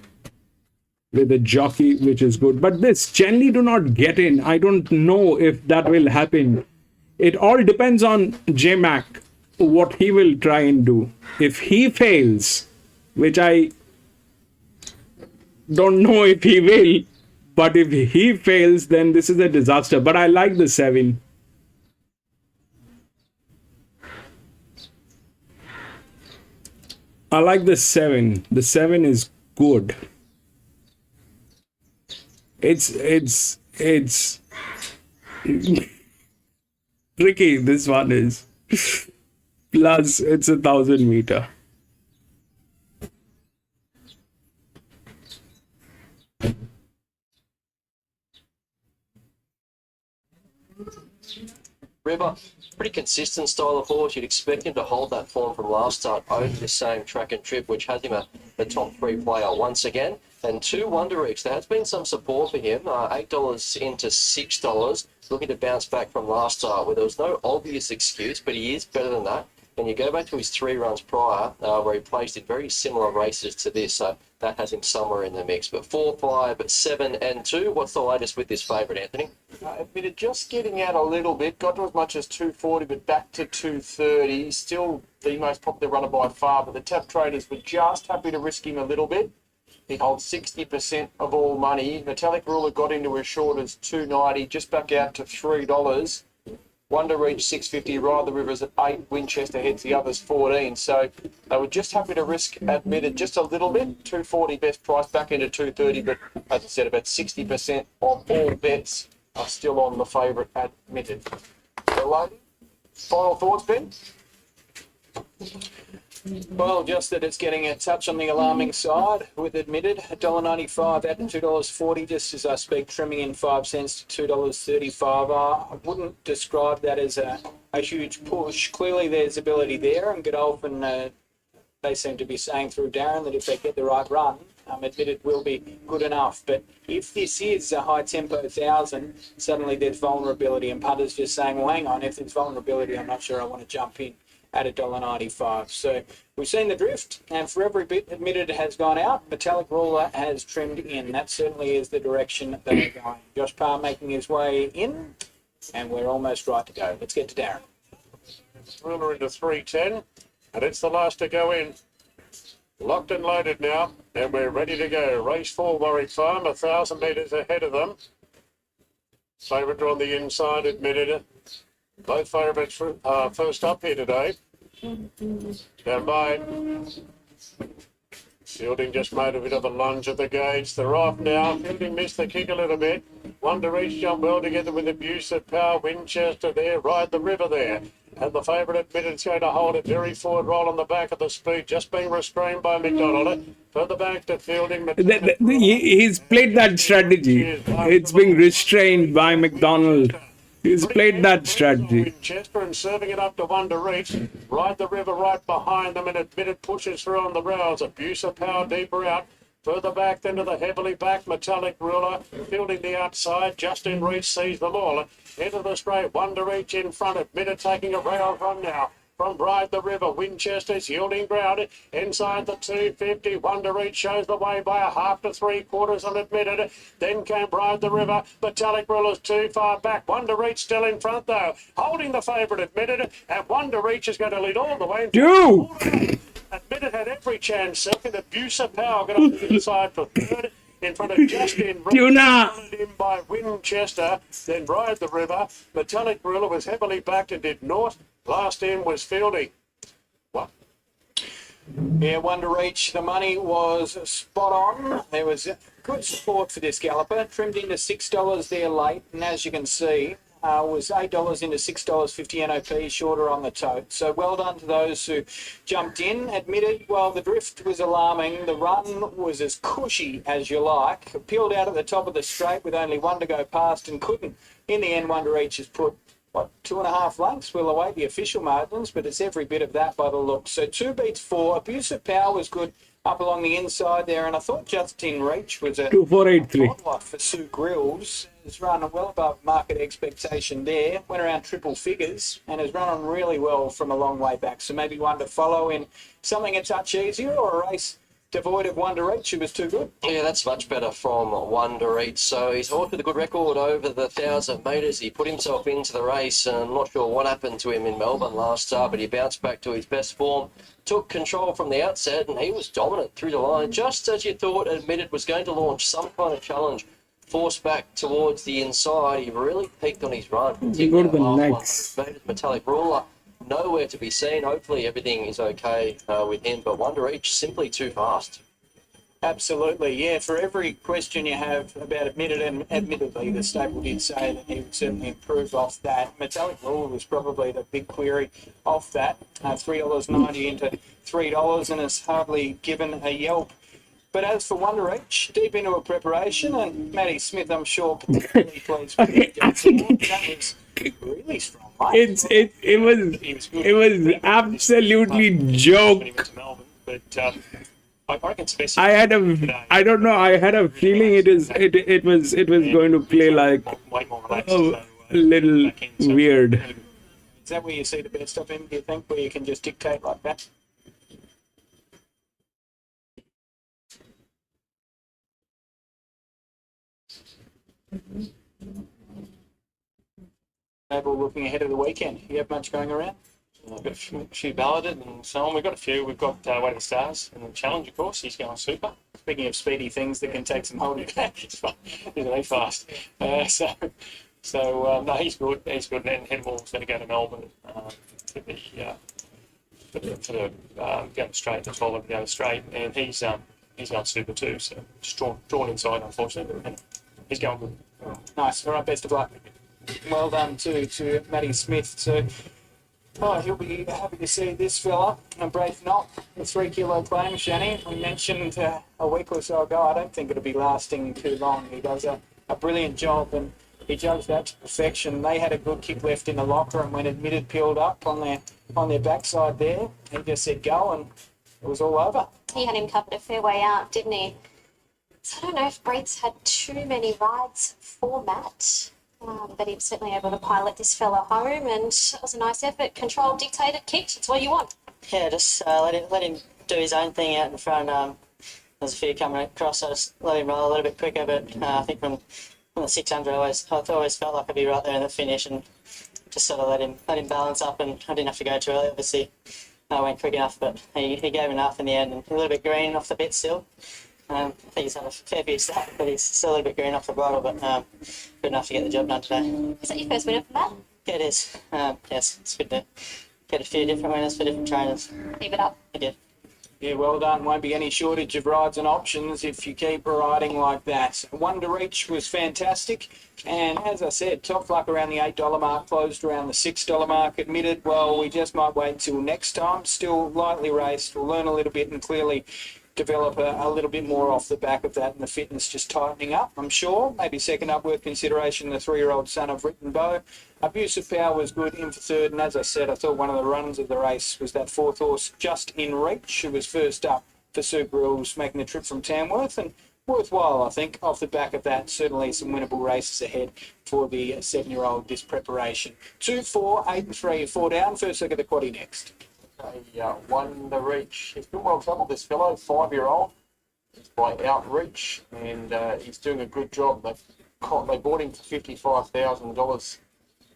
With a jockey which is good. But this generally do not get in. I don't know if that will happen. It all depends on J-Mac, what he will try and do. If he fails, which I don't know if he will, but if he fails, then this is a disaster. But I like the 7. I like the 7. The 7 is good. It's tricky. This one is. Plus, it's 1,000 meter. River, pretty consistent style of horse. You'd expect him to hold that form from last start over the same track and trip, which has him a top 3 player once again. And 2 Wonder Weeks. There has been some support for him. $8 into $6. Looking to bounce back from last start, where there was no obvious excuse, but he is better than that. And you go back to his 3 runs prior, where he placed in very similar races to this, so that has him somewhere in the mix. But 4, 5, 7, and 2. What's the latest with this favourite, Anthony? Admitted just getting out a little bit, got to as much as 240, but back to 230. Still the most popular runner by far, but the tap traders were just happy to risk him a little bit. He holds 60% of all money. Metallic Ruler got into as short as $2.90, just back out to $3. Wonder Reach 650, Ride the Rivers at 8, Winchester heads the others 14. So they were just happy to risk Admitted just a little bit. 240 best price, back into 230, but as I said, about 60% of all bets are still on the favourite Admitted. So, Lady, final thoughts, Ben? Well, just that it's getting a touch on the alarming side with Admitted. $1.95 out to $2.40, just as I speak, trimming in 5 cents to $2.35. I wouldn't describe that as a huge push. Clearly there's ability there, and Godolphin, they seem to be saying through Darren that if they get the right run, Admitted will be good enough. But if this is a high tempo 1,000, suddenly there's vulnerability, and punters just saying, well, hang on, if there's vulnerability, I'm not sure I want to jump in at $1.95. So we've seen the drift, and for every bit Admitted has gone out, Metallic Ruler has trimmed in. That certainly is the direction that they're going. Josh Parr making his way in, and we're almost right to go. Let's get to Darren. Ruler into 310, and it's the last to go in. Locked and loaded now, and we're ready to go. Race 4, Warwick Farm, 1,000 metres ahead of them. Favourite on the inside, admitted. Both favourites first up here today. Stand by. Fielding just made a bit of a lunge at the gauge. They're off now. Fielding missed the kick a little bit. One to each jump well together with abuse of power. Winchester there, Ride the River there. And the favourite admitted is going to hold a very forward roll on the back of the speed, just being restrained by McDonald. Further back to Fielding. He's played that strategy. It's being restrained by McDonald. He's played that strategy. Winchester and serving it up to one to reach. Ride the River right behind them and admitted pushes through on the rails. Abuse of power deeper out. Further back then to the heavily back Metallic Ruler. Fielding the outside. Just in reach sees them all. Into the straight. One to reach in front. Admitted taking a rail run now. From Ride the River, Winchester's yielding ground. Inside the 250, One to Reach shows the way by a half to 3/4 unadmitted. Then came Ride the River. Metallic Ruler's too far back. One to Reach still in front though. Holding the favourite admitted. And One to Reach is going to lead all the way. Admitted had every chance. Second, Abuse of Power got up the inside for third. In front of Justin Tuna. in by Winchester. Then Ride the River. Metallic Ruler was heavily backed and did naught. Last in was Fielding. What? Yeah, One to Reach. The money was spot on. There was good support for this galloper. Trimmed into $6 there late. And as you can see, was $8 into $6.50 NOP, shorter on the tote. So well done to those who jumped in. Admitted, well, the drift was alarming. The run was as cushy as you like. Peeled out at the top of the straight with only one to go past and couldn't. In the end, One to Reach is put, 2.5 lengths. We'll await the official margins, but it's every bit of that by the look. So 2 beats 4. Abuse of Power was good up along the inside there, and I thought Just in Reach was a 2483 lot for Sue Grills. Has run well above market expectation there. Went around triple figures and has run on really well from a long way back. So maybe one to follow in something a touch easier, or a race devoid of One to Reach. It was too good. Yeah, that's much better from One to Reach. So he's horse with a good record over the 1,000 metres. He put himself into the race, and I'm not sure what happened to him in Melbourne last start, but he bounced back to his best form, took control from the outset, and he was dominant through the line, just as you thought. Admitted was going to launch some kind of challenge. Forced back towards the inside, he really peaked on his run. You go to the next. Metallic Ruler, nowhere to be seen. Hopefully everything is okay with him, but One to Reach, simply too fast. Absolutely, yeah. For every question you have about Admitted, and admittedly the stable did say that he would certainly improve off that. Metallic Ruler was probably the big query off that. $3.90 into $3 and has hardly given a yelp. But as for One to Reach, deep into a preparation, and Matty Smith, I'm sure, particularly pleased with that was really strong. It was absolutely joke. I had a feeling it was going to play like a little weird. Is that where you see the best of him, do you think, where you can just dictate like that? Looking ahead of the weekend, you have much going around? I've got a few balloted and so on. We've got a few. We've got Way to the Stars and the Challenge, of course. He's going super. Speaking of speedy things that can take some holding back, Isn't he fast? No, he's good. He's good. And Headwall's going to go to Melbourne for the going straight. That's all going straight, and he's going super too. So just drawn inside, unfortunately. And he's going good. Nice. All right. Best of luck. Well done to Matty Smith. So. He'll be happy to see this fella, a Brave Knock, the 3 kilo claim, Shani. We mentioned a week or so ago, I don't think it'll be lasting too long. He does a brilliant job, and he judged that to perfection. They had a good kick left in the locker, and when Admitted peeled up on their backside there, he just said go, and it was all over. He had him covered a fair way out, didn't he? So I don't know if Breit's had too many rides for Matt. But he was certainly able to pilot this fella home, and it was a nice effort. Controlled, dictated, kicked. It's what you want. Yeah, just let him do his own thing out in front. There's a few coming across, so I just let him roll a little bit quicker. But I think from the 600, I always felt like I'd be right there in the finish, and just sort of let him balance up. And I didn't have to go too early. Obviously, I went quick enough, but he gave enough in the end, and a little bit green off the bit still. I think he's had a fair bit of start, but he's still a little bit green off the bridle, but good enough to get the job done today. Is that your first winner for that? Yeah, it is. Yes, it's good to get a few different winners for different trainers. Keep it up. I did. Yeah, well done. Won't be any shortage of rides and options if you keep riding like that. Wonder Reach was fantastic. And as I said, Top Luck around the $8 mark, closed around the $6 mark. Admitted, well, we just might wait till next time. Still lightly raced. We'll learn a little bit and clearly develop a little bit more off the back of that and the fitness just tightening up, I'm sure. Maybe second up worth consideration, the 3-year-old son of Written Bow. Abusive Power was good in for third, and as I said, I thought one of the runs of the race was that fourth horse, Just in Reach, who was first up for Super Rules, making the trip from Tamworth, and worthwhile, I think, off the back of that. Certainly some winnable races ahead for the 7-year-old this preparation. 2, 4, 8 and 3, 4 down. First look at the quaddie next. Wonder Reach. He's been well travelled, this fellow, 5-year-old. It's by Outreach, and he's doing a good job. They bought him for $55,000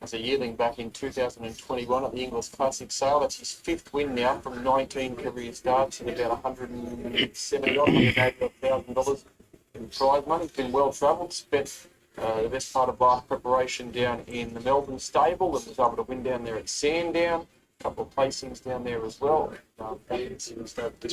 as a yearling back in 2021 at the Inglis Classic Sale. That's his 5th win now from 19 career starts and about $180,000 in prize money. He's been well travelled, spent the best part of last preparation down in the Melbourne stable and was able to win down there at Sandown. A couple of placings down there as well. This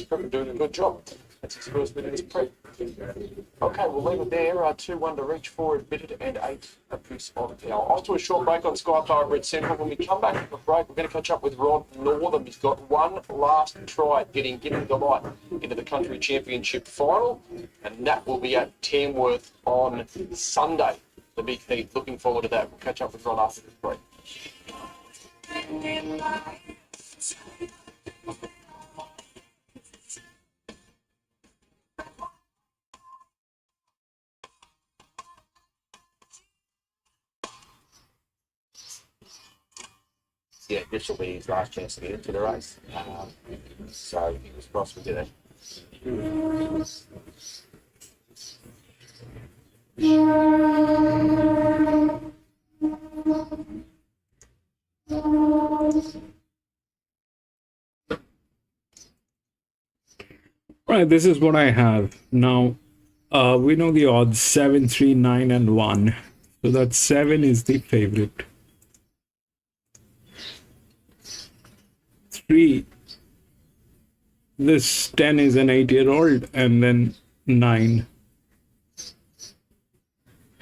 prep doing a good job. That's his first win in his prep. Okay, we'll leave it there. 2 Wonder Reach, 4 Admitted, and 8 Abuse of Power. Off to a short break on Sky Hybrid Central. When we come back from the break, we're going to catch up with Rod Northam. He's got one last try at getting Given Delight into the Country Championship final, and that will be at Tamworth on Sunday. The big heat. Looking forward to that. We'll catch up with Rod after this break. Yeah, this will be his last chance to get into the race. So he was crossed with it. Right, this is what I have. Now, we know the odds 7, 3, 9, and 1. So that 7 is the favorite. 3, this 10 is an 8-year-old, and then 9.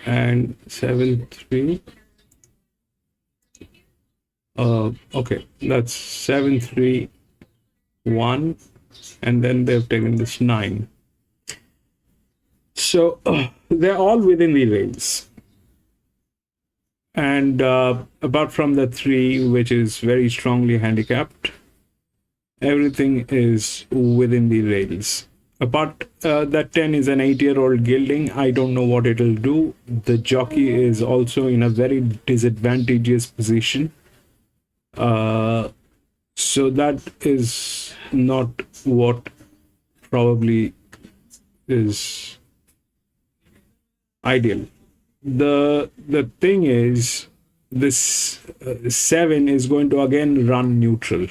And 7, 3. Okay, that's 7, 3, 1. And then they've taken this 9. So they're all within the rails. And apart from the 3, which is very strongly handicapped, everything is within the rails. Apart that 10 is an 8-year-old gelding. I don't know what it'll do. The jockey is also in a very disadvantageous position. So that is not what probably is ideal. The thing is, this 7 is going to again run neutral.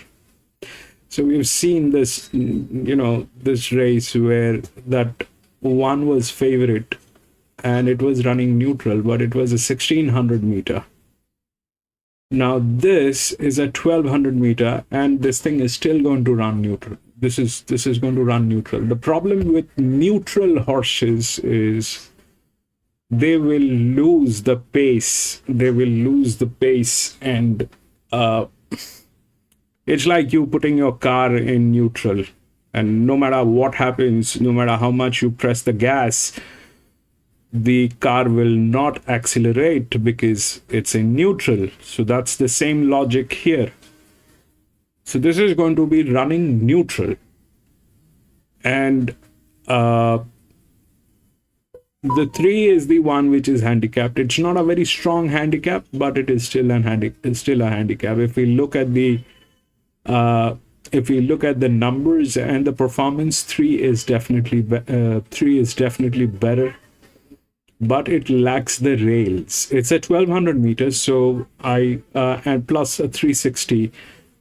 So we've seen this, this race where that 1 was favorite and it was running neutral, but it was a 1600 meter. Now this is a 1200 meter and this thing is still going to run neutral. This is going to run neutral. The problem with neutral horses is they will lose the pace. And it's like you putting your car in neutral, and no matter what happens, no matter how much you press the gas, the car will not accelerate because it's in neutral. So that's the same logic here. So this is going to be running neutral. And the 3 is the one which is handicapped. It's not a very strong handicap, but it is still a handicap. If we look at the numbers and the performance, 3 is definitely better, but it lacks the rails. It's a 1200 meters, so and plus a 360,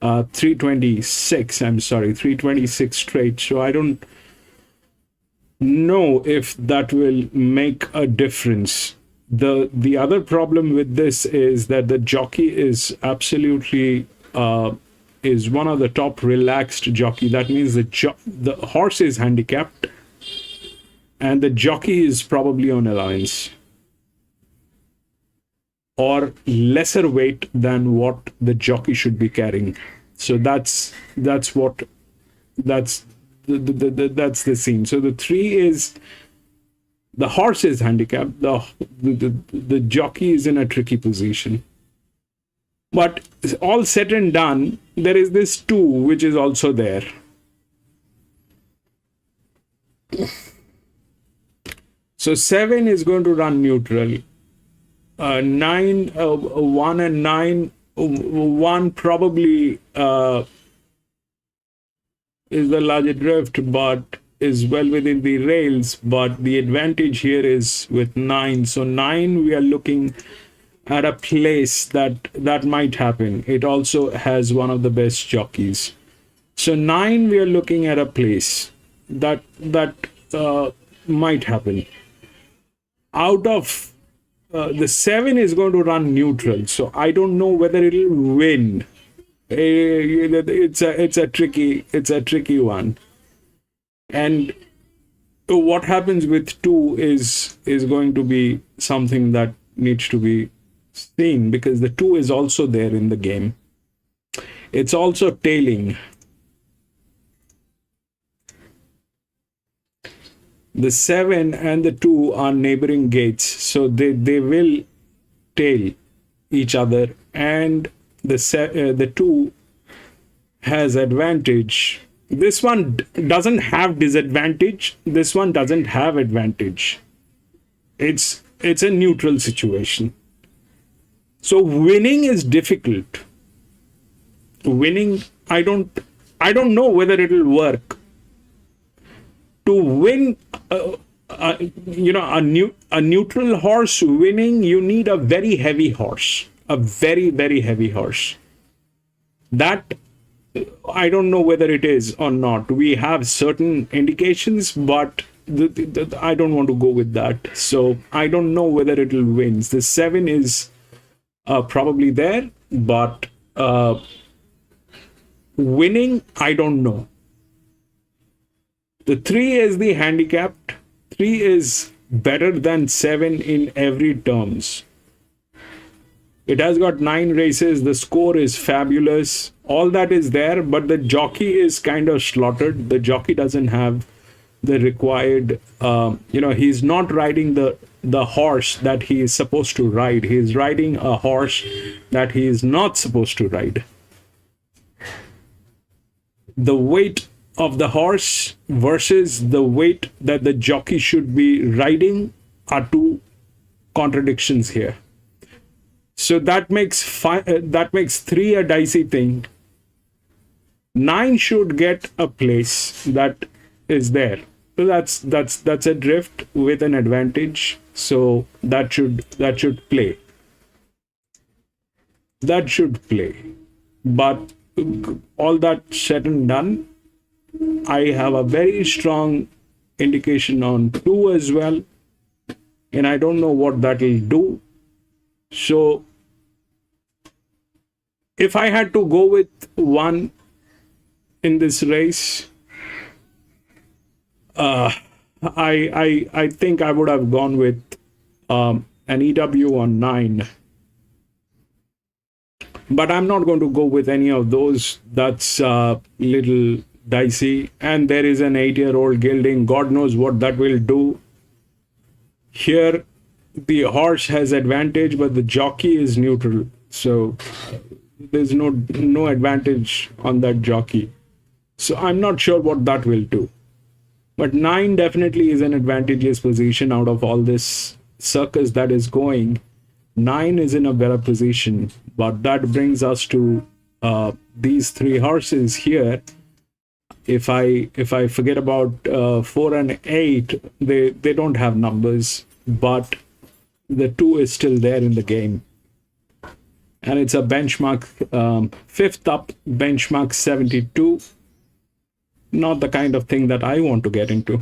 326 straight. So I don't know if that will make a difference. The other problem with this is that the jockey is absolutely is one of the top relaxed jockey. That means the horse is handicapped and the jockey is probably on allowance or lesser weight than what the jockey should be carrying. So that's the scene. So the 3 is the horse is handicapped. The jockey is in a tricky position. But all said and done, there is this 2 which is also there. So 7 is going to run neutral. 9, 1 and 9. 1 probably is the larger drift, but is well within the rails. But the advantage here is with 9. So 9, we are looking at a place that might happen. It also has one of the best jockeys. So 9, we are looking at a place that might happen. Out of the 7 is going to run neutral, so I don't know whether it'll win. It's a tricky one. And what happens with 2 is going to be something that needs to be seen, because the 2 is also there in the game. It's also tailing. The 7 and the 2 are neighboring gates, so they will tail each other, and the 2 has advantage. This one doesn't have disadvantage. This one doesn't have advantage. It's a neutral situation. So winning is difficult. Winning, I don't know whether it will work. To win, a neutral horse winning, you need a very heavy horse, a very, very heavy horse. That, I don't know whether it is or not. We have certain indications, but I don't want to go with that. So I don't know whether it will win. The 7 is probably there, but winning, I don't know. The 3 is the handicapped. 3 is better than 7 in every terms. It has got 9 races. The score is fabulous. All that is there, but the jockey is kind of slaughtered. The jockey doesn't have the required, he's not riding the horse that he is supposed to ride. He is riding a horse that he is not supposed to ride. The weight of the horse versus the weight that the jockey should be riding are 2 contradictions here. So that makes 3 a dicey thing. 9 should get a place that is there. So that's a drift with an advantage. So that should play. That should play. But all that said and done, I have a very strong indication on 2 as well, and I don't know what that will do. So if I had to go with 1 in this race, I think I would have gone with an EW on 9. But I'm not going to go with any of those. That's little dicey. And there is an 8-year-old gelding. God knows what that will do. Here, the horse has advantage, but the jockey is neutral. So there's no advantage on that jockey. So I'm not sure what that will do. But 9 definitely is an advantageous position out of all this circus that is going. 9 is in a better position, but that brings us to these 3 horses here. If I forget about 4 and 8, they don't have numbers, but the 2 is still there in the game, and it's a benchmark 5th up, benchmark 72. Not the kind of thing that I want to get into.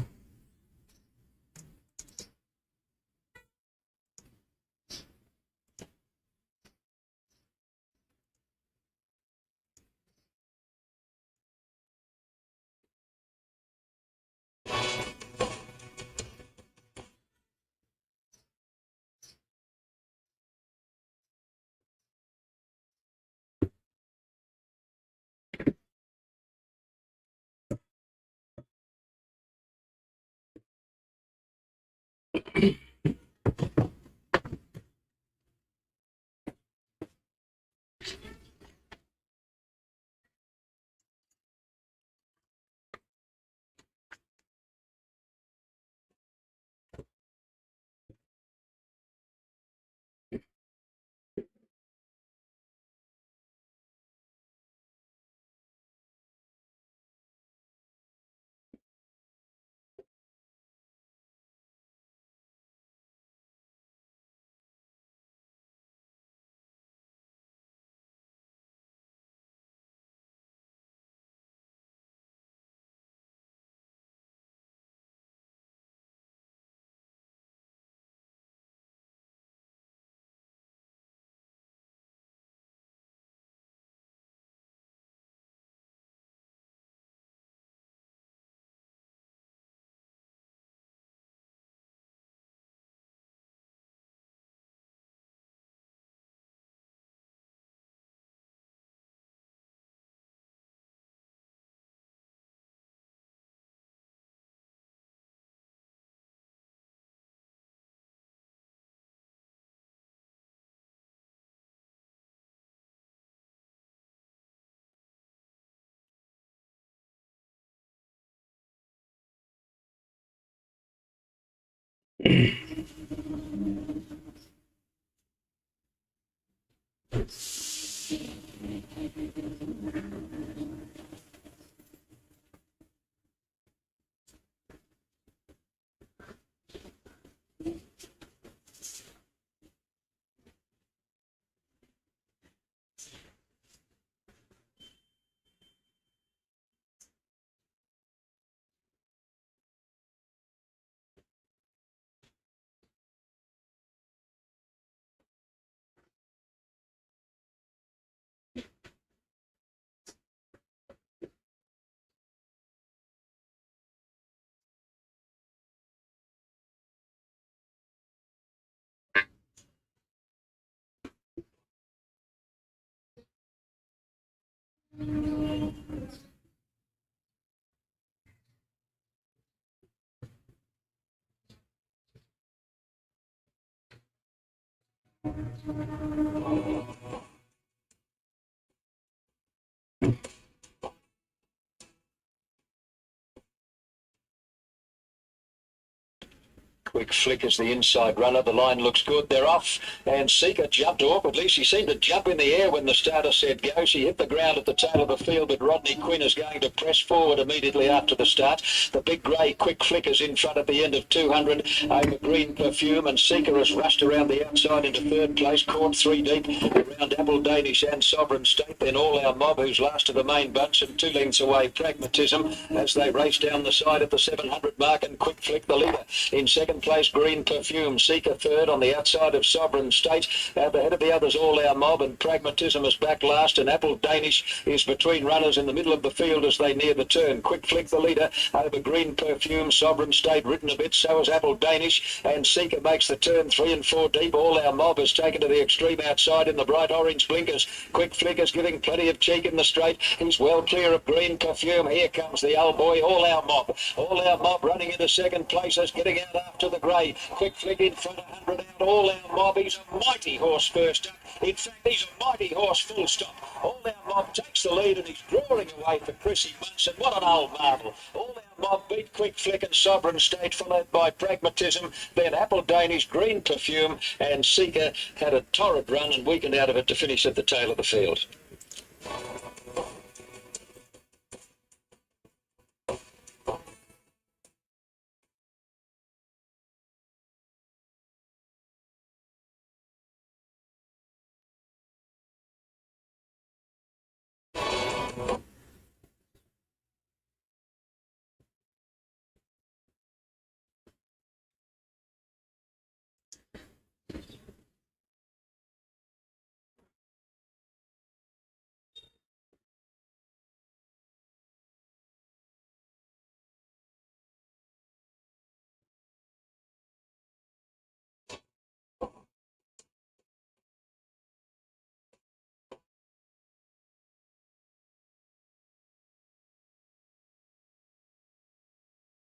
Quick flick as the inside runner. The line looks good. They're off. And Seeker jumped off. At least she seemed to jump in the air when the starter said go. She hit the ground at the tail of the field, but Rodney Quinn is going to press forward immediately after the start. The big grey Quick Flick is in front at the end of 200 over Green Perfume, and Seeker has rushed around the outside into third place, caught 3 deep around Apple Danish and Sovereign State. Then All Our Mob, who's last of the main bunch, and 2 lengths away Pragmatism as they race down the side at the 700 mark, and Quick Flick the leader. In second place, Green Perfume. Seeker third on the outside of Sovereign State. At the head of the others, All Our Mob, and Pragmatism is back last, and Apple Danish is between runners in the middle of the field as they near the turn. Quick Flick the leader over Green Perfume. Sovereign State ridden a bit, so is Apple Danish, and Seeker makes the turn 3 and 4 deep. All Our Mob is taken to the extreme outside in the bright orange blinkers. Quick Flick is giving plenty of cheek in the straight. He's well clear of Green Perfume. Here comes the old boy, All Our Mob. All Our Mob running into second place as getting out after the grey. Quick Flick in front, 100 out. All Our Mob, he's a mighty horse first up. In fact, he's a mighty horse full stop. All Our Mob takes the lead and he's drawing away for Chrissy Munson. What an old marvel. All Our Mob beat Quick Flick and Sovereign State, followed by Pragmatism, then Apple Danish, Green Perfume, and Seeker had a torrid run and weakened out of it to finish at the tail of the field.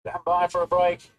Stand by for a break.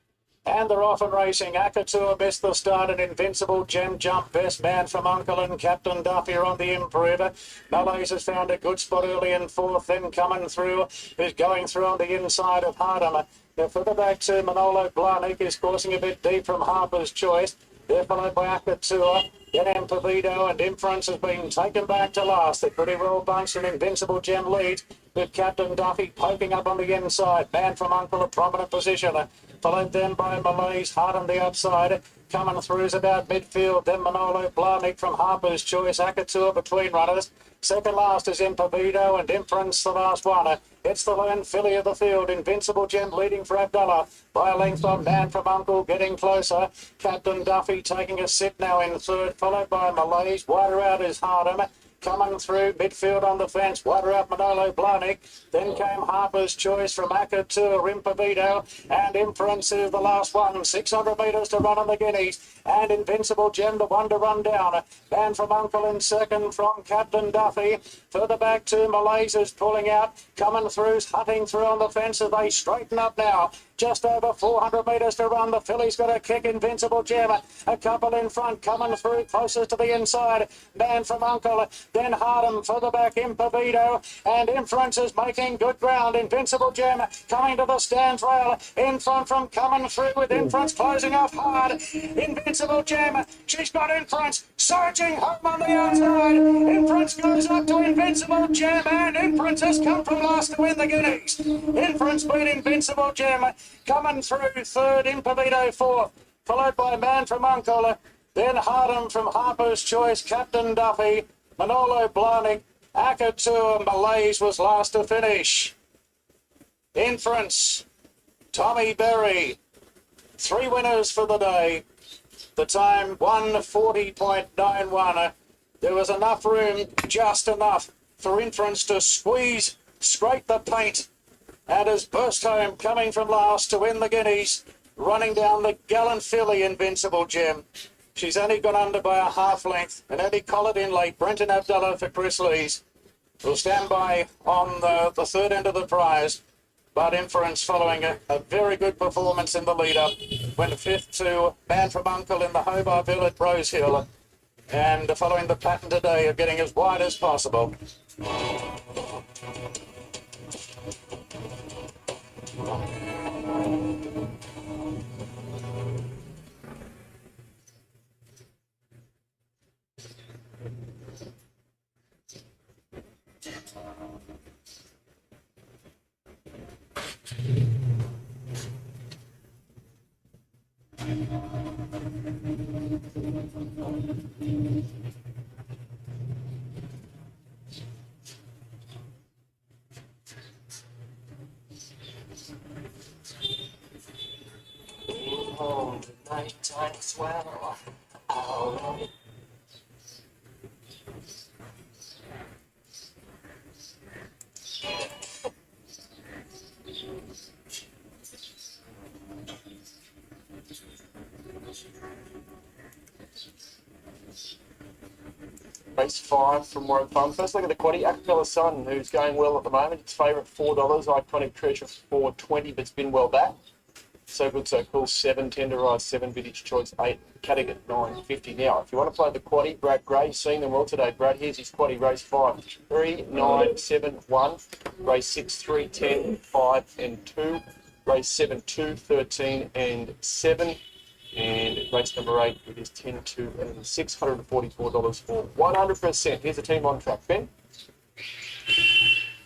And they're off and racing. Akatua missed the start, and Invincible Gem Jump. Best Man from Uncle and Captain Duffy are on the improver. Malays has found a good spot early in fourth. Then coming through is going through on the inside of Hardham. They're further back to Manolo Blarnick, is coursing a bit deep from Harper's Choice. They're followed by Akatua. Then Ampavito and Inference has been taken back to last. They're pretty well bunched, and Invincible Gem leads with Captain Duffy poking up on the inside. Man from Uncle, a prominent position. Followed then by Malays, hard on the outside. Coming through is about midfield. Then Manolo Blarnick from Harper's Choice. Akatua between runners. Second last is Impavito and Inference the last one. It's the lone filly of the field. Invincible Gem leading for Abdallah by a length on Man from Uncle, getting closer. Captain Duffy taking a sit now in third, followed by Malays. Wider out is Hardham. Coming through midfield on the fence, wider out Manolo Blarnick. Then came Harper's Choice from Akatua, Impavito, and Inference is the last one. 600 metres to run on the Guineas, and Invincible Gem the one to run down. Man from Uncle in second from Captain Duffy. Further back to Malays is pulling out. Coming through, hunting through on the fence as they straighten up now. Just over 400 metres to run. The filly's got a kick. Invincible Gem, a couple in front, coming through closest to the inside. Man from Uncle, then Hardham further back, Impavito, and Inference is making good ground. Invincible Gem coming to the stand rail in front from coming through with Inference closing off hard. Invincible Gem, she's got Inference surging home on the outside. Inference goes up to Invincible Gem, and Inference has come from last to win the Guineas. Inference beat Invincible Gem. Coming through third, Impavito fourth, followed by Man from Uncle, then Hardham from Harper's Choice, Captain Duffy, Manolo Blarnick, Akatua, Malays was last to finish. Inference, Tommy Berry, 3 winners for the day. The time 1:40.91. There was enough room, just enough, for Inference to squeeze, scrape the paint, and has burst home, coming from last to win the Guineas, running down the gallant filly Invincible Gem. She's only gone under by a half length, and only collared in late. Brenton Abdallah for Chris Lees will stand by on the third end of the prize, but Inference following a very good performance in the lead-up. Went fifth to Man from Uncle in the Hobart Bill at Rose Hill, and following the pattern today of getting as wide as possible. Oh, the nighttime swell. Oh. Race 5 from Warwick Farm. First look at the quaddy. Acapella Sun, who's going well at the moment. It's favourite $4. Iconic Treasure $4.20, but it's been well back. So Good So Cool 7, Tenderize 7, Vintage Choice 8, Cattegat 9.50. Now, if you want to play the quaddy, Brad Gray, seeing them well today. Brad, here's his quaddy. Race 5, 3, 9, 7, 1. Race 6, 3, 10, 5 and 2. Race 7, 2, 13 and 7. And race number 8, it is 10, 2 and $644 for 100%. Here's the team on track. Ben?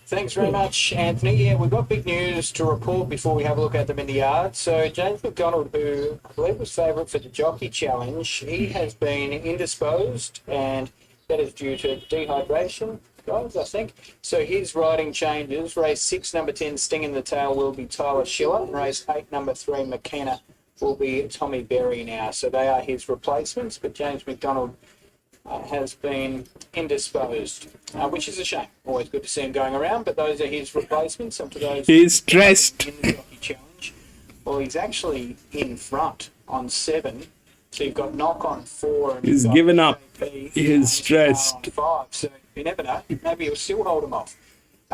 Thanks very much, Anthony. Yeah, we've got big news to report before we have a look at them in the yard. So James McDonald, who I believe was favourite for the Jockey Challenge, he has been indisposed, and that is due to dehydration, guys, I think. So his riding changes. Race 6, number 10, Sting in the Tail, will be Tyler Schiller. And race 8, number 3, McKenna, will be Tommy Berry now. So they are his replacements, but James McDonald has been indisposed, which is a shame. Always good to see him going around, but those are his replacements. Some of those He's stressed. in the Jockey Challenge. Well, he's actually in front on 7. So you've got Knock on 4. And He's you've got given up. JP He's stressed. on 5. So you never know. Maybe he'll still hold him off.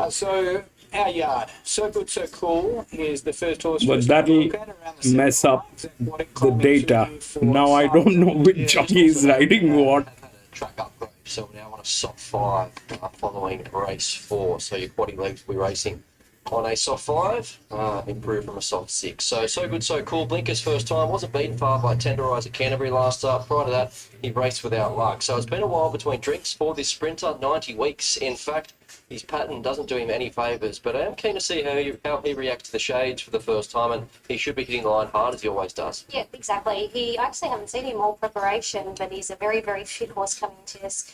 So our yard, So Good So Cool, is the first horse But for us to that'll look at around mess up the data. Now I don't know which jockey is riding what. Track upgrade, so we're now on a soft 5 following race 4. So your quaddy legs will be racing on a soft 5, improved from a soft 6. So good, so cool. Blinker's first time, wasn't beaten far by Tenderize at Canterbury last start. Prior to that, he raced without luck. So it's been a while between drinks for this sprinter, 90 weeks in fact. His pattern doesn't do him any favours, but I am keen to see how he reacts to the shades for the first time, and he should be hitting the line hard as he always does. Yeah, exactly. I actually haven't seen him all preparation, but he's a very, very fit horse coming to this.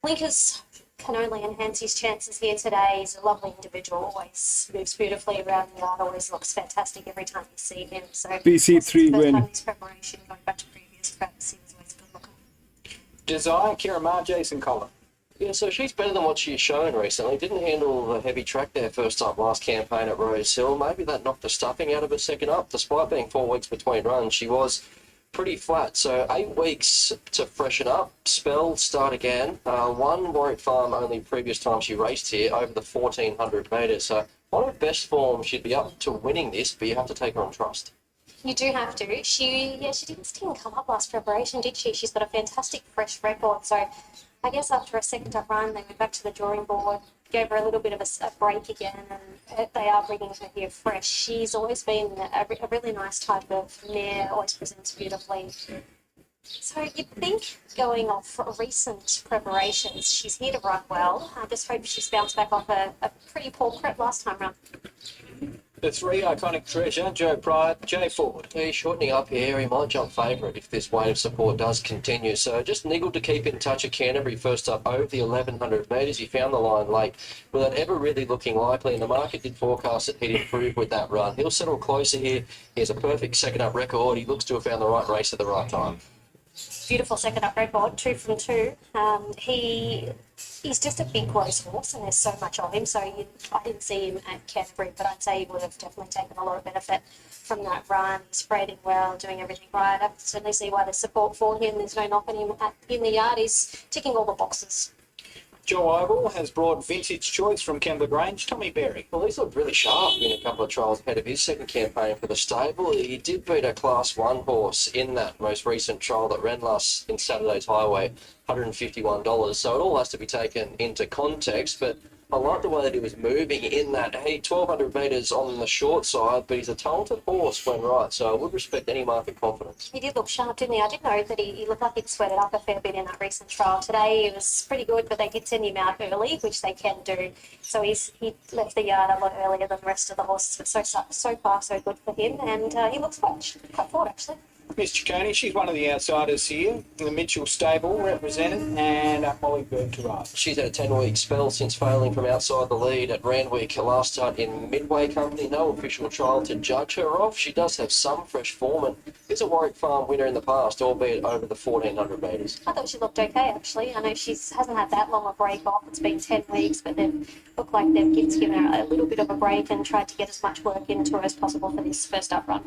Blinkers can only enhance his chances here today. He's a lovely individual, always moves beautifully around the yard, always looks fantastic every time you see him. So PC3 win. His preparation, going back to previous practice, he was always good looking. Desire, Kira Ma, Jason Collar. Yeah, so she's better than what she's shown recently. Didn't handle the heavy track there first up last campaign at Rose Hill. Maybe that knocked the stuffing out of her second up. Despite being 4 weeks between runs, she was pretty flat. So 8 weeks to freshen up, spell, start again. One Warwick Farm only previous time she raced here over the 1400 metres. So on her best form, she'd be up to winning this, but you have to take her on trust. You do have to. She didn't come up last preparation, did she? She's got a fantastic fresh record. So I guess after a second up run, they went back to the drawing board, gave her a little bit of a break again, and they are bringing her here fresh. She's always been a really nice type of mare, always presents beautifully. So you'd think, going off recent preparations, she's here to run well. I just hope she's bounced back off a pretty poor prep last time round. The 3 Iconic Treasure, Joe Pryor, Jay Ford. He's shortening up here. He might jump favourite if this wave of support does continue. So just niggled to keep in touch at Canterbury first up over the 1100 metres. He found the line late without ever really looking likely, and the market did forecast that he'd improve with that run. He'll settle closer here. He has a perfect second up record. He looks to have found the right race at the right time. Beautiful second up record, 2 from 2. He's just a big race horse, and there's so much of him. So I didn't see him at Canterbury, but I'd say he would have definitely taken a lot of benefit from that run. He's spreading well, doing everything right. I can certainly see why there's support for him. There's no knocking him in the yard. He's ticking all the boxes. Joe Oval has brought Vintage Choice from Kembla Grange, Tommy Berry. Well, he's looked really sharp in a couple of trials ahead of his second campaign for the stable. He did beat a Class 1 horse in that most recent trial that ran last in Saturday's Highway, $151. So it all has to be taken into context, but I like the way that he was moving in that. He 1200 metres on the short side, but he's a talented horse when right, so I would respect any market confidence. He did look sharp, didn't he? I did know that he looked like he'd sweated up a fair bit in that recent trial. Today he was pretty good, but they did send him out early, which they can do. So he left the yard a lot earlier than the rest of the horses, but so far so good for him, and he looks quite forward actually. Miss Ciccone, she's one of the outsiders here. The Mitchell stable represented, and Molly Bird to ride. She's had a 10-week spell since failing from outside the lead at Randwick last start in Midway Company. No official trial to judge her off. She does have some fresh form and is a Warwick Farm winner in the past, albeit over the 1400 metres. I thought she looked okay actually. I know she hasn't had that long a break off. It's been 10 weeks, but they've looked like they've given her a little bit of a break and tried to get as much work into her as possible for this first up run.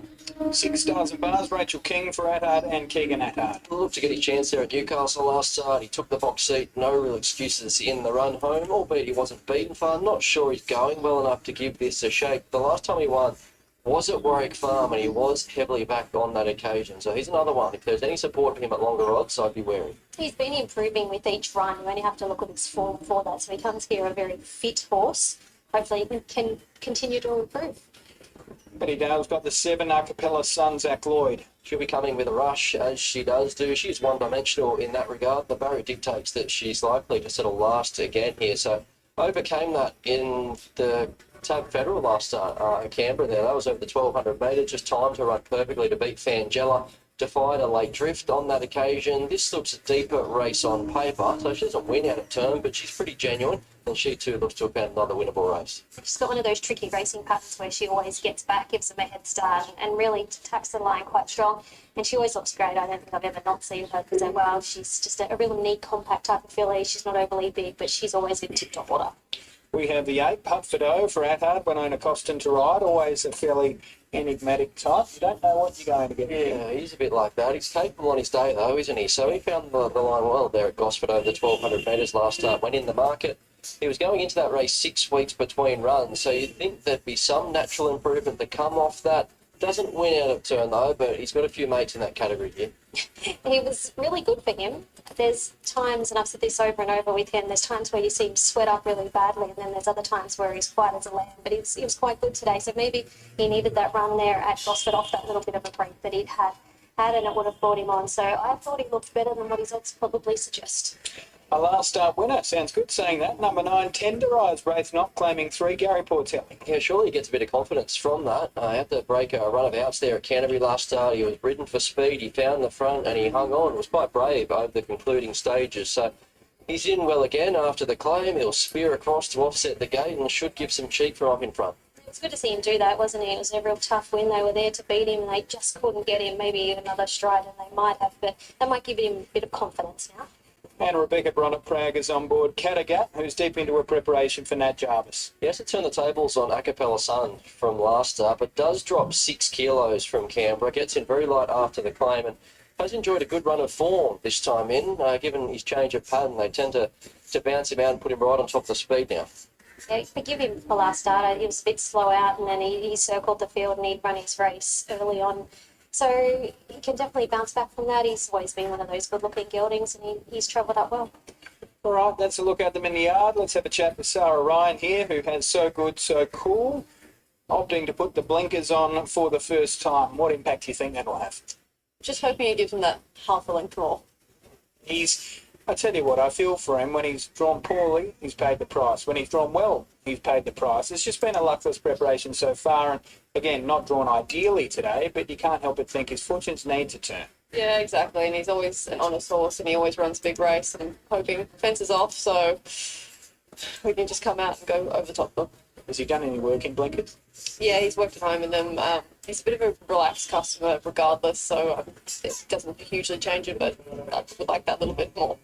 6 stars and bars, Rachel King for Attard and Keegan Attard. Looked to get his chance there at Newcastle last start. He took the box seat, no real excuses in the run home, albeit he wasn't beaten far. Not sure he's going well enough to give this a shake. The last time he won was at Warwick Farm, and he was heavily backed on that occasion. So he's another one. If there's any support for him at longer odds, I'd be wary. He's been improving with each run. You only have to look at his form for that. So he comes here a very fit horse. Hopefully he can continue to improve. Betty Dale's got the 7 a cappella son, Zach Lloyd. She'll be coming with a rush, as she does do. She's one-dimensional in that regard. The barrier dictates that she's likely to settle last again here. So overcame that in the Tab Federal last start at Canberra there. That was over the 1200 metres, just timed her run perfectly to beat Fangella. Defied a late drift on that occasion. This looks a deeper race on paper, so she doesn't win out of turn, but she's pretty genuine, and she too looks to have found another winnable race. She's got one of those tricky racing patterns where she always gets back, gives them a head start, and really tacks the line quite strong. And she always looks great. I don't think I've ever not seen her present well. She's just a real neat, compact type of filly. She's not overly big, but she's always in tip-top order. We have the 8 Putfordo for Attard, Winona Costin to ride. Always a fairly enigmatic type. You don't know what you're going to get. Yeah, he's a bit like that. He's capable on his day, though, isn't he? So he found the line well there at Gosford over the 1200 metres last start. Went in the market. He was going into that race 6 weeks between runs, so you'd think there'd be some natural improvement to come off that. Doesn't win out of turn though, but he's got a few mates in that category here. He was really good for him. There's times, and I've said this over and over with him, there's times where you see him sweat up really badly, and then there's other times where he's quiet as a lamb, but he was quite good today. So maybe he needed that run there at Gosford off that little bit of a break that he'd had, and it would have brought him on. So I thought he looked better than what his odds probably suggest. A last start winner, sounds good saying that. Number 9, Tenderized, Wraith not claiming 3, Gary Portelli. Yeah, surely he gets a bit of confidence from that. He had to break a run of outs there at Canterbury last start. He was ridden for speed. He found the front and he hung on. It was quite brave over the concluding stages. So he's in well again after the claim. He'll spear across to offset the gate and should give some cheek for up in front. It was good to see him do that, wasn't it? It was a real tough win. They were there to beat him and they just couldn't get him. Maybe another stride and they might have, but that might give him a bit of confidence now. And Rebecca Bronnet Prague is on board. Kattegat, who's deep into her preparation for Nat Jarvis. He has to turn the tables on Acapella Sun from last start, but does drop 6 kilos from Canberra. Gets in very light after the claim and has enjoyed a good run of form this time in. Given his change of pattern, they tend to bounce him out and put him right on top of the speed now. Yeah, forgive him for last start. He was a bit slow out and then he circled the field and he'd run his race early on. So he can definitely bounce back from that. He's always been one of those good-looking geldings and he's travelled up well. All right, that's a look at them in the yard. Let's have a chat with Sarah Ryan here, who has So Good, So Cool, opting to put the blinkers on for the first time. What impact do you think that'll have? Just hoping he gives him that half a length more. I tell you what, I feel for him. When he's drawn poorly, he's paid the price. When he's drawn well, he's paid the price. It's just been a luckless preparation so far. And again, not drawn ideally today, but you can't help but think his fortunes need to turn. Yeah, exactly. And he's always an honest horse and he always runs a big race. And I'm hoping fences off so we can just come out and go over the top of them. Has he done any work in blinkers? Yeah, he's worked at home in them. He's a bit of a relaxed customer regardless, so it doesn't hugely change it, but I would like that little bit more.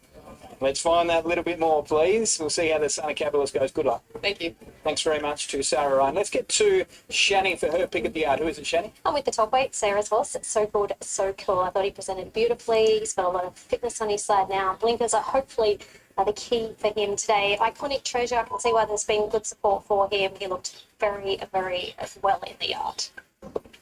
Let's find that little bit more, please. We'll see how the Sunny Capitalist goes. Good luck. Thank you. Thanks very much to Sarah Ryan. Let's get to Shani for her pick of the yard. Who is it, Shani? I'm with the top weight, Sarah's horse. It's So Good, So Cool. I thought he presented beautifully. He's got a lot of fitness on his side now. Blinkers are hopefully the key for him today. Iconic Treasure, I can see why there's been good support for him. He looked very, very well in the yard.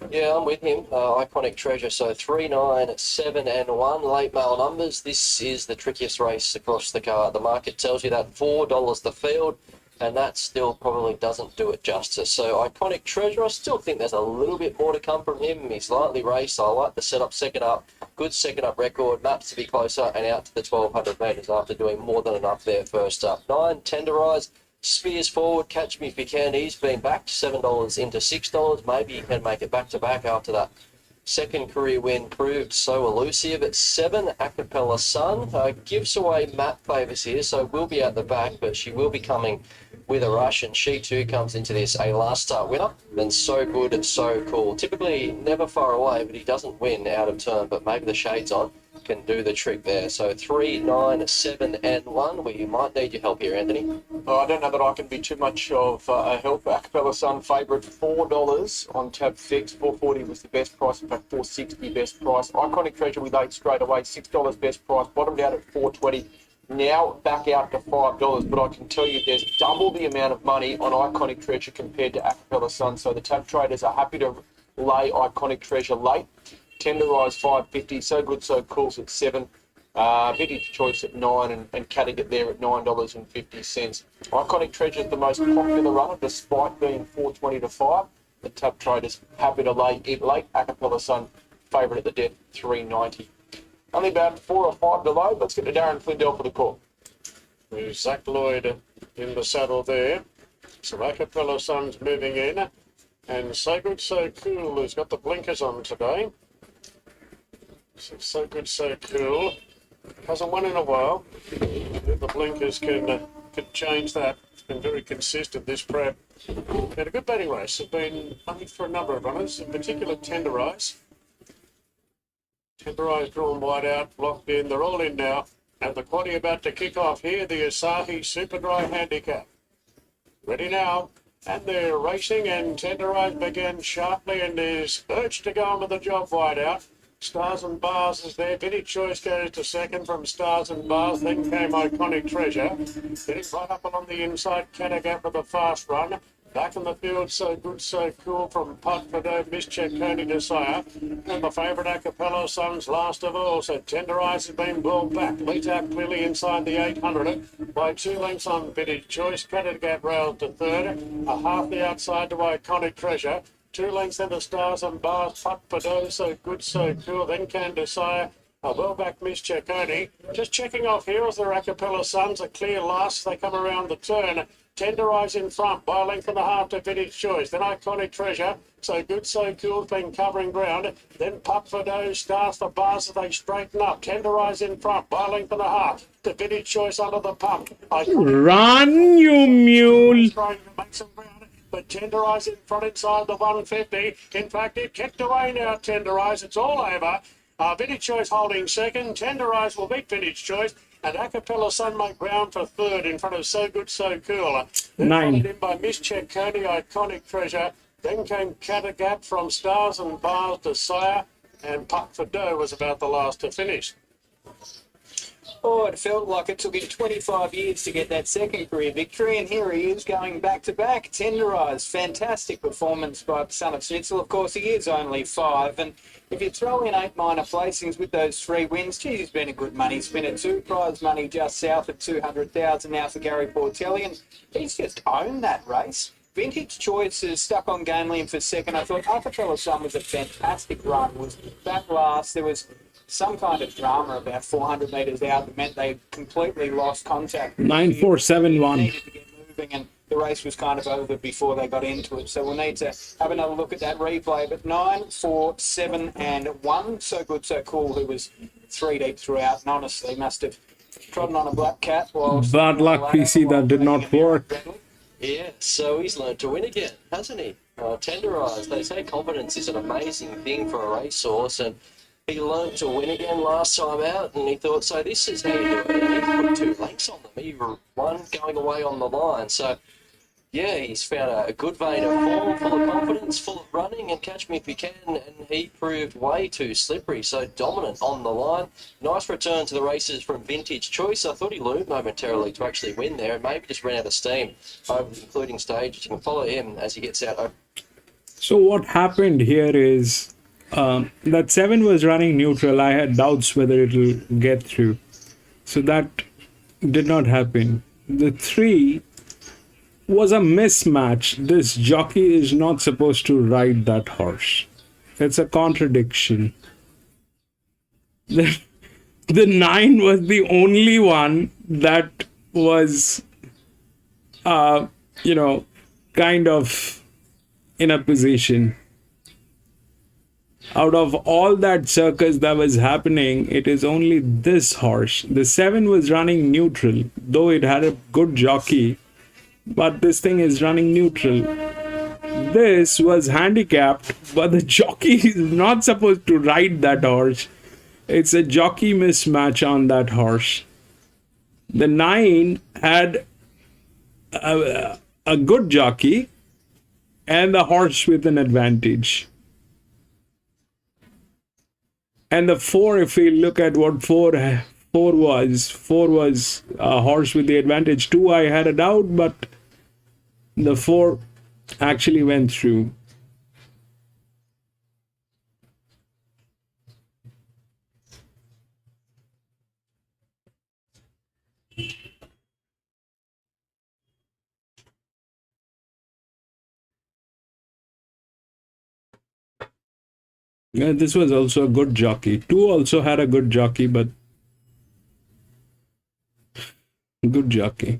Yeah, I'm with him. Iconic Treasure. So 3, 9, 7 and 1 late mail numbers. This is the trickiest race across the card. The market tells you that $4 the field, and that still probably doesn't do it justice. So Iconic Treasure, I still think there's a little bit more to come from him. He's lightly raced. I like the setup second up. Good second up record. Maps to be closer and out to the 1,200 metres after doing more than enough there first up. 9, Tenderized. Spears forward, Catch Me If You Can. He's been back $7 into $6. Maybe he can make it back to back after that second career win proved so elusive. At 7, Acapella Sun gives away map favours here, so will be at the back, but she will be coming with a rush, and she too comes into this a last start winner. And So Good, So Cool. Typically never far away, but he doesn't win out of turn, but maybe the shades on can do the trick there. So 3, 9, 7 and 1, where you might need your help here, Anthony. I don't know that I can be too much of a help. Acapella Sun favourite $4 on tab fixed. $4.40 was the best price. In fact, $4.60 best price. Iconic Treasure with 8 straight away. $6 best price. Bottomed out at $4.20. Now back out to $5. But I can tell you there's double the amount of money on Iconic Treasure compared to Acapella Sun. So the tab traders are happy to lay Iconic Treasure late. Tenderized $5.50. So Good, So Cool's at 7. Vintage Choice at 9 and Kattegat there at $9.50. Iconic Treasure is the most popular runner despite being $4.20 to 5. The tab traders happy to lay it late. Acapella Sun favourite at the death $3.90. Only about 4 or 5 to load. Let's get to Darren Flindell for the call. With Zach Lloyd in the saddle there. So Acapella Sun's moving in. And So Good, So Cool has got the blinkers on today. So Good, So Cool. Hasn't won in a while. The blinkers can change that. It's been very consistent, this prep. Had a good batting race. It's been only for a number of runners, in particular Tenderized. Tenderized drawn wide out, locked in. They're all in now. And the quaddy about to kick off here, the Asahi Super Dry Handicap. Ready now. And they're racing, and Tenderized began sharply and is urged to go on with the job wide out. Stars and Bars is there. Vintage Choice goes to second from Stars and Bars. Then came Iconic Treasure. Getting right up along the inside. Kattegat with a fast run. Back in the field, So Good, So Cool from Pot Bordeaux, Mischeck, Coney Desire. And the favourite Acapella Sons last of all. So Tender Eyes has been brought back. Lead out clearly inside the 800 by 2 lengths on Vintage Choice. Cattergat railed to third. A half the outside to Iconic Treasure. 2 lengths in the Stars and Bars. Pot Bordeaux, So Good, So Cool. Then Can Desire. A well-back Mischeck Coney. Just checking off here as the Acapella Sons. A clear last. They come around the turn. Tender Eyes in front by a length and a half to Vintage Choice. Then Iconic Treasure. So Good, So Cool, been covering ground. Then Pup for Doe starts the bars as they straighten up. Tender Eyes in front by a length and a half to Vintage Choice under the pump. Run, you mule! Trying to make some ground, but Tender Eyes in front inside the 150. In fact, it kicked away now, Tender Eyes. It's all over. Vintage Choice holding second. Tender Eyes will beat Vintage Choice. And Acapella Sun make ground for third in front of So Good, So Cool. Then 9. followed in by Mischeck Coney, Iconic Treasure. Then came Cattergat from Stars and Bars to Sire. And Puck for Doe was about the last to finish. Oh, it felt like it took him 25 years to get that second career victory, and here he is going back-to-back. Tender Eyes, fantastic performance by the son of Schnitzel. Of course, he is only 5, and if you throw in 8 minor placings with those 3 wins, geez, he's been a good money spinner too. Prize money just south of 200,000 now for Gary Portelli, and he's just owned that race. Vintage Choice is stuck on Gamelin for second. I thought Acapella Sun was a fantastic run. Was back last. There was some kind of drama about 400 metres out that meant they completely lost contact. 9471. Needed to get moving, and the race was kind of over before they got into it. So we'll need to have another look at that replay. But 9, 4, 7, and 1. So Good, So Cool, who was 3 deep throughout, and honestly must have trodden on a black cat. Bad luck, PC, that did not work. Yeah, so he's learned to win again, hasn't he? Tender Eyes, they say confidence is an amazing thing for a racehorse, and he learned to win again last time out, and he thought, so this is how you do it. And he put 2 lengths on them. He won going away on the line. So, yeah, he's found a good vein of form, full of confidence, full of running, and catch me if you can. And he proved way too slippery, so dominant on the line. Nice return to the races from Vintage Choice. I thought he loomed momentarily to actually win there, and maybe just ran out of steam over the concluding stage. You can follow him as he gets out. So what happened here is that 7 was running neutral. I had doubts whether it'll get through. So that did not happen. The 3 was a mismatch. This jockey is not supposed to ride that horse. It's a contradiction. The 9 was the only one that was, kind of in a position. Out of all that circus that was happening, it is only this horse. The 7 was running neutral, though it had a good jockey, but this thing is running neutral. This was handicapped, but the jockey is not supposed to ride that horse. It's a jockey mismatch on that horse. The 9 had a good jockey and the horse with an advantage. And the 4, if we look at what 4 was a horse with the advantage. 2, I had a doubt, but the 4 actually went through. Yeah, this was also a good jockey. 2 also had a good jockey, but good jockey.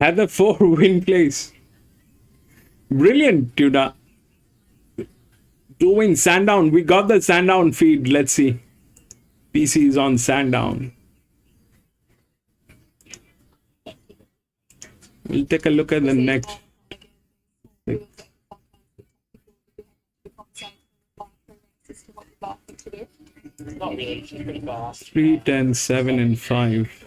Had the 4 win place. Brilliant, Tuda. 2 wins, Sandown. We got the Sandown feed. Let's see. PC is on Sandown. We'll take a look at the next. 3, 10, 7, and 5.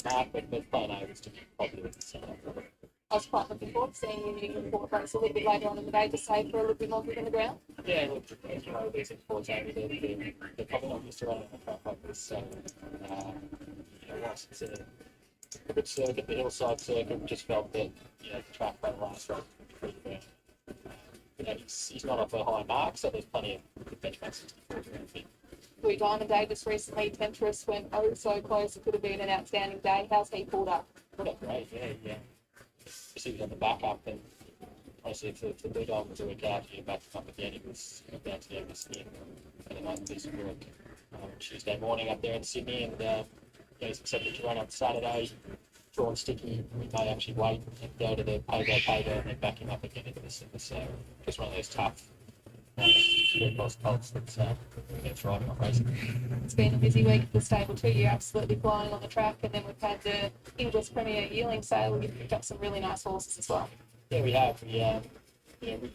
market, but plan A was to be popular. So, I was quite looking forward to seeing you in the report race a little bit later on in the day to save for a little bit more grip in the ground. yeah, look, you know, these imports over there, they're probably not used to running a track like this. So, you know, whilst it's a good circuit, the hillside circuit, we just felt that, you know, the track that last race would be pretty fair. You know, he's not off a high mark, so there's plenty of good benchmark 64 around fit. Blue Diamond Day just recently, Temptress went oh so close. It could have been an outstanding day. How's he pulled up? Put up great, yeah. He was on the back up, and obviously for Blue Diamond to work out, you back him up again, he was down to the end of skin. And a nice piece of work Tuesday morning up there in Sydney, and yeah, he's accepted to run on Saturday. Drawn sticky, we may actually wait and go to the pay-go, and then back him up again into the Sydney. So just one of those tough colts that's riding on racing. It's been a busy week at the stable too. You're absolutely flying on the track, and then we've had the English Premier Yearling sale. You've picked up some really nice horses as well. Yeah, we have. We've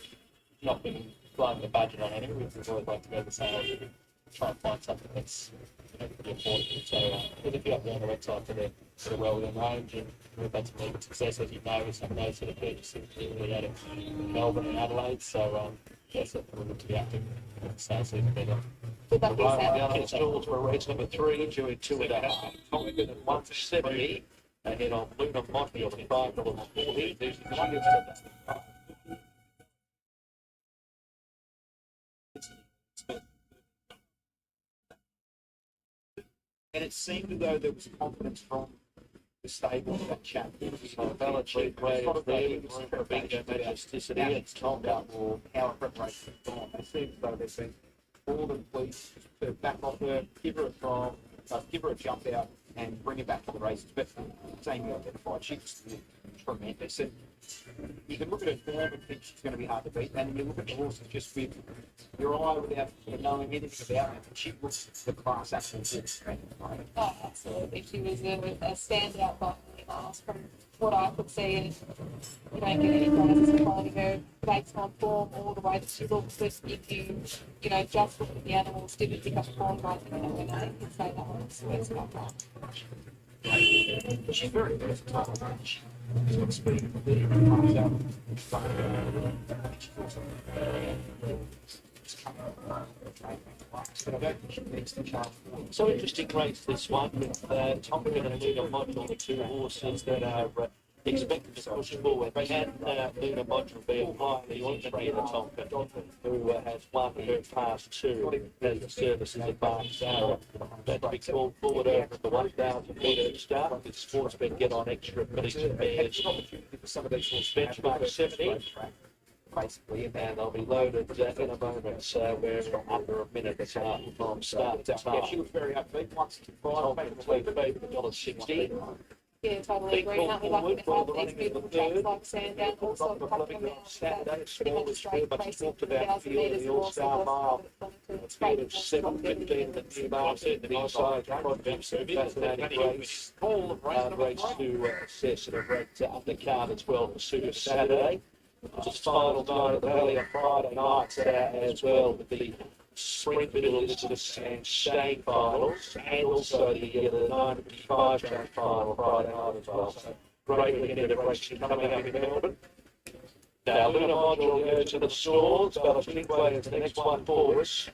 not been blowing the budget on any. We've always liked to go to the sale and try and find something that's pretty affordable. So there's a few up there on the website that are well within range, and we've had some good success, as you know, with some of those sort of purchases, particularly out of Melbourne and Adelaide. So certainly we're good to be active in the sales season better. Good luck with that. Down stalls for race number 3, doing 2.5. Tongan at 170. Ahead on Luna Monty on $5.40. There's the Nuggets. And it seemed as though there was confidence from the stable that chat. Belichick players there for a big domesticity. It's Tom out or how preparation has gone. It seems as though they've been more than pleased to back off her, give her a jump out and bring her back to the races. But saying you identified, she's tremendous. And you can look at her form and think she's going to be hard to beat. And you look at the horses just with your eye without knowing anything about her. She looks the class actually is. Oh, absolutely. She was a standout by last from what I could see. And you don't get any prizes for finding her based on form or the way that she looks. But if you just look at the animals, didn't pick up form, I think you can say that one's first up. She's very versatile. She's got speed and ability that comes out. But I don't think she needs to charge for it. So interesting race this one with Tongan and Luna Module, the two horses that are expected to push forward. Can Luna Module be a highly ordinary Tongan who has won her past 2 as the services of Mark Sarah? That's been called forward over the 1,000 metre start. The sportsmen get on extra minutes and bears. Some of these horses Benchmark 70. basically, and And they'll be loaded in a moment, so we're under a minute from start. yeah, she was very upbeat. Once to five, $1.60. Yeah, totally agree. Aren't we lucky to have these beautiful tracks like Sandown also popping around that pretty much straight racing for 1,000 metres and also It's been at 7:15 the new market, the inside project, fascinating race. Race to assess and a red undercard as well for Super Saturday. Just final night at the Valley on Friday night as well with the sprint medalists and staying finals, and also the 95 track final Friday night as well. So great weekend of racing coming up in Melbourne. Now Luna Module goes to the stalls, Belichick Way is the next one for us.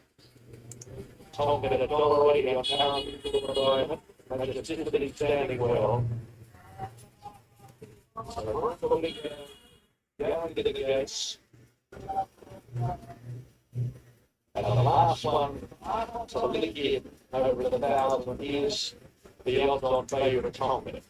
Tongan at $1.80 on pound at the moment. They just didn't be standing well. So we're looking going to the gates. And the last one to lick it over 1,000 years, the odds on failure to Tongan.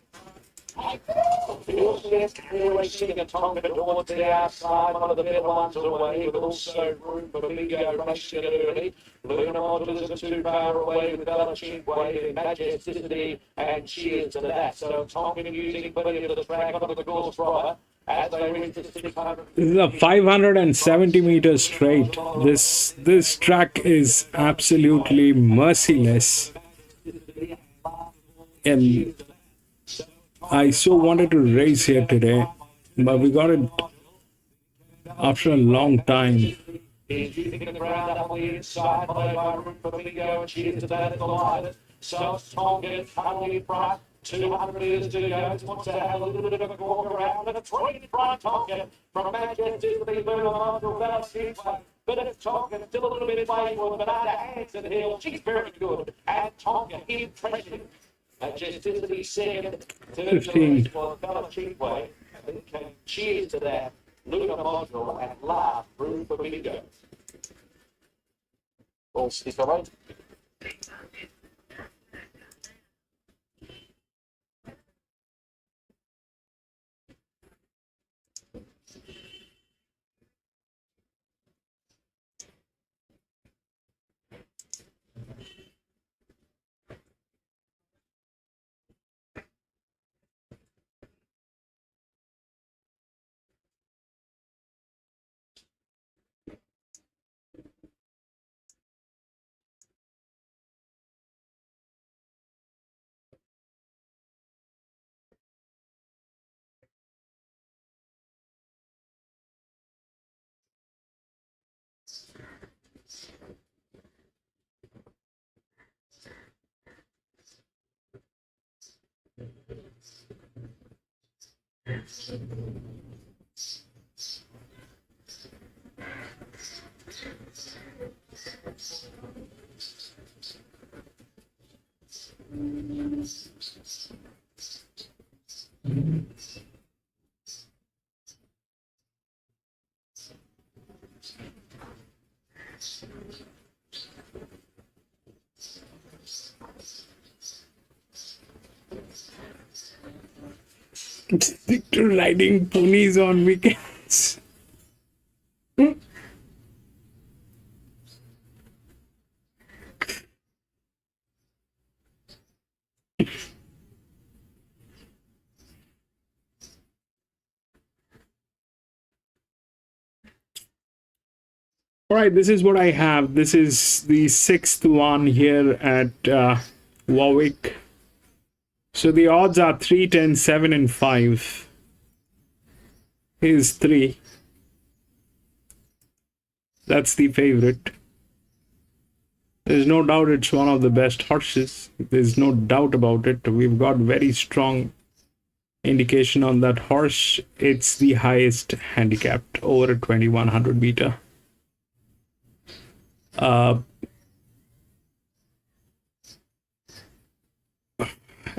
We're racing a Tongan towards the outside, one of the better ones away, but also room for Bingo racing it early. Luna Module isn't too far away with Belichick Way, Majesticity, and cheers to that. So Tongan using plenty of the track onto the course proper. As they reach the 600. This is a 570 meters straight. This track is absolutely merciless, and I so wanted to race here today, but we got it after a long time. So it's Tongan, Cuddly Pratt, 200 metres to go. Wants to have a little bit of a walk around. And a 20 Brian Tonkin from Manchester to the Burnham Valley Speedway. But it's Tonkin still a little bit playful, but under hands and hill, she's very good. And Tonkin, impressive. Just into the second, third 15. for Bella Cheapway. And cheers to that. Luca Module and last, room for bingo. All stiff away. Stick to riding ponies on weekends. All right, this is what I have. This is the 6th one here at Warwick. So the odds are 3, 10, 7, and 5. Here's 3. That's the favorite. There's no doubt it's one of the best horses. There's no doubt about it. We've got very strong indication on that horse. It's the highest handicapped over a 2100 meter.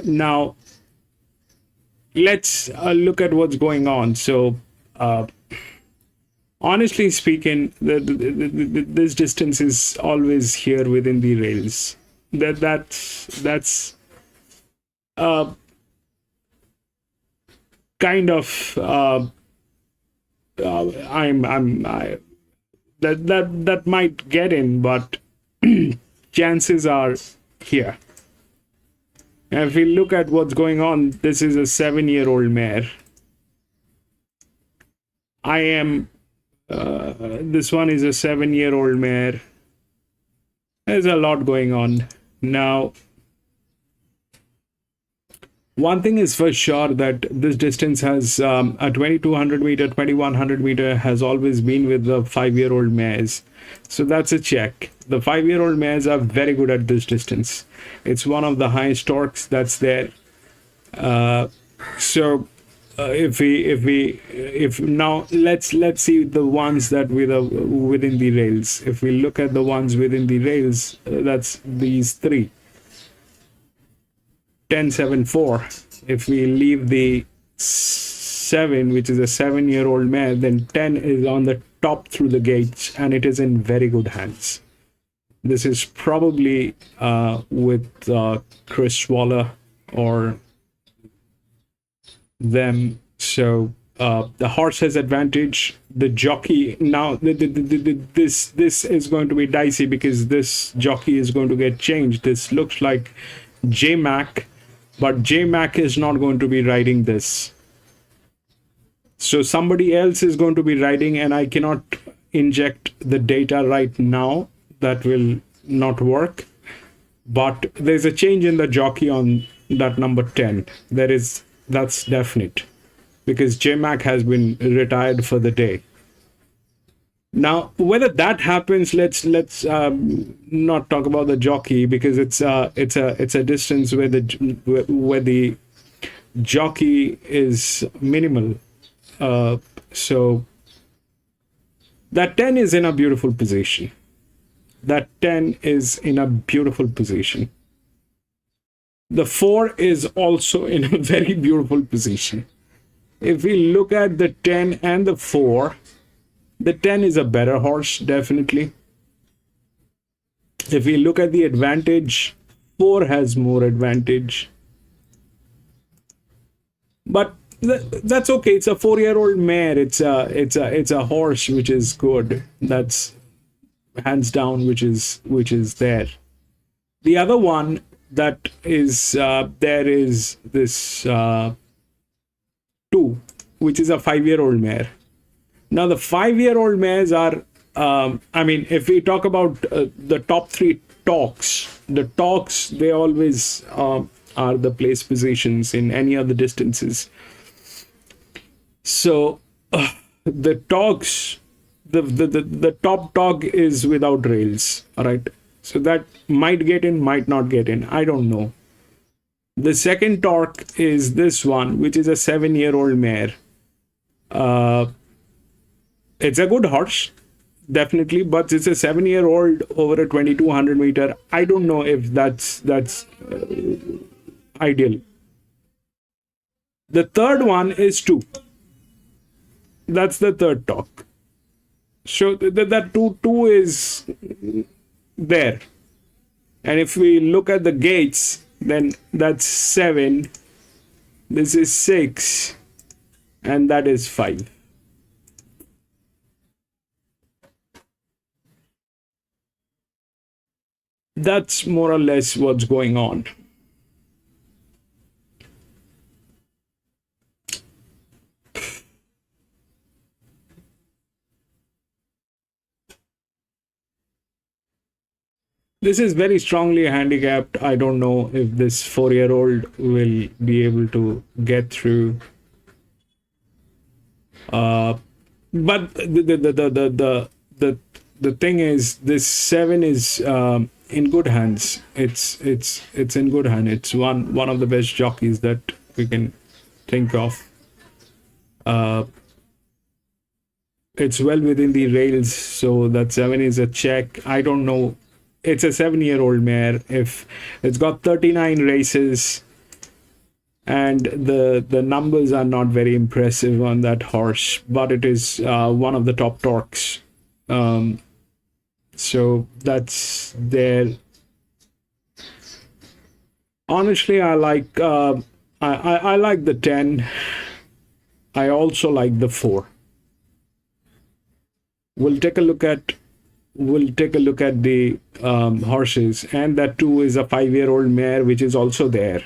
Now, let's look at what's going on. So, honestly speaking, this distance is always here within the rails. That's kind of that might get in, but chances are here. And if we look at what's going on, this is a 7-year-old mare. This one is a 7-year-old mare. There's a lot going on. Now, one thing is for sure that this distance has a 2200 meter, 2100 meter has always been with the 5-year-old mares. So that's a check. The 5-year-old mares are very good at this distance. It's one of the highest torques that's there. If now let's see the ones that within the rails. If we look at the ones within the rails, that's these 3. 10, 7, 4. If we leave the 7, which is a 7-year-old mare, then 10 is on the top through the gates, and it is in very good hands. This is probably with Chris Waller or them. So the horse has advantage. The jockey now this is going to be dicey because this jockey is going to get changed. This looks like J Mac, but J Mac is not going to be riding this. So somebody else is going to be riding, and I cannot inject the data right now. That will not work. But there's a change in the jockey on that number 10. That's definite, because J Mac has been retired for the day. Now, whether that happens, let's not talk about the jockey, because it's a distance where the jockey is minimal. So that 10 is in a beautiful position. That 10 is in a beautiful position. The 4 is also in a very beautiful position. If we look at the 10 and the 4, the 10 is a better horse, definitely. If we look at the advantage, 4 has more advantage. But that's okay. It's a 4-year-old mare. It's a horse which is good. That's hands down, which is there. The other one that is there is this 2, which is a 5-year-old mare. Now the 5-year-old mares are, I mean, if we talk about the top 3 talks, the talks, they always are the place positions in any other distances. So the talks, the top talk is without rails, all right? So that might get in, might not get in. I don't know. The second torque is this one, which is a 7-year-old mare. It's a good horse, definitely, but it's a 7-year-old over a 2200 meter. I don't know if that's ideal. The third one is 2. That's the third talk. So that 2 is there. And if we look at the gates, then that's 7. This is 6. And that is 5. That's more or less what's going on. This is very strongly handicapped. I don't know if this 4-year-old will be able to get through. But the thing is, this 7 is in good hands. It's in good hand. It's one of the best jockeys that we can think of. It's well within the rails, so that 7 is a check. I don't know. It's a 7-year-old mare. If it's got 39 races, and the numbers are not very impressive on that horse, but it is one of the top torques. So that's there. Honestly, I like I like the 10. I also like the 4. We'll take a look at the horses, and that 2 is a 5-year-old mare, which is also there.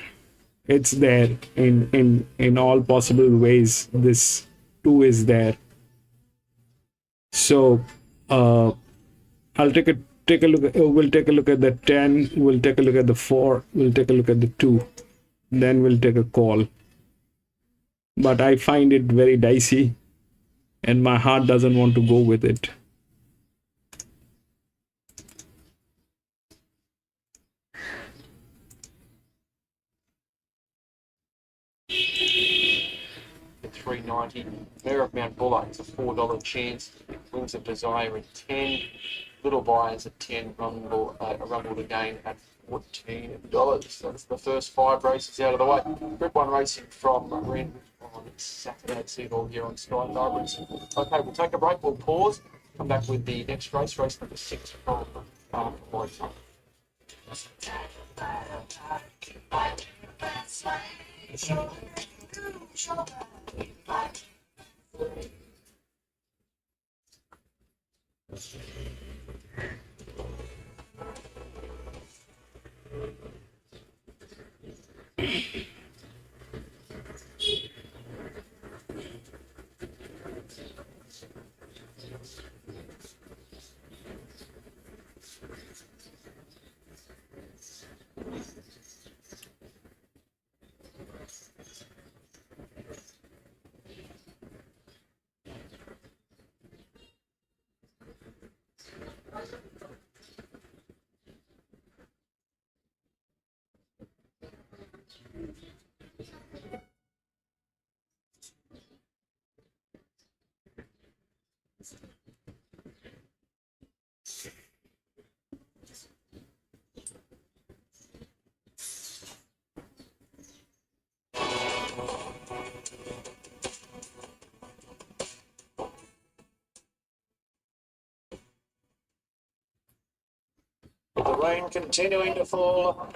It's there in all possible ways. This 2 is there. So I'll take a look. We'll take a look at the 10. We'll take a look at the 4. We'll take a look at the 2. Then we'll take a call. But I find it very dicey, and my heart doesn't want to go with it. $3.90. Mayor of Mount Buller is a $4 chance. Wings of Desire at 10. Little Buyers at 10. Rumbled again at $14. That's the first 5 races out of the way. Group 1 racing from Randwick on Saturday. See it all here on Sky Live Racing. Okay, we'll take a break. We'll pause. Come back with the next race number 6 from Warwick Farm. With the rain continuing to fall,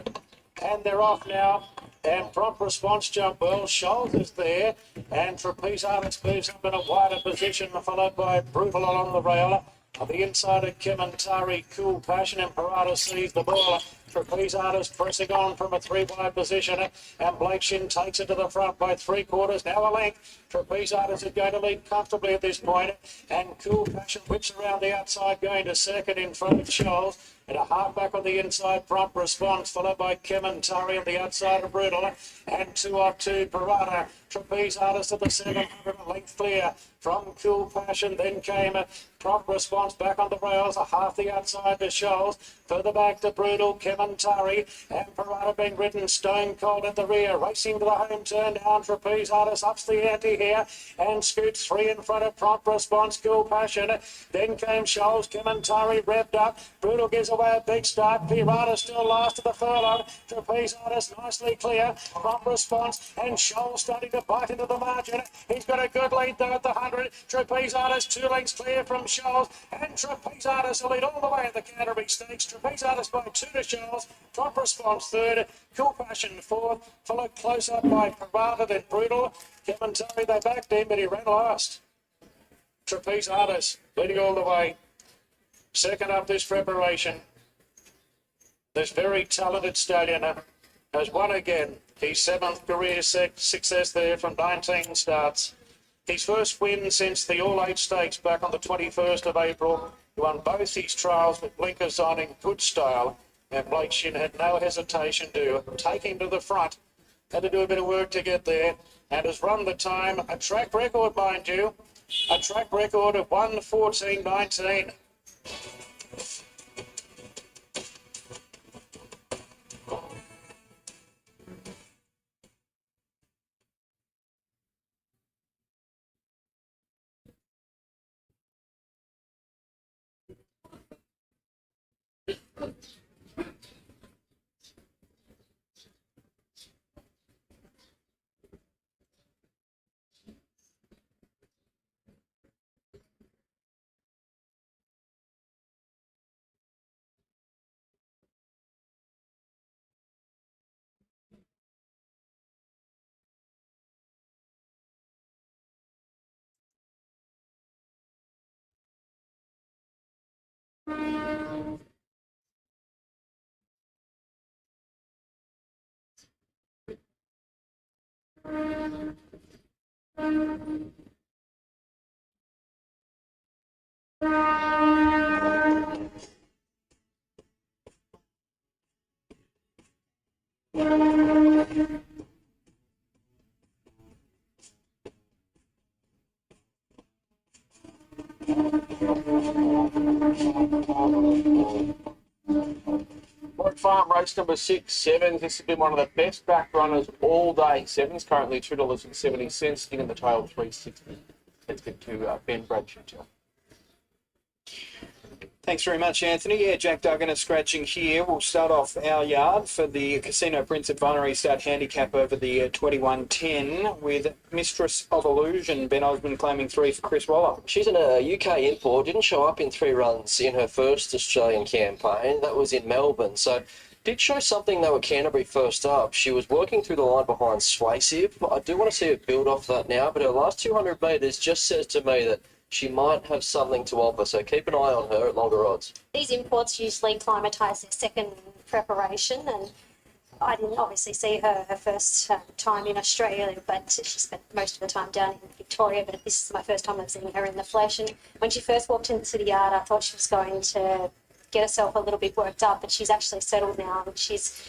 and they're off now. And prompt response jump well. Scholes is there, and Trapeze Artist moves up in a wider position, followed by Brutal along the rail. On the inside of Kimantari, Cool Passion, and Parada sees the ball. Trapeze Artist pressing on from a 3-wide position, and Blake Shin takes it to the front by 3/4, now a length. Trapeze Artist is going to lead comfortably at this point, and Cool Passion whips around the outside, going to second in front of Scholes. And a half back on the inside, prompt response, followed by Kimantari on the outside of Brutal, and 2 off 2, Parada. Trapeze Artist at the 700, a length clear from Cool Passion. Then came a prompt response back on the rails, a half the outside to Scholes. Further back to Brutal, Kimantari, and Parada being ridden stone cold at the rear. Racing to the home turn down, Trapeze Artist ups the ante here and scoots 3 in front of prompt response, Cool Passion. Then came Scholes, Kimantari revved up. Brutal gives away a big start. Pirata still last of the furlong. Trapeze Artist nicely clear. Prompt response, and Scholes starting to bite into the margin. He's got a good lead though at the 100. Trapeze Artist 2 lengths clear from Scholes, and Trapeze Artist will lead all the way at the Canterbury Stakes. Trapeze Artist by 2 to Scholes. Prompt response 3rd. Cool Passion 4th. Followed close up by Parada, then Brutal. Kevin Terry, they backed him, but he ran last. Trapeze Artist leading all the way. Second up this preparation. This very talented stallion has won again. His 7th career success there from 19 starts. His first win since the All-Age Stakes back on the 21st of April. He won both his trials with blinkers on in good style. And Blake Shin had no hesitation to take him to the front. Had to do a bit of work to get there. And has run the time, a track record, mind you. A track record of 1:14.19. Warwick Farm race number 6, Sevens. This has been one of the best back runners all day. Sevens currently $2.70, sitting in the tail $3.60. Let's get to Ben Bradshaw. Thanks very much, Anthony. Yeah, Jack Duggan is scratching here. We'll start off our yard for the Casino Prince at Vinery Start handicap over the 21.10 with Mistress of Illusion. Ben Osmond claiming 3 for Chris Waller. She's in a UK import, didn't show up in 3 runs in her first Australian campaign. That was in Melbourne. So did show something though at Canterbury first up. She was working through the line behind Swaysive. I do want to see her build off that now, but her last 200 metres just says to me that she might have something to offer, so keep an eye on her at longer odds. These imports usually climatise their second preparation, and I didn't obviously see her first time in Australia, but she spent most of the time down in Victoria, but this is my first time I've seen her in the flesh. And when she first walked into the yard, I thought she was going to get herself a little bit worked up, but she's actually settled now, and she's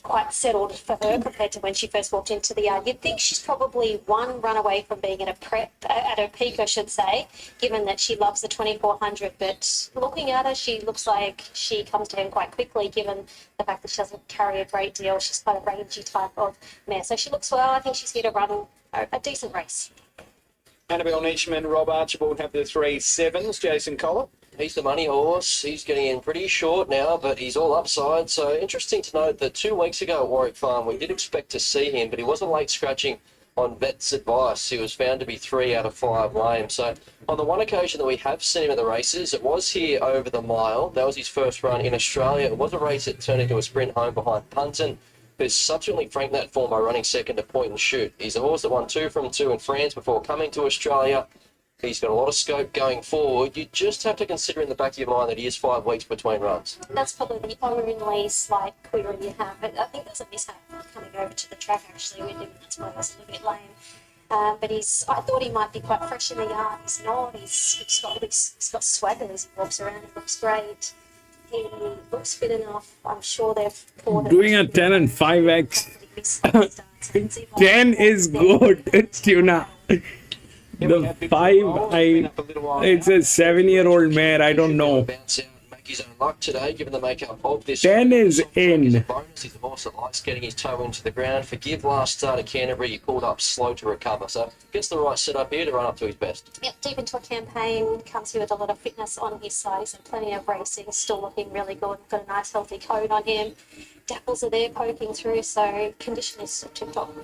quite settled for her compared to when she first walked into the yard. You'd think she's probably one run away from being at her peak, I should say, given that she loves the 2400. But looking at her, she looks like she comes down quite quickly, given the fact that she doesn't carry a great deal. She's quite a rangy type of mare, so she looks well. I think she's here to run a decent race. Annabelle Nietzscheman, Rob Archibald have the 3 sevens. Jason Collett. He's the money horse. He's getting in pretty short now, but he's all upside. So interesting to note that 2 weeks ago at Warwick Farm, we did expect to see him, but he wasn't late scratching on vet's advice. He was found to be 3 out of 5 lame. So on the one occasion that we have seen him at the races, it was here over the mile. That was his first run in Australia. It was a race that turned into a sprint home behind Punton, who's subsequently franked that form by running second to Point and Shoot. He's a horse that won 2 from 2 in France before coming to Australia. He's got a lot of scope going forward. You just have to consider in the back of your mind that he is 5 weeks between runs. That's probably the only slight query you have. But I think there's a mishap coming over to the track actually with him. That's why I was a little bit lame. But I thought he might be quite fresh in the yard. He's not. He's got swagger as he walks around. He looks great. He looks fit enough. I'm sure they've poured Doing a 10 and 5x. 10 is good, Tuna. The 5, it's a 7-year-old mare. I don't know. Bounce out and make his own luck today, given the makeup of this. 10 is in. He's a horse that likes getting his toe into the ground. Forgive last start at Canterbury, he pulled up slow to recover. So gets the right setup here to run up to his best. Yep, deep into a campaign, comes here with a lot of fitness on his side and plenty of racing, still looking really good. Got a nice healthy coat on him. Dapples are there poking through, so condition is tip-top.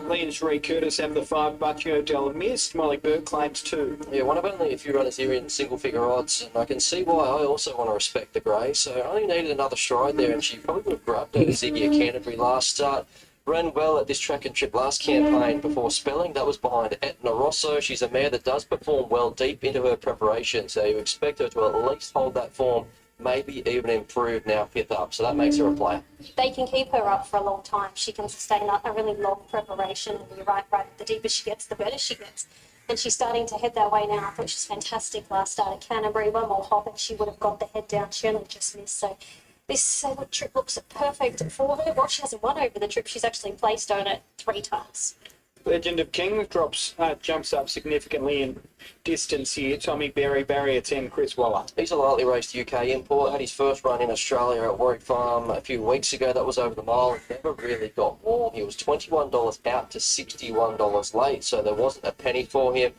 Lee and Sheree Curtis have the 5, Butchio Del Mist. Molly Burke claims 2. Yeah, one of only a few runners here in single-figure odds, and I can see why I also want to respect the grey. So I only needed another stride there, and she probably would have grabbed her Ziggy at Canterbury last start. Ran well at this track and trip last campaign before spelling. That was behind Etna Rosso. She's a mare that does perform well deep into her preparation, so you expect her to at least hold that form, maybe even improve now 5th up. So that makes her a player. They can keep her up for a long time. She can sustain a really long preparation. And you're right, the deeper she gets, the better she gets. And she's starting to head that way now. I thought she was fantastic last start at Canterbury. One more hop and she would have got the head down. She only just missed. So this trip looks perfect for her. Well, she hasn't won over the trip. She's actually placed on it 3 times. Legend of King jumps up significantly in distance here. Tommy Berry, barrier 10, Chris Waller. He's a lightly raced UK import. Had his first run in Australia at Warwick Farm a few weeks ago. That was over the mile. Never really got warm. He was $21 out to $61 late, so there wasn't a penny for him.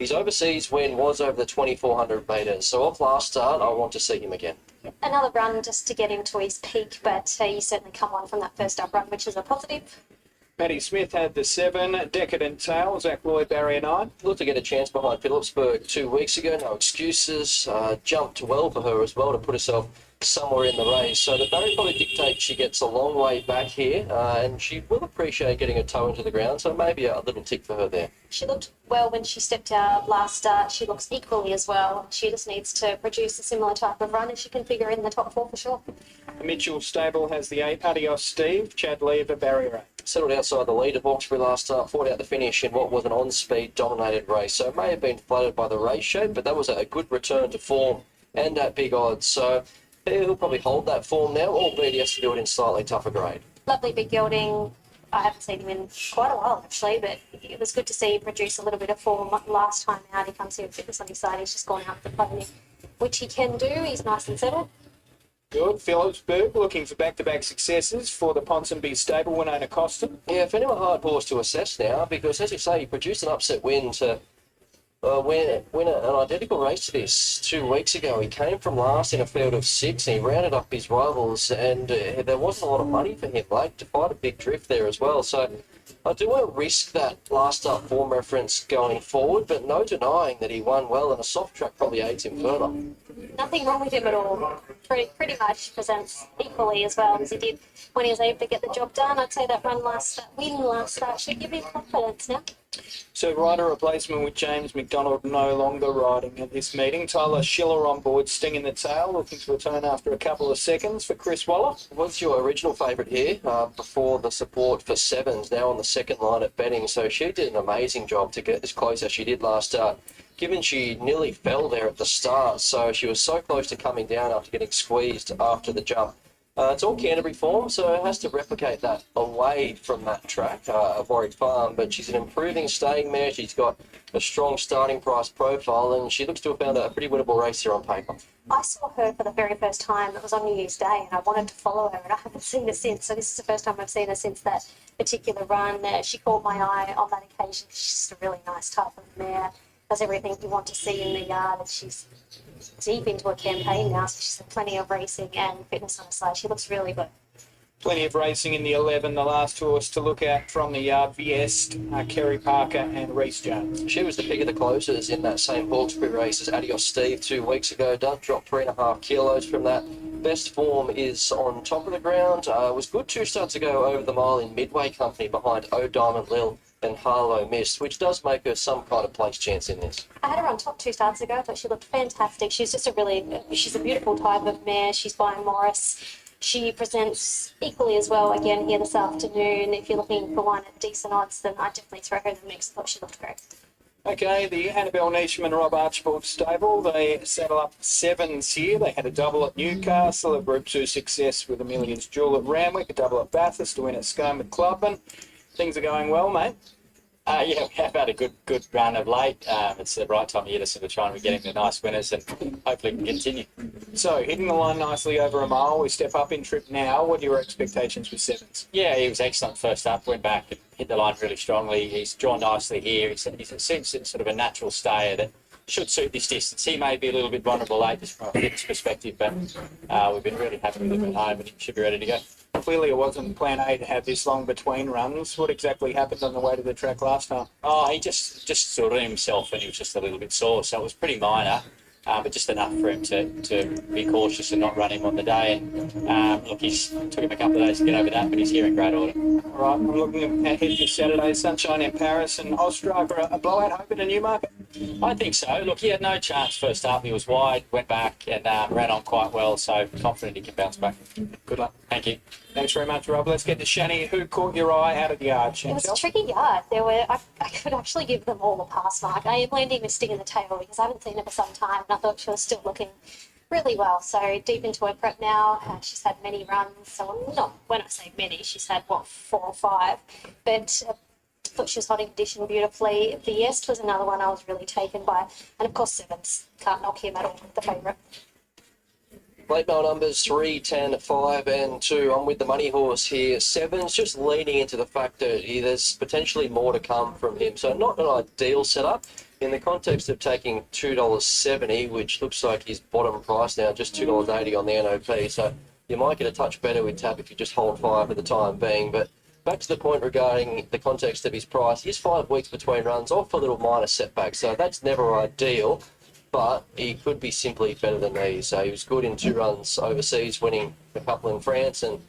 His overseas win was over the 2,400 metres. So off last start, I want to see him again. Another run just to get him to his peak, but he certainly come on from that first up run, which is a positive. Matty Smith had the 7, Decadent Tail, Zach Lloyd, barrier 9. Looked to get a chance behind Phillipsburg 2 weeks ago, no excuses. Jumped well for her as well to put herself somewhere in the race. So the barrier probably dictates she gets a long way back here, and she will appreciate getting a toe into the ground, so maybe a little tick for her there. She looked well when she stepped out last start. She looks equally as well. She just needs to produce a similar type of run and she can figure in the top 4 for sure. Mitchell Stable has the 8, Adios Steve, Chad Lever, barrier 8. Settled outside the lead of Hawkesbury last start, fought out the finish in what was an on-speed dominated race. So it may have been flooded by the race shape, but that was a good return to form and at big odds. So he'll probably hold that form now, albeit he has to do it in slightly tougher grade. Lovely big gelding. I haven't seen him in quite a while actually, but it was good to see him produce a little bit of form last time out. He comes here with fitness on his side. He's just gone out the pony, which he can do. He's nice and settled. Good. Phillipsburg looking for back-to-back successes for the Ponsonby stable, Winona Costa. Yeah, for anyone hard horse to assess now, because as you say, he produced an upset win to win an identical race to this 2 weeks ago. He came from last in a field of 6 and he rounded up his rivals, and there wasn't a lot of money for him, like, to fight a big drift there as well. So I do want to risk that last up form reference going forward, but no denying that he won well, and a soft track probably aids him further. Nothing wrong with him at all. Pretty much presents equally as well as he did when he was able to get the job done. I'd say that win last start should give him confidence now. So rider replacement with James McDonald no longer riding at this meeting. Tyler Schiller on board, Sting in the Tail, looking to return after a couple of seconds for Chris Waller. What's your original favourite here before the support for Sevens, now on the second line at betting? So she did an amazing job to get as close as she did last start, given she nearly fell there at the start. So she was so close to coming down after getting squeezed after the jump. It's all Canterbury form, so it has to replicate that away from that track of Warwick Farm. But she's an improving staying mare. She's got a strong starting price profile, and she looks to have found a pretty winnable race here on paper. I saw her for the very first time. It was on New Year's Day, and I wanted to follow her, and I haven't seen her since. So this is the first time I've seen her since that particular run. She caught my eye on that occasion. She's just a really nice type of mare. does everything you want to see in the yard, and she's deep into a campaign now, so she's had plenty of racing and fitness on her side. She looks really good. Plenty of racing in the 11. The last horse to look at from the yard, Viest, Kerry Parker and Reece Jones. She was the pick of the closers in that same Hawkesbury race as Adios Steve 2 weeks ago. Done dropped 3.5 kilos from that. Best form is on top of the ground. Was good 2 starts ago over the mile in Midway Company behind O Diamond Lil and Harlow Mist, which does make her some kind of place chance in this. I had her on top 2 starts ago. I thought she looked fantastic. She's just she's a beautiful type of mare. She's by Morris. She presents equally as well again here this afternoon. If you're looking for one at decent odds, then I'd definitely throw her in the mix. I thought she looked great. Okay, the Annabelle Neesham and Rob Archibald stable, they saddle up 7s here. They had a double at Newcastle, a Group 2 success with Amelia's Jewel at Randwick, a double at Bathurst, a win at Scone with Clubman. Things are going well, mate. Yeah, we have had a good run of late. It's the right time of year to sort of try and be getting the nice winners, and hopefully we can continue. So, hitting the line nicely over a mile. We step up in trip now. What are your expectations with 7s? Yeah, he was excellent first up, went back and hit the line really strongly. He's drawn nicely here. He's sort of a natural stayer that should suit this distance. He may be a little bit vulnerable late just from a fitness perspective, but we've been really happy with him at home and he should be ready to go. Clearly it wasn't plan A to have this long between runs. What exactly happened on the way to the track last time? Oh, he just sorted himself and he was just a little bit sore, so it was pretty minor. But just enough for him to be cautious and not run him on the day. And look, he's took him a couple of days to get over that, but he's here in great order. All right, I'm looking ahead to Saturday, Sunshine in Paris and Austria for a blowout hope in a Newmarket. I think so. Look, he had no chance first up. He was wide, went back and ran on quite well, so confident he can bounce back. Good luck. Thank you. Thanks very much, Rob. Let's get to Shani. Who caught your eye out of the yard, It was a Chantel? tricky yard. I could actually give them all a pass mark. I am landing a sting in the tail because I haven't seen her for some time and I thought she was still looking really well. So deep into her prep now. She's had many runs. So not when I say many, she's had 4 or 5. But I thought she was holding condition beautifully. Viest was another one I was really taken by. And of course 7s. Can't knock him at all, the favourite. Late mail numbers 3, 10, 5 and 2. I'm with the money horse here. 7's just leaning into the fact that there's potentially more to come from him. So not an ideal setup in the context of taking $2.70, which looks like his bottom price now, just $2.80 on the NOP. So you might get a touch better with Tab if you just hold 5 for the time being. But back to the point regarding the context of his price, he's 5 weeks between runs off a little minor setback. So that's never ideal. But he could be simply better than these. So he was good in 2 runs overseas, winning a couple in France, and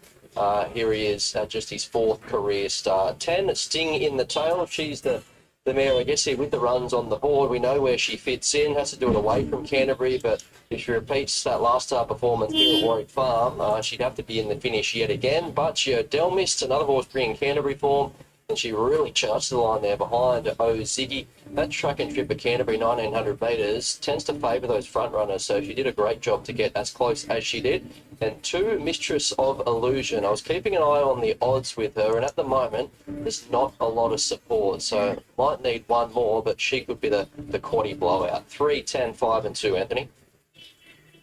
here he is at just his 4th career start. 10, Sting in the tail. She's the mare, I guess, here with the runs on the board. We know where she fits in, has to do it away from Canterbury, but if she repeats that last start performance here at Warwick Farm, she'd have to be in the finish yet again. But Del missed another horse bringing Canterbury form, and she really charged the line there behind Ziggy. That track and trip at Canterbury, 1900 metres, tends to favour those front runners, so she did a great job to get as close as she did. And 2, Mistress of Illusion. I was keeping an eye on the odds with her, and at the moment, there's not a lot of support, so might need one more, but she could be the quaddie blowout. 3, 10, 5 and 2, Anthony.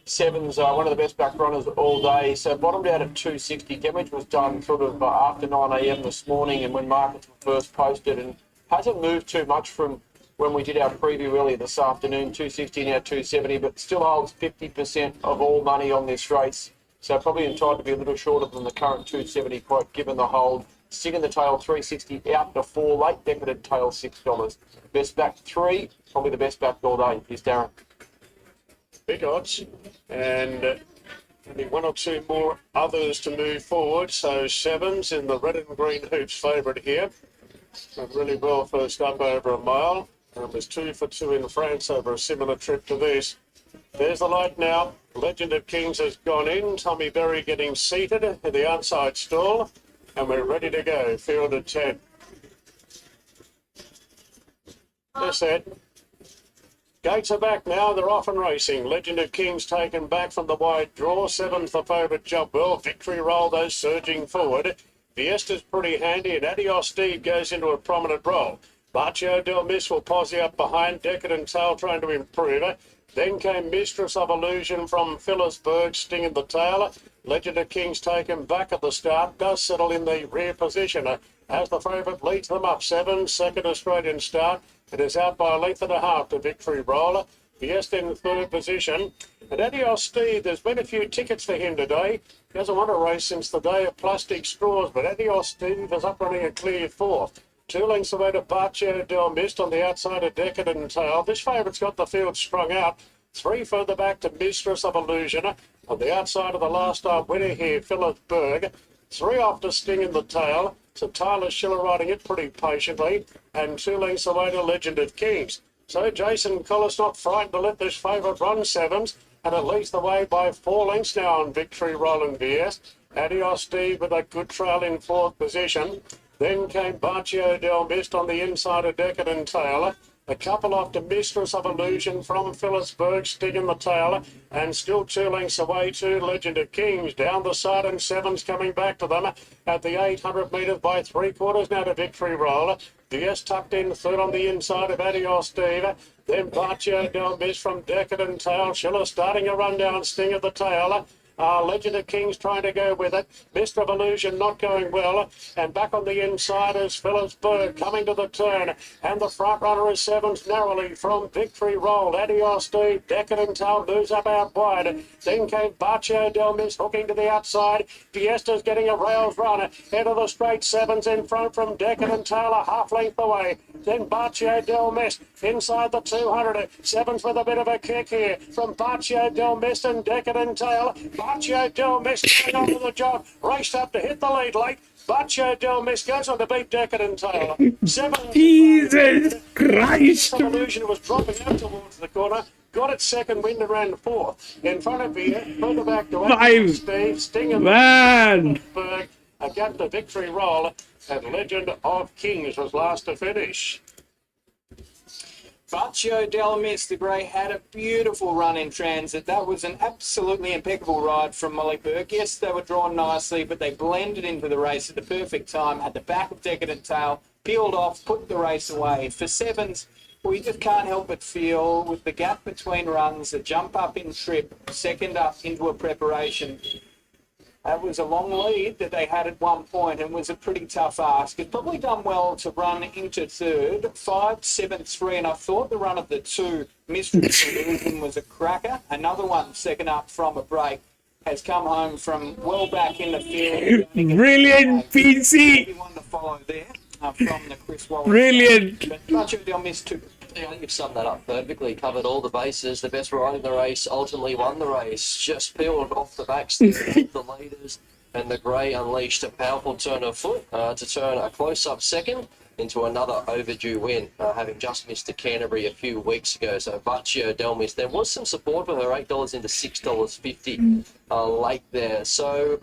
7's one of the best back runners all day. So bottomed out at 260. Damage was done sort of after 9 a.m. this morning and when markets were first posted, and hasn't moved too much from when we did our preview earlier this afternoon. 260 now 270, but still holds 50% of all money on this race. So probably entitled to be a little shorter than the current 270 quote given the hold. Sting in the tail 360 out to 4. Late decadent tail $6. Best back 3. Probably the best back all day is Darren. Big odds, and only 1 or 2 more others to move forward. So 7's in the red and green hoops favourite here. Went really well first up over a mile. And was 2 for 2 in France over a similar trip to this. There's the light now. Legend of Kings has gone in. Tommy Berry getting seated in the outside stall. And we're ready to go. Fielded 10. That's it. Gates are back now. They're off and racing. Legend of Kings taken back from the wide draw. 7's the favourite, Jump Well. Victory Roll, those surging forward. Fiesta's pretty handy, and Adios Steve goes into a prominent role. Baccio Del Miss will posse up behind. Decadent Tail trying to improve it. Then came Mistress of Illusion from Phillipsburg, Sting in the tail. Legend of Kings taken back at the start. Does settle in the rear position as the favourite leads them up. 7, second Australian start. It is out by a length and a half to Victory Roller. Fiesta in third position. And Adios Steve, there's been a few tickets for him today. He hasn't won a race since the day of plastic straws, but Adios Steve is up running a clear fourth. 2 lengths away to Barcio Del Mist on the outside of Decadent Tail. This favourite's got the field strung out. 3 further back to Mistress of Illusion. On the outside of the last start winner here, Phillipsburg. 3 off to Sting in the tail. So Tyler Schiller riding it pretty patiently. And 2 lengths away to Legend of Kings. So Jason Collis not frightened to let this favourite run sevens. And it leads the way by 4 lengths now on Victory Roland Vies. Adios Steve with a good trail in fourth position. Then came Barcio Del Mist on the inside of Decadent Taylor. A couple off to Mistress of Illusion from Phillipsburg, Sting in the tail, and still 2 lengths away to Legend of Kings. Down the side and sevens coming back to them at the 800 metres by 3/4 now to Victory Roller. DS tucked in third on the inside of Adios Steve. Then Barcio Del Mist from Decadent Tail. Schiller starting a run down, Sting at the tail. Legend of Kings trying to go with it. Mist of Illusion not going well. And back on the inside is Phillipsburg coming to the turn. And the front runner is sevens narrowly from Victory Roll. Adios Steve, Decadent Tail moves up out wide. Then came Barcio Del Mist hooking to the outside. Fiesta's getting a rails run. Head of the straight, sevens in front from Decadent Tail, a half length away. Then Barcio Del Mist inside the 200. Sevens with a bit of a kick here from Barcio Del Mist and Decadent Tail. Barcio Del Mist going on to the job. Raced up to hit the lead late. Barcio Del Mist goes on to beat Decadent Tail. Sevens. Jesus Christ! Illusion was dropping out towards the corner. Got it second, wind and ran fourth. In front of you, further back to 5. Steve, Sting and Man! Phillipsburg. A gap to Victory Roll. And Legend of Kings was last to finish. Barcio Del Mist, the grey, had a beautiful run in transit. That was an absolutely impeccable ride from Molly Burke. Yes, they were drawn nicely, but they blended into the race at the perfect time, at the back of Decadent Tail, peeled off, put the race away. For sevens, we just can't help but feel, with the gap between runs, a jump up in trip, second up into a preparation. That was a long lead that they had at one point and was a pretty tough ask. It's probably done well to run into third, 5-7-3, and I thought the run of the 2, Mistress of Illusion, was a cracker. Another one, second up from a break, has come home from well back in the field. Brilliant, PC! One to follow there from the Chris Wallace. Brilliant! But Barcio Del Mist took. Yeah, you've summed that up perfectly. Covered all the bases. The best rider in the race ultimately won the race. Just peeled off the backstep of the leaders. And the grey unleashed a powerful turn of foot to turn a close-up second into another overdue win, having just missed the Canterbury a few weeks ago. So Barcio Del Mist, there was some support for her, $8 into $6.50 late there. So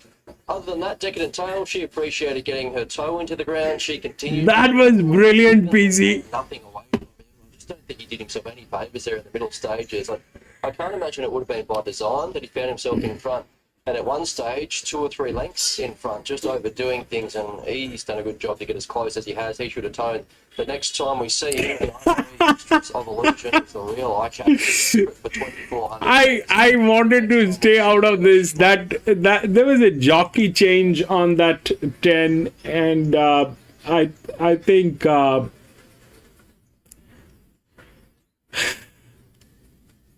other than that, Decadent Tail, she appreciated getting her toe into the ground. She continued. That was brilliant, PC. Nothing away from him. I just don't think he did himself any favours there in the middle stages. I can't imagine it would have been by design that he found himself in front. And at one stage, 2 or 3 lengths in front, just overdoing things, and he's done a good job to get as close as he has. He should have toned. The next time we see him, Mistress of Illusion is a real eye catcher for 2,400. I wanted to stay out of this. That there was a jockey change on that 10, and I think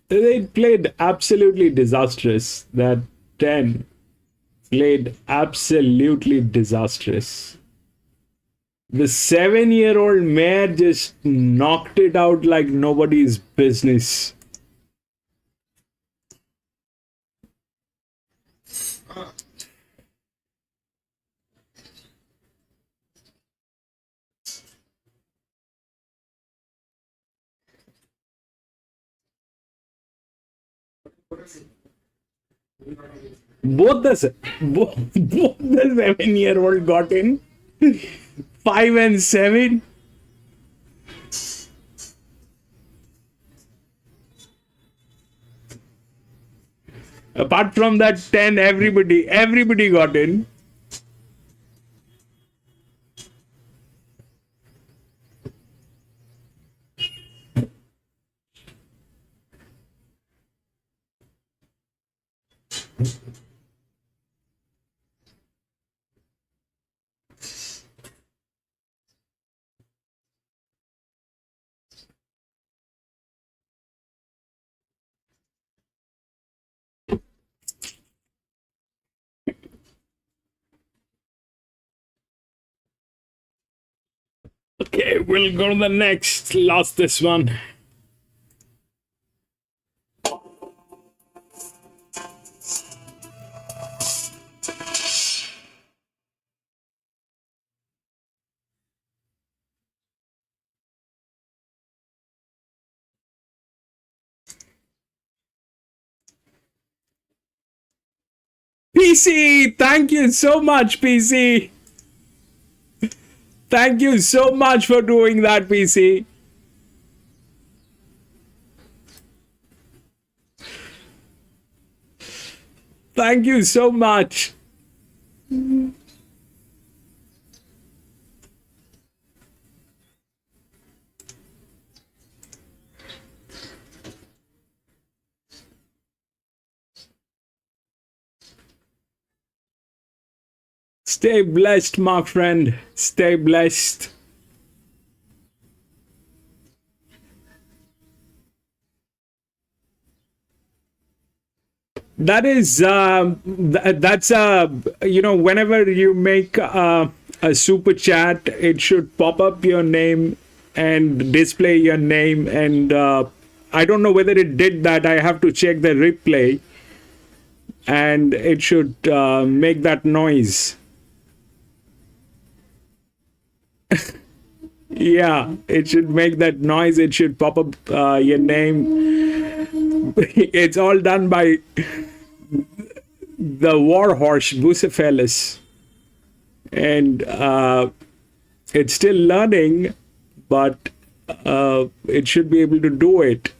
they played absolutely disastrous. That 10 played absolutely disastrous. The 7-year-old mare just knocked it out like nobody's business. Both the 7-year-old got in. 5 and 7. Apart from that 10, everybody got in. Okay, we'll go to the next. Lost this one. PC, thank you so much, PC. Thank you so much for doing that, PC. Thank you so much. Stay blessed, my friend. Stay blessed. That is, that's whenever you make a super chat, it should pop up your name and display your name. And I don't know whether it did that. I have to check the replay, and it should make that noise. Yeah, it should make that noise. It should pop up your name. It's all done by the warhorse Bucephalus, and it's still learning, but it should be able to do it.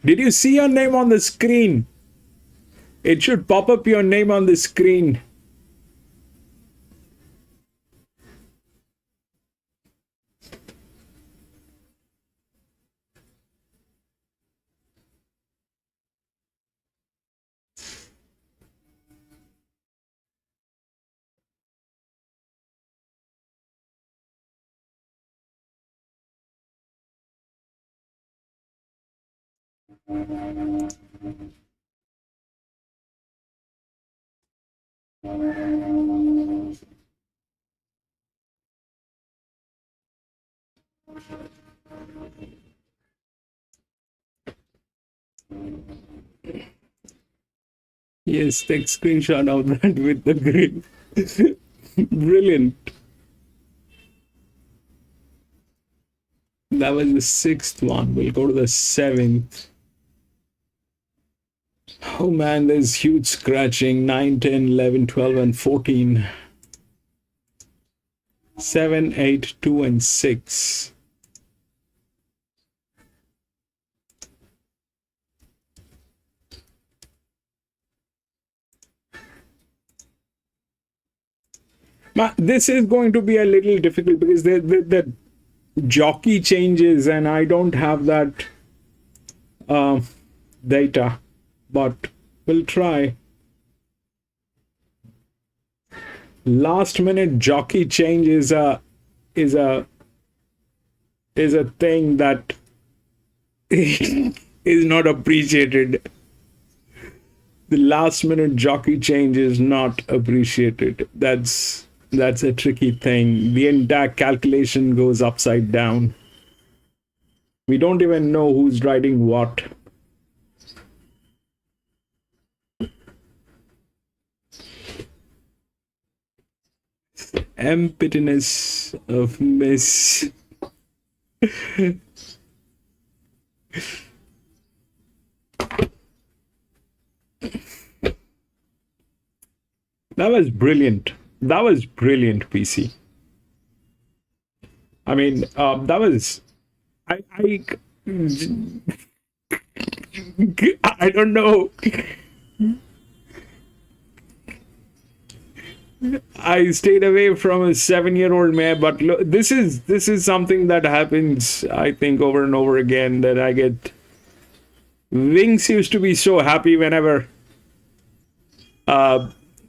Did you see your name on the screen? It should pop up your name on the screen. Yes, take screenshot of that with the green. Brilliant. That was the 6th one. We'll go to the 7th. Oh man, there's huge scratching. 9, 10, 11, 12, and 14. 7, 8, 2, and 6. This is going to be a little difficult because the jockey changes and I don't have that data, but we'll try. Last minute jockey change is a thing that is not appreciated. The last minute jockey change is not appreciated. That's a tricky thing. The entire calculation goes upside down. We don't even know who's riding what. Emptiness of Miss. That was brilliant. That was brilliant, PC. I mean, that was... I don't know. I stayed away from a 7-year-old mare, but look, this is something that happens, I think, over and over again, that I get... Wings used to be so happy whenever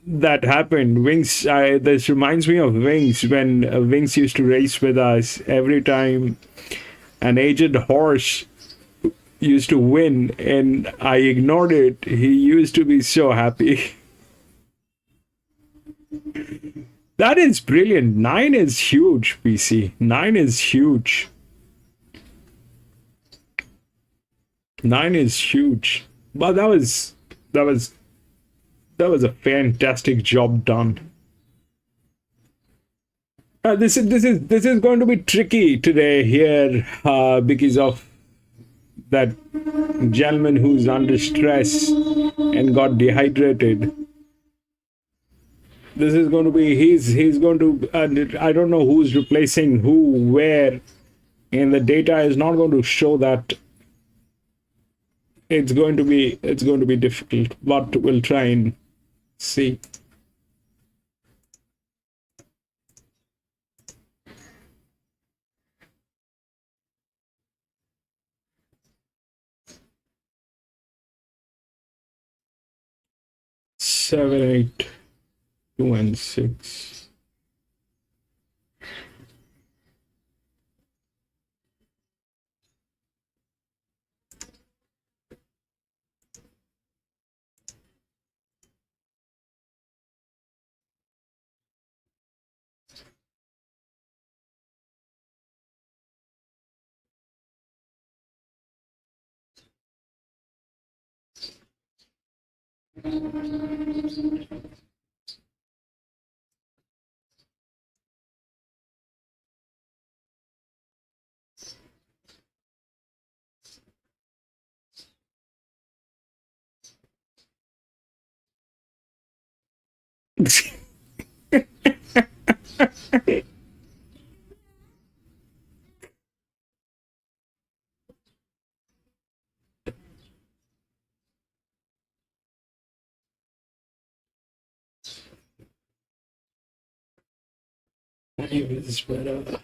that happened. Wings, this reminds me of Wings, when Wings used to race with us. Every time an aged horse used to win and I ignored it, he used to be so happy. That is brilliant. 9 is huge, PC. 9 is huge. 9 is huge. But that was a fantastic job done. This is going to be tricky today here because of that gentleman who's under stress and got dehydrated. This is going to be he's going to I don't know who's replacing who where, and the data is not going to show that. It's going to be difficult, but we'll try and see. Seven, 8, 2 and 6. Maybe this is better.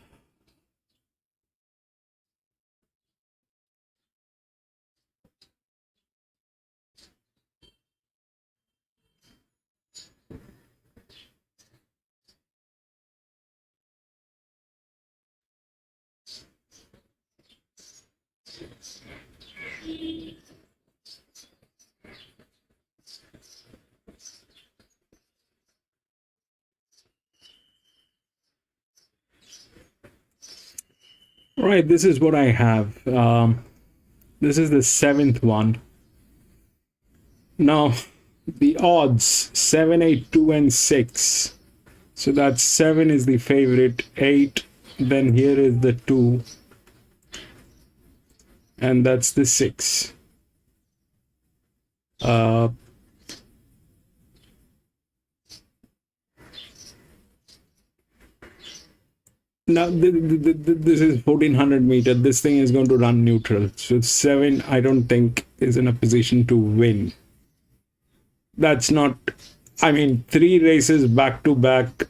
All right, this is what I have. This is the 7th one. Now, the odds 7, 8, 2 and 6. So that 7 is the favorite, 8, then here is the 2, and that's the 6. Now, this is 1400 meter. This thing is going to run neutral. So 7, I don't think, is in a position to win. That's not, I mean, 3 races back to back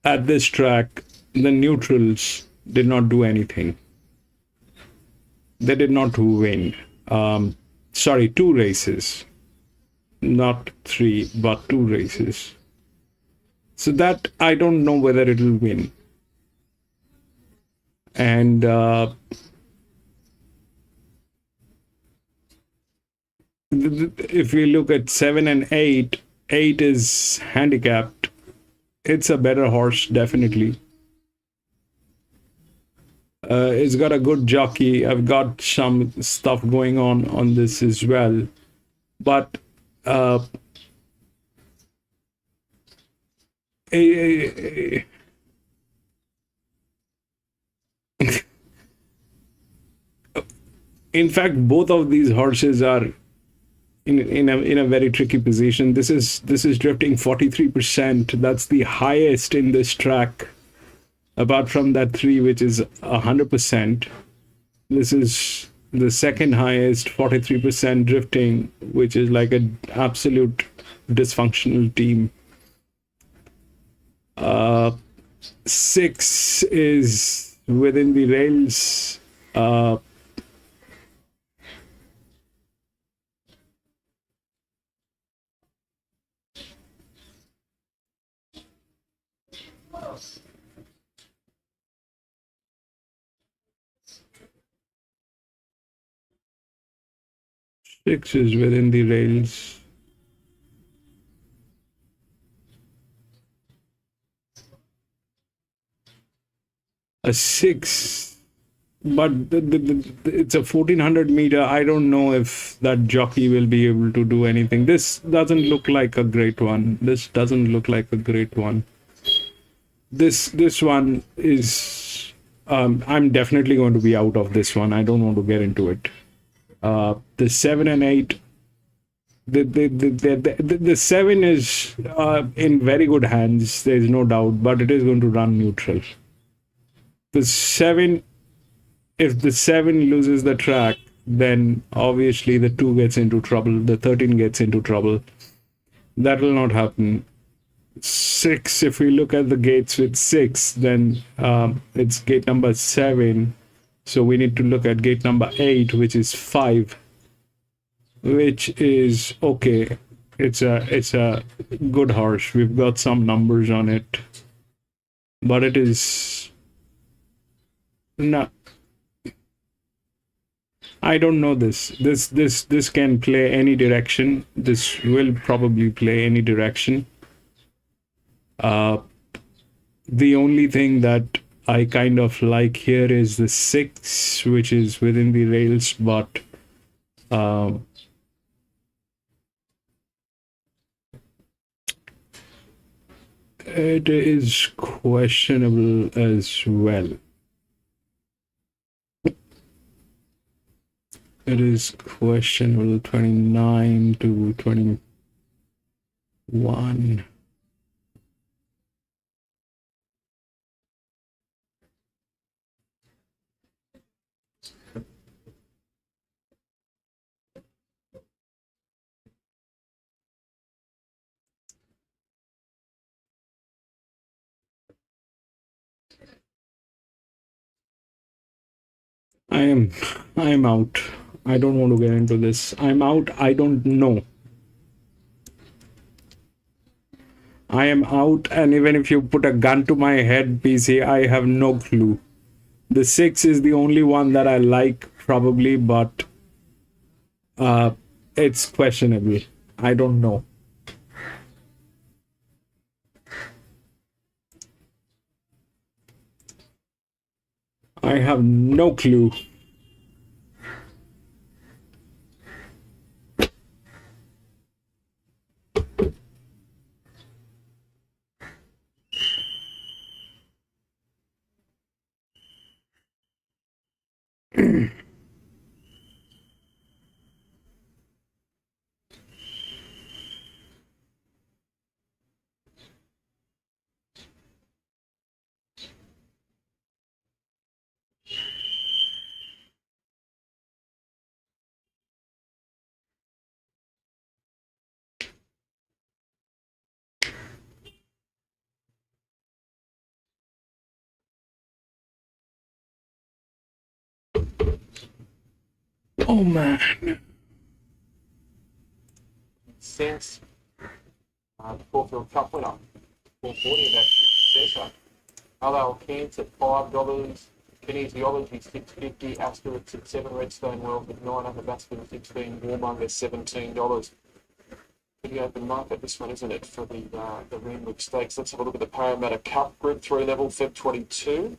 at this track, the neutrals did not do anything. They did not win. Sorry, 2 races. Not 3, but 2 races. So that, I don't know whether it will win. And if we look at 7 and 8, 8 is handicapped. It's a better horse, definitely. It's got a good jockey. I've got some stuff going on this as well. But in fact, both of these horses are in a very tricky position. This is drifting 43%. That's the highest in this track, apart from that 3, which is 100%. This is the second highest, 43% drifting, which is like an absolute dysfunctional team. 6 is within the rails. 6 is within the rails. A 6, but it's a 1400 meter. I don't know if that jockey will be able to do anything. This doesn't look like a great one. This doesn't look like a great one. This one is, I'm definitely going to be out of this one. I don't want to get into it. The 7 and 8, the 7 is in very good hands, there's no doubt, but it is going to run neutral. The 7, if the 7 loses the track, then obviously the 2 gets into trouble, the 13 gets into trouble. That will not happen. 6, if we look at the gates with 6, then it's gate number 7. So we need to look at gate number 8, which is 5, which is okay. It's a good horse. We've got some numbers on it, but it is not. I don't know this. This can play any direction. This will probably play any direction. The only thing that I kind of like here is the 6, which is within the rails, but it is questionable as well. It is questionable. 29 to 21. I am out. I don't want to get into this. I'm out. I don't know. I am out, and even if you put a gun to my head, PC, I have no clue. The 6 is the only one that I like, probably, but it's questionable. I don't know. I have no clue. Oh man. Since the Caulfield Cup winner, 440 of that successor. Alal Kent at $5, Kinesiology $6.50, Ascot at 7, Redstone World with 9, Upper Basket at 16, Warmonger $17. Pretty open market this one, isn't it, for the Randwick Stakes. Let's have a look at the Parramatta Cup Group 3 level, Feb 22.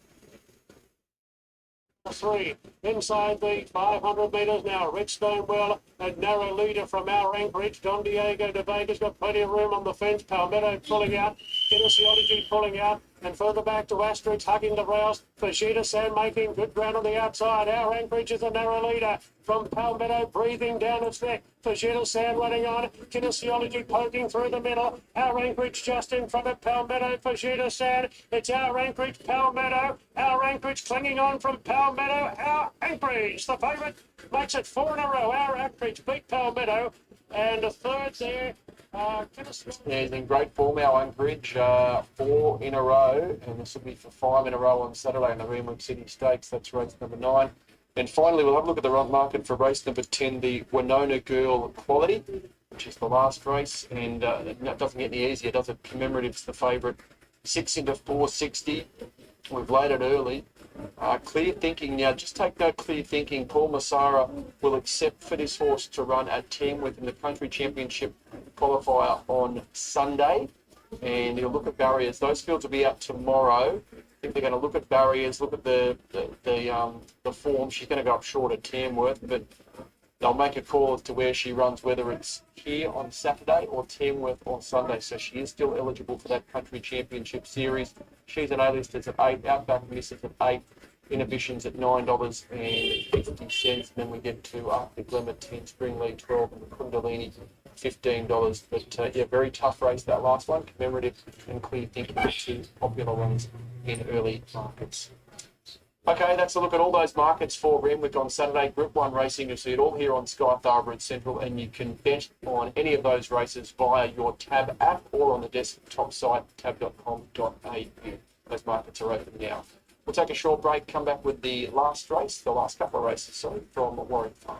3 inside the 500 metres now. Redstone well, a narrow leader from our Anchorage. Don Diego de Vega's got plenty of room on the fence. Palmetto pulling out. Kinesiology pulling out. And further back to Asterix, hugging the rails. Fajita Sand making good ground on the outside. Our Anchorage is a narrow leader from Palmetto, breathing down its neck. Fajita Sand running on. Kinesiology poking through the middle. Our Anchorage just in front of Palmetto. Fajita Sand. It's our Anchorage, Palmetto. Our Anchorage clinging on from Palmetto. Our Anchorage, the favourite, makes it 4 in a row. Our Anchorage beat Palmetto. And a third there. Yeah, he's in great form, our Anchorage, 4 in a row, and this will be for 5 in a row on Saturday in the Randwick City Stakes. That's race number 9. And finally, we'll have a look at the run market for race number 10, the Winona Girl Quality, which is the last race, and it doesn't get any easier, does it? Commemorative's the favourite, 6 into 460. We've laid it early. Clear Thinking. Now, just take note, Clear Thinking. Paul Massara will accept for this horse to run at Tamworth in the Country Championship qualifier on Sunday. And he'll look at barriers. Those fields will be out tomorrow. I think they're going to look at barriers, look at the form. She's going to go up short at Tamworth, but they'll make a call as to where she runs, whether it's here on Saturday or Tamworth on Sunday. So she is still eligible for that Country Championship Series. She's an A-listers at 8, Outback Misses at 8, Inhibitions at $9.50. And then we get to Arctic Glen at 10, Spring League 12, and Kundalini $15. But yeah, very tough race that last one. Commemorative and Clear Thinking, two popular ones in early markets. Okay, that's a look at all those markets for Randwick on Saturday. Group 1 racing, you'll see it all here on Sky Thoroughbred Central, and you can bet on any of those races via your Tab app or on the desktop site, tab.com.au. Those markets are open now. We'll take a short break, come back with the last race, the last couple of races, sorry, from Warwick Farm.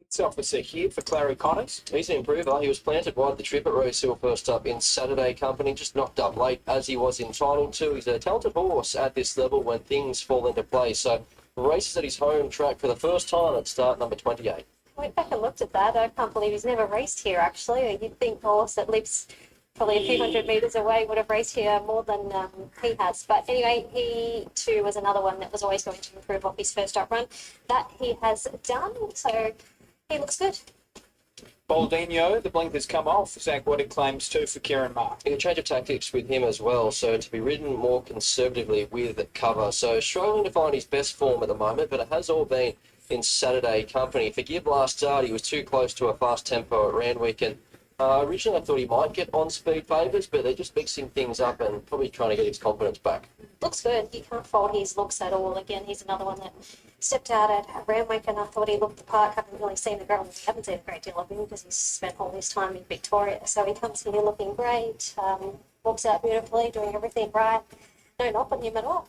It's officer here for Clary Connors. He's an improver. He was planted wide the trip at Rosehill first up in Saturday Company, just knocked up late as he was entitled to. He's a talented horse at this level when things fall into place. So races at his home track for the first time at start number 28. I went back and looked at that. I can't believe he's never raced here, actually. You'd think a horse that lives probably a few hundred metres away would have raced here more than he has. But anyway, he too was another one that was always going to improve off his first up run. That he has done, so he looks good. Baldino, the blinkers come off. Zach Waddick claims 2 for Kieran Mark. A change of tactics with him as well, so to be ridden more conservatively with cover. So struggling to find his best form at the moment, but it has all been in Saturday Company. Forgive last start, he was too close to a fast tempo at Randwick, and originally I thought he might get on-speed favours, but they're just mixing things up and probably trying to get his confidence back. Looks good. You can't fault his looks at all. Again, he's another one that stepped out at Randwick and I thought he looked the part. Haven't really seen the girl. We haven't seen a great deal of him because he's spent all his time in Victoria. So he comes here looking great, walks out beautifully, doing everything right. No knock on him at all.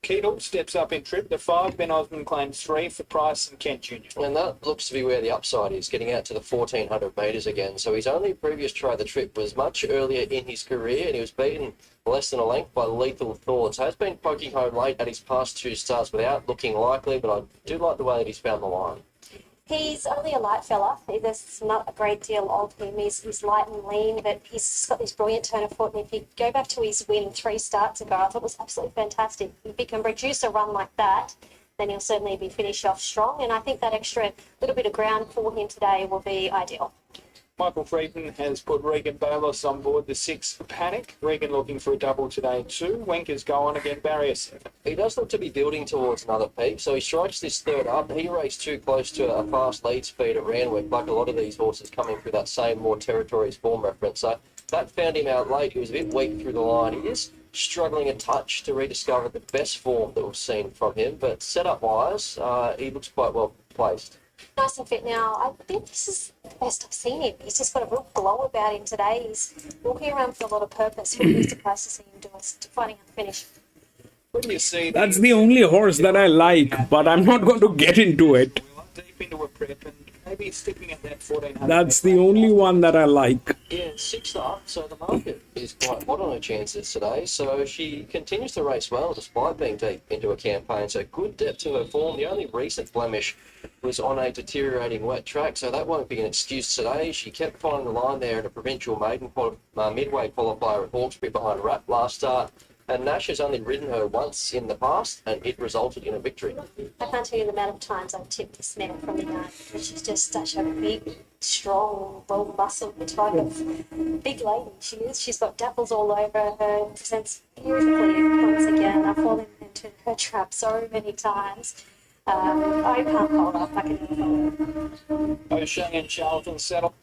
Keedle steps up in trip. The 5, Ben Osmond claims 3 for Price and Kent Jr. And that looks to be where the upside is, getting out to the 1400 metres again. So his only previous try of the trip was much earlier in his career, and he was beaten less than a length by Lethal Thoughts. Has been poking home late at his past 2 starts without looking likely, but I do like the way that he's found the line. He's only a light fella. There's not a great deal of him. He's light and lean, but he's got this brilliant turn of foot. And if you go back to his win 3 starts ago, I thought it was absolutely fantastic. If he can produce a run like that, then he'll certainly be finished off strong. And I think that extra little bit of ground for him today will be ideal. Michael Friedman has put Regan Bayless on board the 6 for Panic. Regan looking for a double today too. Wenkers go on again, barrier 7. He does look to be building towards another peak, so he strikes this third up. He raced too close to a fast lead speed at Randwick, like a lot of these horses coming through that same more territories form reference. So that found him out late. He was a bit weak through the line. He is struggling a touch to rediscover the best form that we've seen from him, but setup-wise, he looks quite well placed. Nice and fit now. I think this is the best I've seen him. He's just got a real glow about him today. He's walking around with a lot of purpose. What he's surprised to see him do is finding a finish. When you see That's the only horse that I like, but I'm not going to get into it. deep into a prep and maybe sticking at that 1400. That's the only one that I like. Yeah, 6th up, so the market is quite hot on her chances today. So she continues to race well despite being deep into a campaign. So good depth to her form. The only recent blemish was on a deteriorating wet track, so that won't be an excuse today. She kept finding the line there at a provincial maiden midway qualifier at Hawkesbury behind Rat last start. And Nash has only ridden her once in the past, and it resulted in a victory. I can't tell you the amount of times I've tipped this mare from the yard. She's just such a big, strong, well-muscled type of big lady she is. She's got dapples all over her, presents beautifully once again. I've fallen into her trap so many times. I can't hold up. I can hold up. O'Shea and Charlton settle.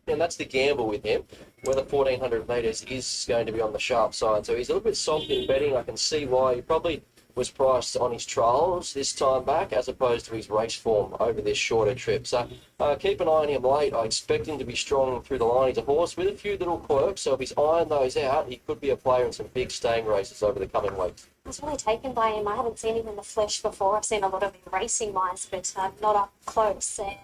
And that's the gamble with him, whether 1400 metres is going to be on the sharp side. So he's a little bit soft in betting. I can see why he probably was priced on his trials this time back as opposed to his race form over this shorter trip. So keep an eye on him late. I expect him to be strong through the line. He's a horse with a few little quirks, so if he's ironed those out, he could be a player in some big staying races over the coming weeks. I was really taken by him. I haven't seen him in the flesh before. I've seen a lot of him racing-wise, but not up close. And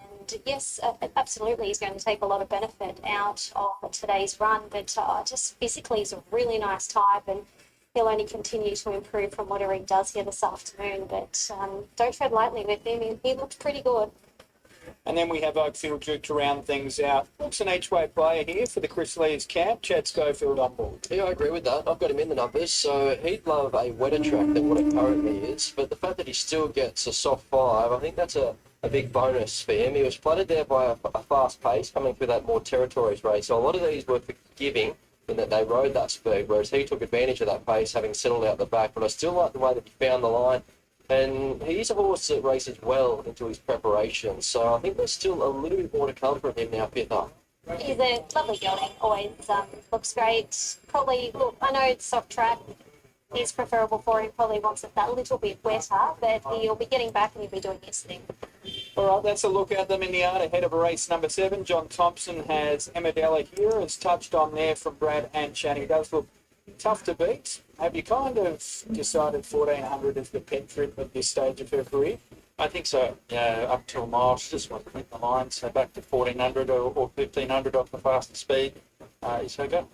yes, absolutely, he's going to take a lot of benefit out of today's run, but just physically he's a really nice type, and he'll only continue to improve from whatever he does here this afternoon. But don't tread lightly with him. He looked pretty good. And then we have Oakfield Duke to round things out. Looks an each-way player here for the Chris Lees camp. Chad Schofield on board. Yeah, I agree with that. I've got him in the numbers, so he'd love a wetter track than what it currently is. But the fact that he still gets a soft 5, I think that's a big bonus for him. He was flooded there by a fast pace coming through that more territories race. So a lot of these were forgiving in that they rode that speed, whereas he took advantage of that pace, having settled out the back. But I still like the way that he found the line. And he's a horse that races well into his preparation. So I think there's still a little bit more to come from him now, 5th up. He's a lovely gelding, always looks great. Probably, look, I know it's soft track is preferable for him, probably wants it that little bit wetter, but he'll be getting back and he'll be doing his thing. All right, that's a look at them in the yard ahead of race number 7. John Thompson has Emadella here, as touched on there from Brad and Shani. Does look tough to beat. Have you kind of decided 1400 is the pet trip at this stage of her career? I think so. Yeah, up to a mile. She just went the line, so back to 1400 or 1500 off the fastest speed is her go.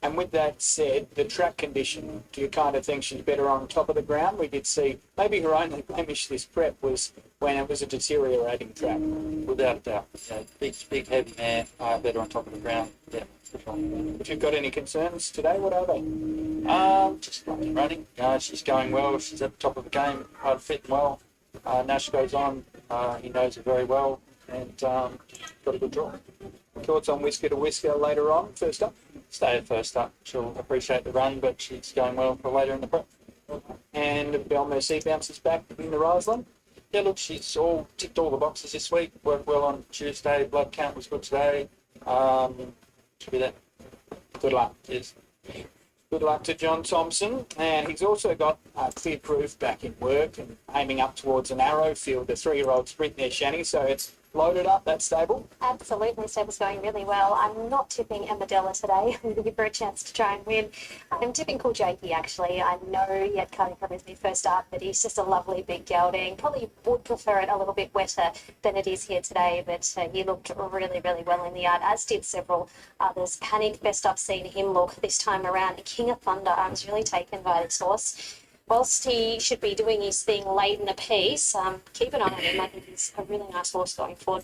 And with that said, the track condition, do you kind of think she's better on top of the ground? We did see maybe her only blemish this prep was when it was a deteriorating track. Without a doubt. Yeah, big heavy man, better on top of the ground. Yeah, for sure. If you've got any concerns today, what are they? Just running. She's going well. She's at the top of the game. Fitting well. Nash goes on. He knows her very well, and got a good draw. Thoughts on Whisker to Whisker later on, first up? Stay at first up. She'll appreciate the run, but she's going well for later in the prep. And Belle Merci bounces back in the Riseland. Yeah, look, she's all ticked all the boxes this week. Worked well on Tuesday. Blood count was good today. Should be there. Good luck. Cheers. Good luck to John Thompson. And he's also got Clear Proof back in work and aiming up towards an arrow field. The 3-year-old sprint there, Shani. So it's loaded up, that stable? Absolutely, stable's going really well. I'm not tipping Emadella today. I'm going to give her a chance to try and win. I'm tipping Cool Jakey, actually. I know he had Carly from his first up, but he's just a lovely big gelding. Probably would prefer it a little bit wetter than it is here today, but he looked really, really well in the yard, as did several others. Panic, best I've seen him look this time around. King of Thunder, I was really taken by this horse. Whilst he should be doing his thing late in a piece, keep an eye on him. I think he's a really nice horse going forward.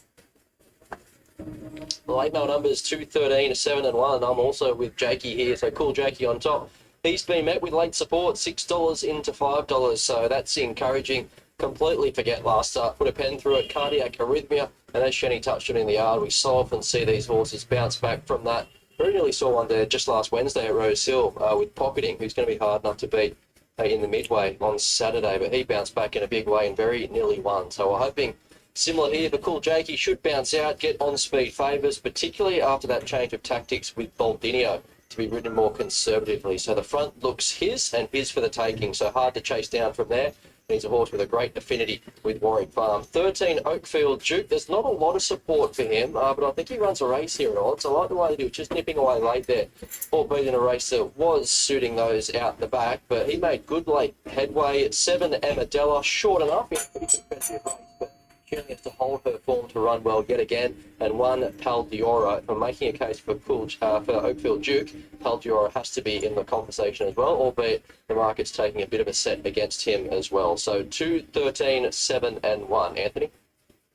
The late mail numbers 213, 7 and 1. I'm also with Jakey here, so Cool Jakey on top. He's been met with late support, $6 into $5, so that's encouraging. Completely forget last start, put a pen through it, cardiac arrhythmia, and as Shani touched on in the yard, we so often see these horses bounce back from that. Very nearly saw one there just last Wednesday at Rose Hill with Pocketing, who's going to be hard enough to beat in the midway on Saturday, but he bounced back in a big way and very nearly won. So we're hoping similar here, but Cool Jakey should bounce out, get on speed favours, particularly after that change of tactics with Baldinio to be ridden more conservatively. So the front looks his and his for the taking, so hard to chase down from there. He's a horse with a great affinity with Warwick Farm. 13, Oakfield Duke. There's not a lot of support for him, but I think he runs a race here at odds. I like the way that he was just nipping away late there, albeit in a race that was suiting those out the back, but he made good late headway. 7, Amadella, short enough in a pretty competitive race, but she only has to hold her form to run well yet again. And 1, Pal Diora, for making a case for Oakfield Duke, Pal Diora has to be in the conversation as well, albeit the market's taking a bit of a set against him as well. So 2, 13, 7 and 1. Anthony?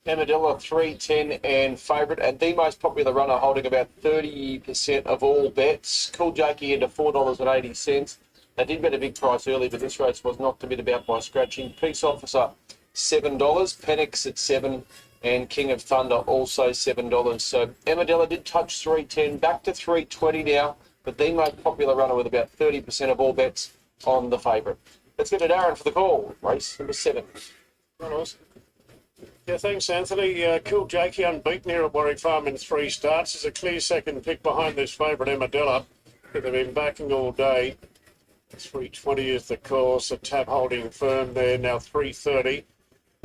Emadella 3, 10 and favourite, and the most popular runner holding about 30% of all bets. Cool Jakey into $4.80. They did bet a big price early, but this race was knocked a bit about by scratching. Peace Officer $7, Penix at 7, and King of Thunder also $7. So Emadella did touch 310, back to 320 now, but the most popular runner with about 30% of all bets on the favourite. Let's get to Darren for the call. Race number 7. Yeah, thanks, Anthony. Cool Jakey unbeaten here at Warwick Farm in 3 starts. Is a clear second pick behind this favourite, Emadella. They've been backing all day. 320 is the course. A tap holding firm there, now 330.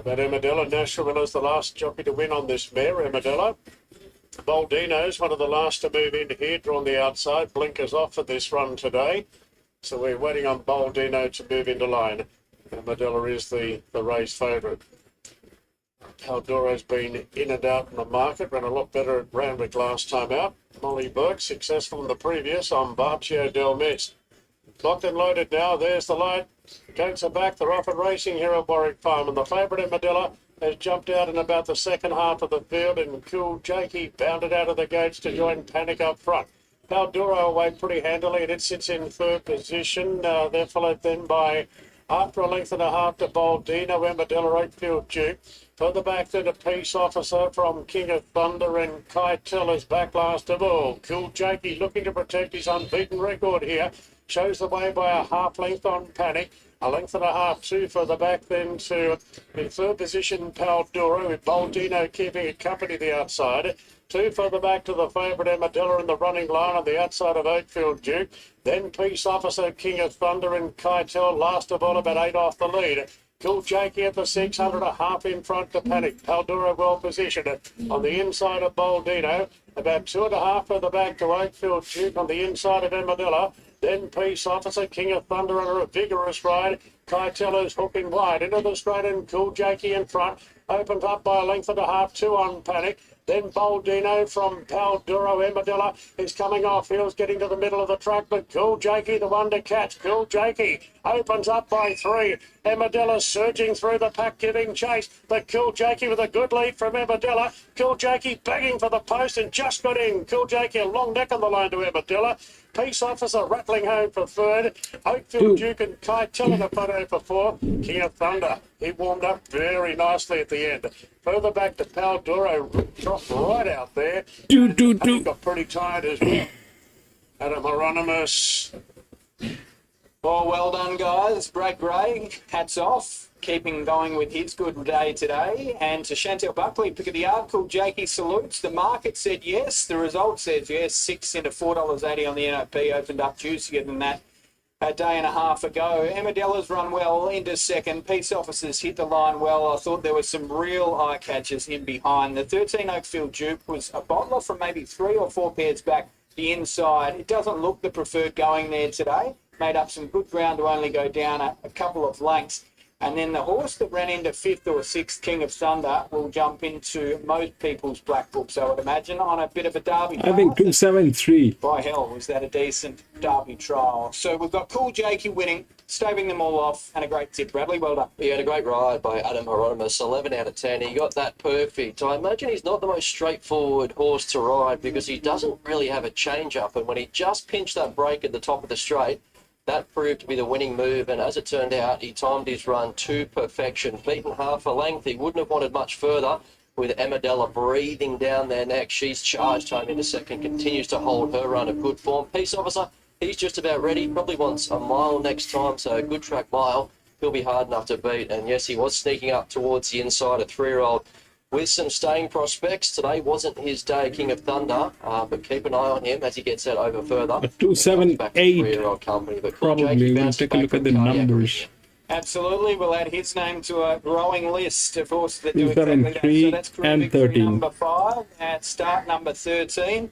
But Emadella, Nashville is the last jockey to win on this mare, Emadella. Baldino's one of the last to move in here, drawn the outside. Blinkers off for this run today. So we're waiting on Baldino to move into line. Emadella is the race favourite. Caldoro's been in and out in the market, ran a lot better at Randwick last time out. Molly Burke, successful in the previous on Barcio Del Mist. Locked and loaded now, there's the light. Gates are back, they're off and racing here at Warwick Farm, and the favourite Emadella has jumped out in about the second half of the field, and Cool Jakey bounded out of the gates to join Panic up front. Caldoro away pretty handily, and it sits in third position. They're followed then by, after a length and a half, to Baldino, Emadella, Oakfield Duke. Further back then, a Peace Officer from King of Thunder, and Keitel is back last of all. Cool Jakey looking to protect his unbeaten record here. Shows the way by a half length on Panic. A length and a half, 2 further back then to, in third position, Palduro, with Baldino keeping it company the outside. 2 further back to the favourite Emadella in the running line on the outside of Oakfield Duke. Then Peace Officer, King of Thunder, and Keitel last of all, about 8 off the lead. Cool Jakey at the 600, a half in front to Panic. Paldura well positioned on the inside of Boldino. About 2.5 for the back to Oakfield Duke on the inside of Emadilla. Then Peace Officer, King of Thunder under a vigorous ride. Kaitella's hooking wide into the straight and Cool Jakey in front. Opened up by a length and a half, 2 on Panic. Then Boldino from Palduro Emadilla is coming off. Heels getting to the middle of the track, but Cool Jakey, the one to catch. Cool Jakey opens up by 3. Emadilla surging through the pack, giving chase. But Cool Jakey with a good lead from Emadilla. Cool Jakey begging for the post and just got in. Cool Jakey a long neck on the line to Emadilla. Peace Officer rattling home for 3rd. Oakfield Duke and Kaitella the photo for 4. King of Thunder, he warmed up very nicely at the end. Further back to Palduro, dropped right out there. I think got pretty tired as well. Adam Hieronymus. Well done, guys. Brad Gray, hats off. Keeping going with his good day today. And to Chantel Buckley, pick of the yard, Cool Jakey salutes. The market said yes. The result says yes. 6 into $4.80 on the NOP. Opened up juicier than that a day and a half ago. Emmadilla's run well into second. Peace Officers hit the line well. I thought there were some real eye catchers in behind. The 13 Oakfield Duke was a bottler from maybe 3 or 4 pairs back the inside. It doesn't look the preferred going there today. Made up some good ground to only go down a couple of lengths. And then the horse that ran into 5th or 6th, King of Thunder, will jump into most people's black books, I would imagine, on a bit of a derby trial. I think 273. By hell, was that a decent derby trial. So we've got Cool Jakey winning, staving them all off, and a great tip. Bradley, well done. He had a great ride by Adam Hieronymus, 11 out of 10. He got that perfect. I imagine he's not the most straightforward horse to ride because he doesn't really have a change-up. And when he just pinched that break at the top of the straight, that proved to be the winning move, and as it turned out, he timed his run to perfection. Beaten half a length, he wouldn't have wanted much further. With Emadilla breathing down their neck, she's charged home into second, continues to hold her run of good form. Peace Officer, he's just about ready, probably wants a mile next time, so a good track mile. He'll be hard enough to beat, and yes, he was sneaking up towards the inside, a 3-year-old with some staying prospects. Today wasn't his day, King of Thunder, but keep an eye on him as he gets that over further. 278. Company, but Probably. We'll take a look at the numbers. Absolutely, we'll add his name to a growing list of horses that do exactly that. 3 So that's career and victory 13. number 5 at start number 13.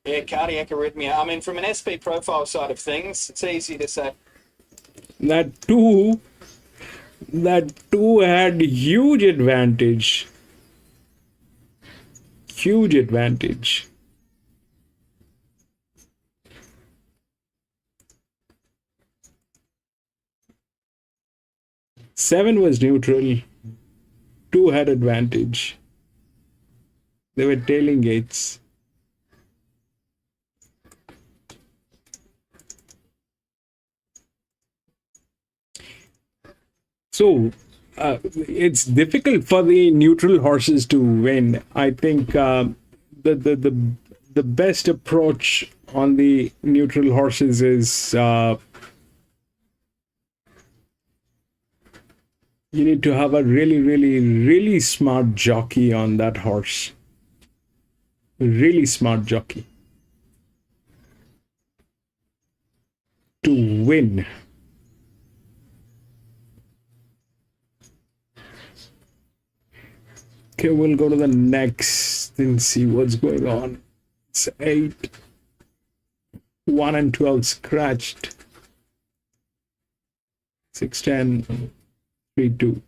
Yeah, cardiac arrhythmia. I mean, from an SP profile side of things, it's easy to say. That two had huge advantage. Huge advantage. Seven was neutral. 2 had advantage. They were tailing gates. So it's difficult for the neutral horses to win. I think the best approach on the neutral horses is you need to have a really smart jockey on that horse. Really smart jockey to win. Okay, we'll go to the next and see what's going on. It's 8, 1 and 12 scratched. 6, 10, 3, 2.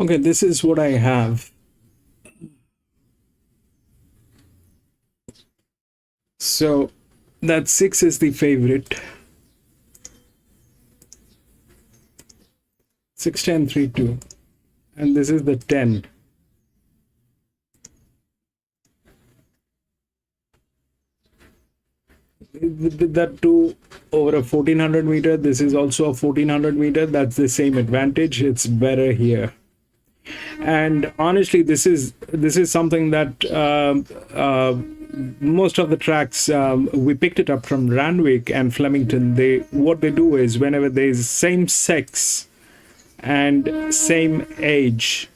Okay, this is what I have. So that 6 is the favorite. 6, 10, 3, 2. And this is the 10. That 2 over a 1400 meter. This is also a 1400 meter. That's the same advantage. It's better here. And honestly, this is something that most of the tracks, we picked it up from Randwick and Flemington. What they do is whenever there's same sex and same age,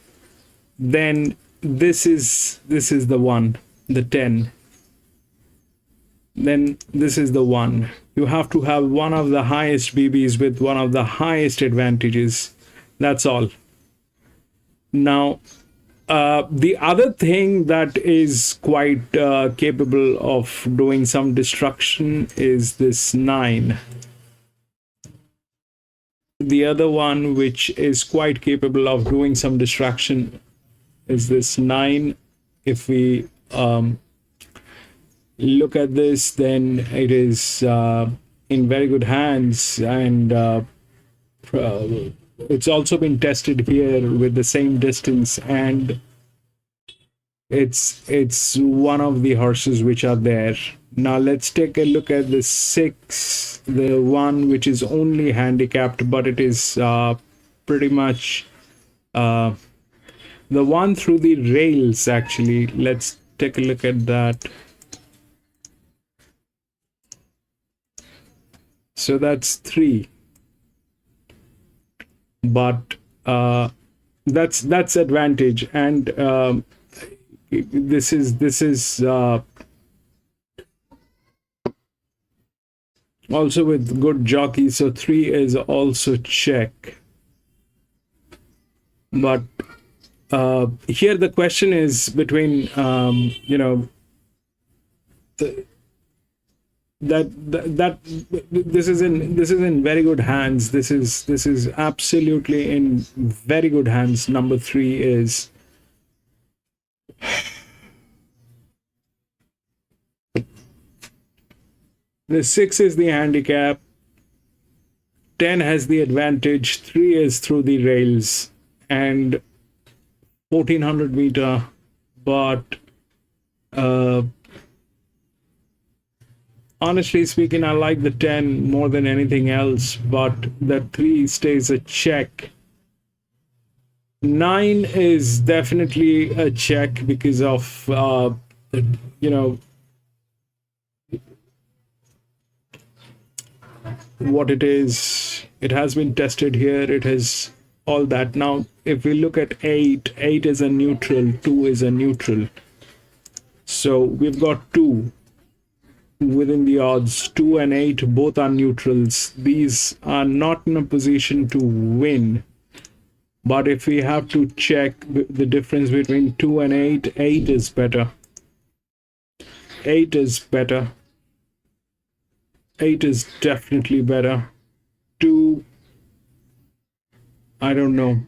then this is the one, the 10. Then this is the one. You have to have one of the highest BBs with one of the highest advantages. That's all. Now, the other thing that is quite capable of doing some destruction is this 9. The other one which is quite capable of doing some destruction is this 9. If we look at this, then it is in very good hands, and it's also been tested here with the same distance, and it's one of the horses which are there. Now let's take a look at the 6, the one which is only handicapped, but it is pretty much the one through the rails. Actually, let's take a look at that. So that's 3, but that's advantage, and this is also with good jockey. So 3 is also check, but here the question is between that this is in very good hands. This is absolutely in very good hands. Number 3 is the 6 is the handicap, 10 has the advantage, 3 is through the rails, and 1400 meter, but honestly speaking, I like the 10 more than anything else, but the 3 stays a check. 9 is definitely a check because of what it is. It has been tested here. It has all that. Now, if we look at 8 is a neutral, 2 is a neutral. So we've got 2 within the odds. 2 and 8 both are neutrals. These are not in a position to win, but if we have to check the difference between 2 and 8, 8 is better. 8 is better. 8 is definitely better. 2, I don't know,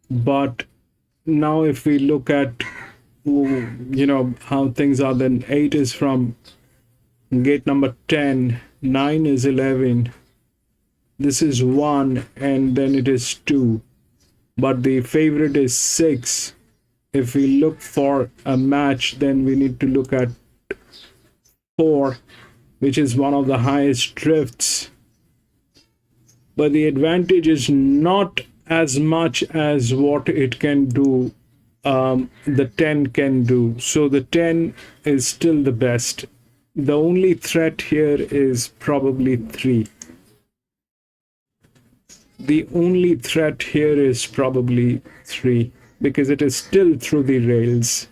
but now if we look at how things are, then 8 is from gate number 10, 9 is 11, this is 1, and then it is 2, but the favorite is 6. If we look for a match, then we need to look at 4, which is one of the highest drifts, but the advantage is not as much as what it can do, the 10 can do. So the 10 is still the best. The only threat here is probably 3. The only threat here is probably 3 because it is still through the rails.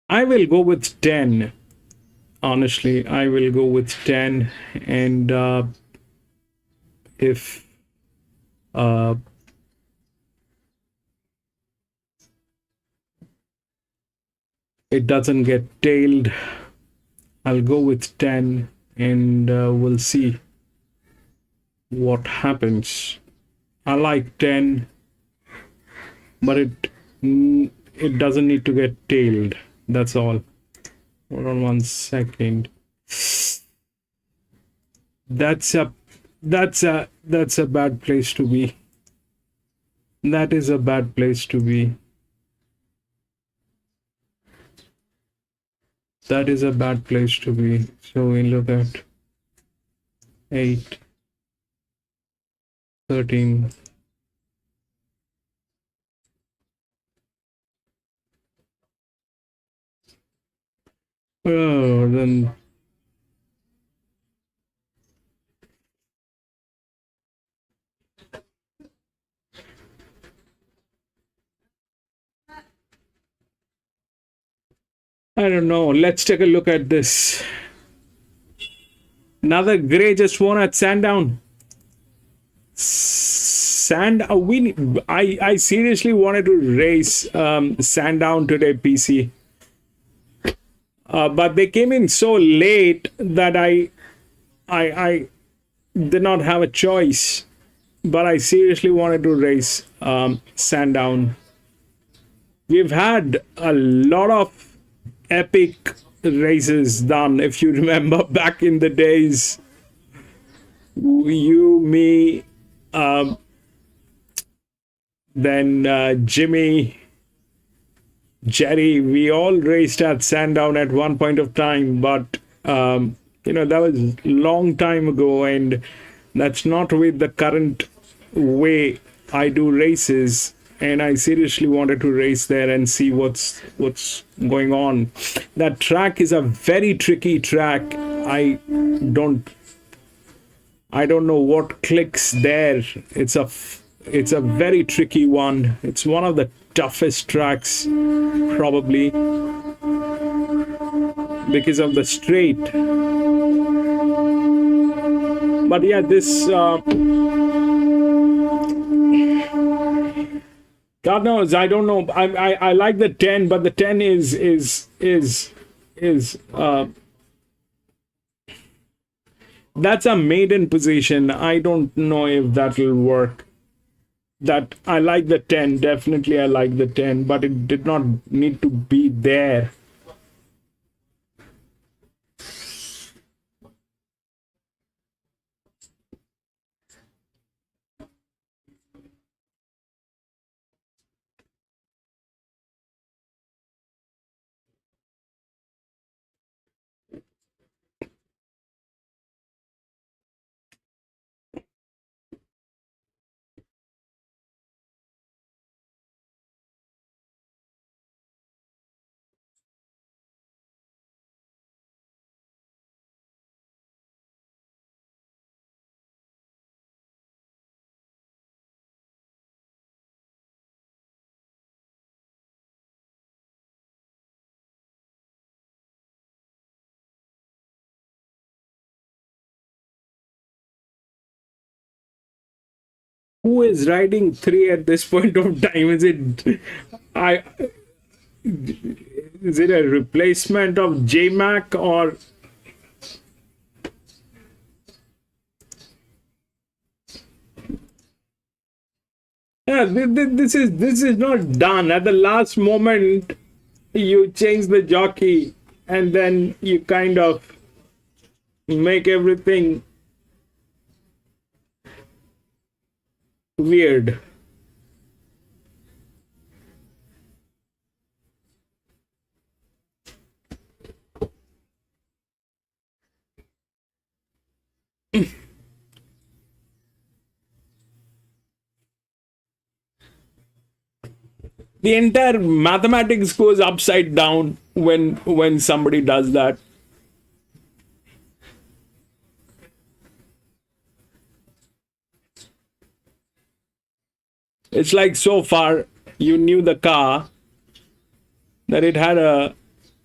I will go with 10. Honestly, I will go with 10, and if it doesn't get tailed. I'll go with 10 and we'll see what happens. I like 10, but it doesn't need to get tailed. That's all. Hold on 1 second. That's a bad place to be. That is a bad place to be. That is a bad place to be. So we look at 8, 13. Oh, then I don't know. Let's take a look at this. Another grey just won at Sandown. I seriously wanted to race Sandown today, PC. But they came in so late that I did not have a choice. But I seriously wanted to race Sandown. We've had a lot of epic races done. If you remember back in the days, you, me, then Jimmy, Jerry, we all raced at Sandown at one point of time, but that was a long time ago, and that's not with the current way I do races. And I seriously wanted to race there and see what's going on. That track is a very tricky track. I don't know what clicks there. It's a very tricky one. It's one of the toughest tracks, probably, because of the straight. But yeah, this God knows, I don't know. I like the 10, but the 10 is that's a maiden position. I don't know if that will work. That I like the 10, definitely I like the 10, but it did not need to be there. Who is riding 3 at this point of time? Is it a replacement of J-Mac or yeah, this is not done. At the last moment you change the jockey and then you kind of make everything weird. The entire mathematics goes upside down when somebody does that. It's like so far you knew the car, that it had a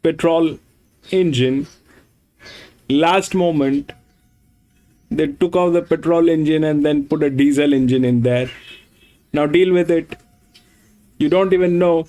petrol engine. Last moment they took out the petrol engine and then put a diesel engine in there. Now deal with it. You don't even know.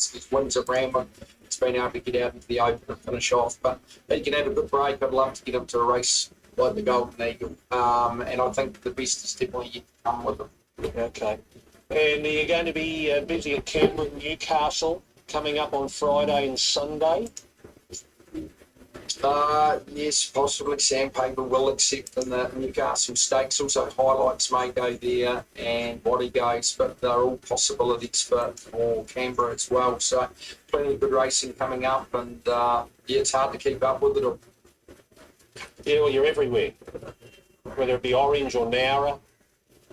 his wins at Randwick. It's been able to get out into the open and finish off. But he can have a good break. I'd love to get him to a race like the Golden Eagle. And I think the best is definitely yet to come with him. Okay. And are you going to be busy at Canberra and Newcastle coming up on Friday and Sunday? Yes, possibly. Sandpaper will accept in the Newcastle Stakes. Also, Highlights may go there and Body goes, but they're all possibilities for Canberra as well. So, plenty of good racing coming up, and yeah, it's hard to keep up with it all. Yeah, well, you're everywhere, whether it be Orange or Nowra,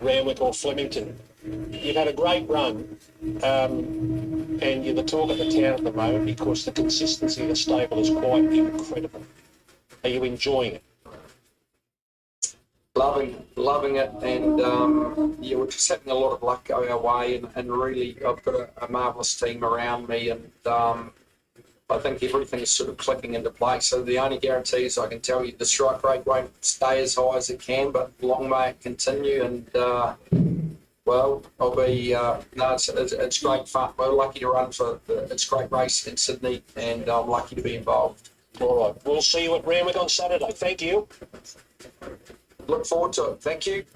Randwick or Flemington. You've had a great run, and you're the talk of the town at the moment because the consistency of the stable is quite incredible. Are you enjoying it? Loving it, and yeah, we're just having a lot of luck go our way, and really I've got a marvellous team around me, and I think everything is sort of clicking into place. So the only guarantee is I can tell you the strike rate won't stay as high as it can, but long may it continue, and well, I'll be, no, it's great fun. We're lucky to run for it's a great race in Sydney, and I'm lucky to be involved. All right, we'll see you at Randwick on Saturday. Thank you. Look forward to it. Thank you.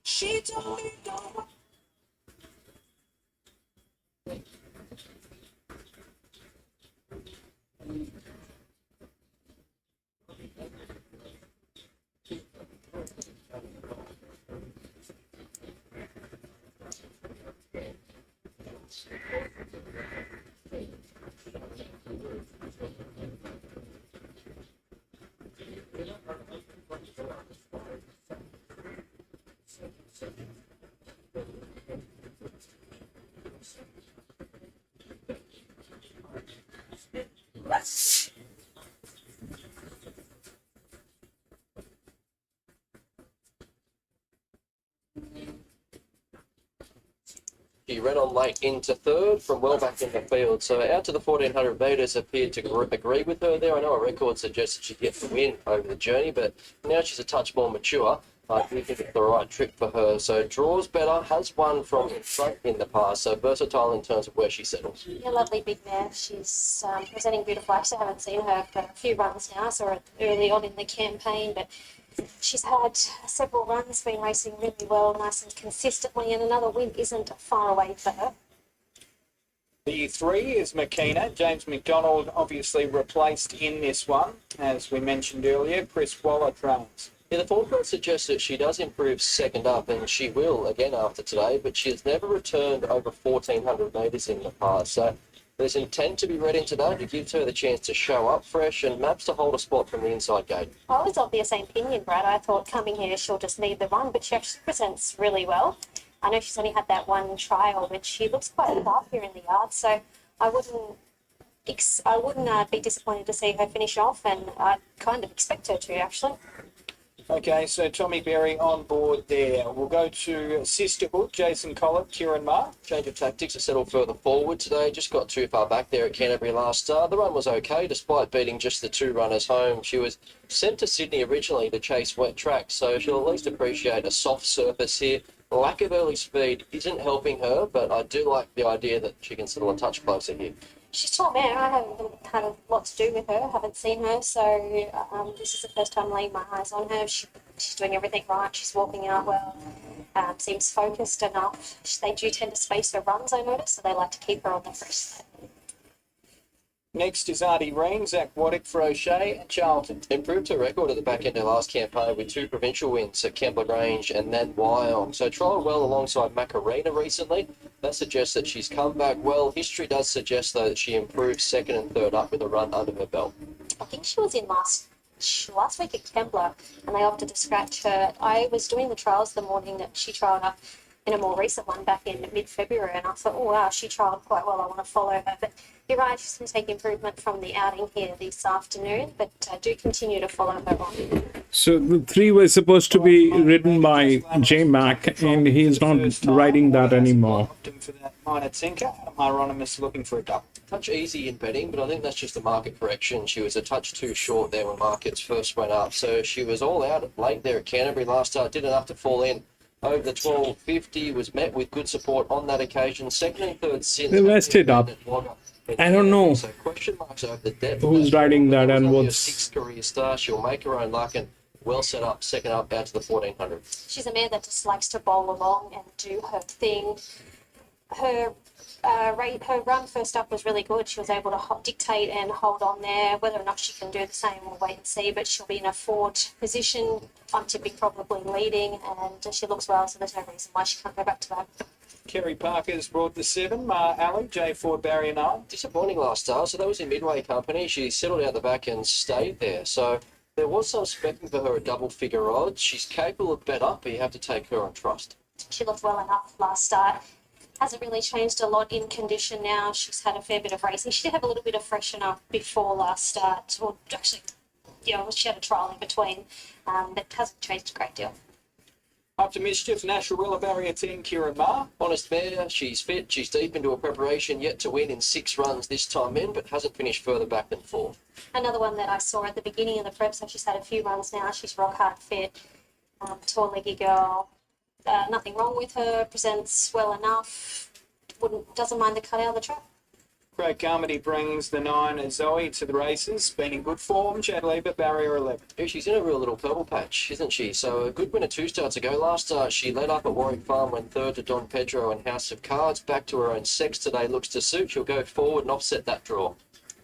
She told me don't. He ran on late into third from well back in the field. So out to the 1400 metres appeared to agree with her there. I know a record suggested she'd get the win over the journey, but now she's a touch more mature. I do think it's the right trip for her. So draws better, has won from in front in the past. So versatile in terms of where she settles. Yeah, lovely big mare. She's presenting beautiful. I actually haven't seen her for a few runs now. I saw her early on in the campaign, but she's had several runs, been racing really well, nice and consistently, and another win isn't far away for her. The 3 is Makina. James McDonald obviously replaced in this one, as we mentioned earlier. Chris Waller trains. Yeah, the forecourt suggests that she does improve second up, and she will again after today, but she has never returned over 1400 metres in the past. So there's intent to be read in today to give her the chance to show up fresh and maps to hold a spot from the inside gate. I was of the same opinion, Brad. I thought coming here she'll just lead the run, but she actually presents really well. I know she's only had that one trial, but she looks quite sharp here in the yard, so I wouldn't be disappointed to see her finish off, and I kind of expect her to, actually. Okay, so Tommy Berry on board there. We'll go to Sisterhood, Jason Collett, Kieran Marr. Change of tactics to settle further forward today. Just got too far back there at Canterbury last start. The run was okay, despite beating just the 2 runners home. She was sent to Sydney originally to chase wet tracks, so she'll at least appreciate a soft surface here. The lack of early speed isn't helping her, but I do like the idea that she can settle a touch closer here. She's tall mare. I haven't had a lot to do with her. Haven't seen her, so this is the first time laying my eyes on her. She's doing everything right. She's walking out well. Seems focused enough. They do tend to space her runs, I notice, so they like to keep her on the fresh side. Next is Artie Reen, Zach Warwick for O'Shea and Charlton. Improved her record at the back end of last campaign with 2 provincial wins at Kembla Grange and then Wyong. So trialled well alongside Macarena recently. That suggests that she's come back well. History does suggest, though, that she improved 2nd and 3rd up with a run under her belt. I think she was in last week at Kembla, and they opted to scratch her. I was doing the trials the morning that she trialled up in a more recent one back in mid-February, and I thought, oh wow, she trialled quite well. I want to follow her. But you're right, she's going to take improvement from the outing here this afternoon, but do continue to follow her on. So the 3 was supposed to be ridden by J Mac, and he is not riding that anymore. Opting for that minor tinker. Hieronymus looking for a double. Touch easy in betting, but I think that's just a market correction. She was a touch too short there when markets first went up. So she was all out late there at Canterbury last start, did enough to fall in over the 12.50, was met with good support on that occasion. 2nd and 3rd since. They messed it up. I don't know So question marks over the depth. who's riding that and Only a what's... 6th career star. She'll make her own luck and well set up, 2nd up out to the 1400. She's a mare that just likes to bowl along and do her thing. Her her run first up was really good. She was able to dictate and hold on there. Whether or not she can do the same, we'll wait and see. But she'll be in a forward position. I'm tipping probably leading, and she looks well, so there's no reason why she can't go back to that. Kerry Parker's brought the 7. Ali, J Ford, Barrier 9. Disappointing last start, so that was in midway company. She settled out the back and stayed there. So there was some specking for her at double figure odds. She's capable of better, but you have to take her on trust. She looked well enough last start. Hasn't really changed a lot in condition now. She's had a fair bit of racing. She did have a little bit of freshen up before last start, or actually, she had a trial in between, but hasn't changed a great deal. Up to mischief, Nasharilla, Barrier 10, Kieran Marr. Honest mare, she's fit, she's deep into her preparation, yet to win in 6 runs this time in, but hasn't finished further back than 4. Another one that I saw at the beginning of the prep, so she's had a few runs now. She's rock hard fit, tall leggy girl. Nothing wrong with her, presents well enough, doesn't mind the cut out of the track. Craig Carmody brings the 9 Zoe to the races, been in good form. Chad Lieber, Barrier 11. Yeah, she's in a real little purple patch, isn't she? So a good winner 2 starts ago. Last start, she led up at Warwick Farm, went 3rd to Don Pedro and House of Cards. Back to her own sex today, looks to suit. She'll go forward and offset that draw.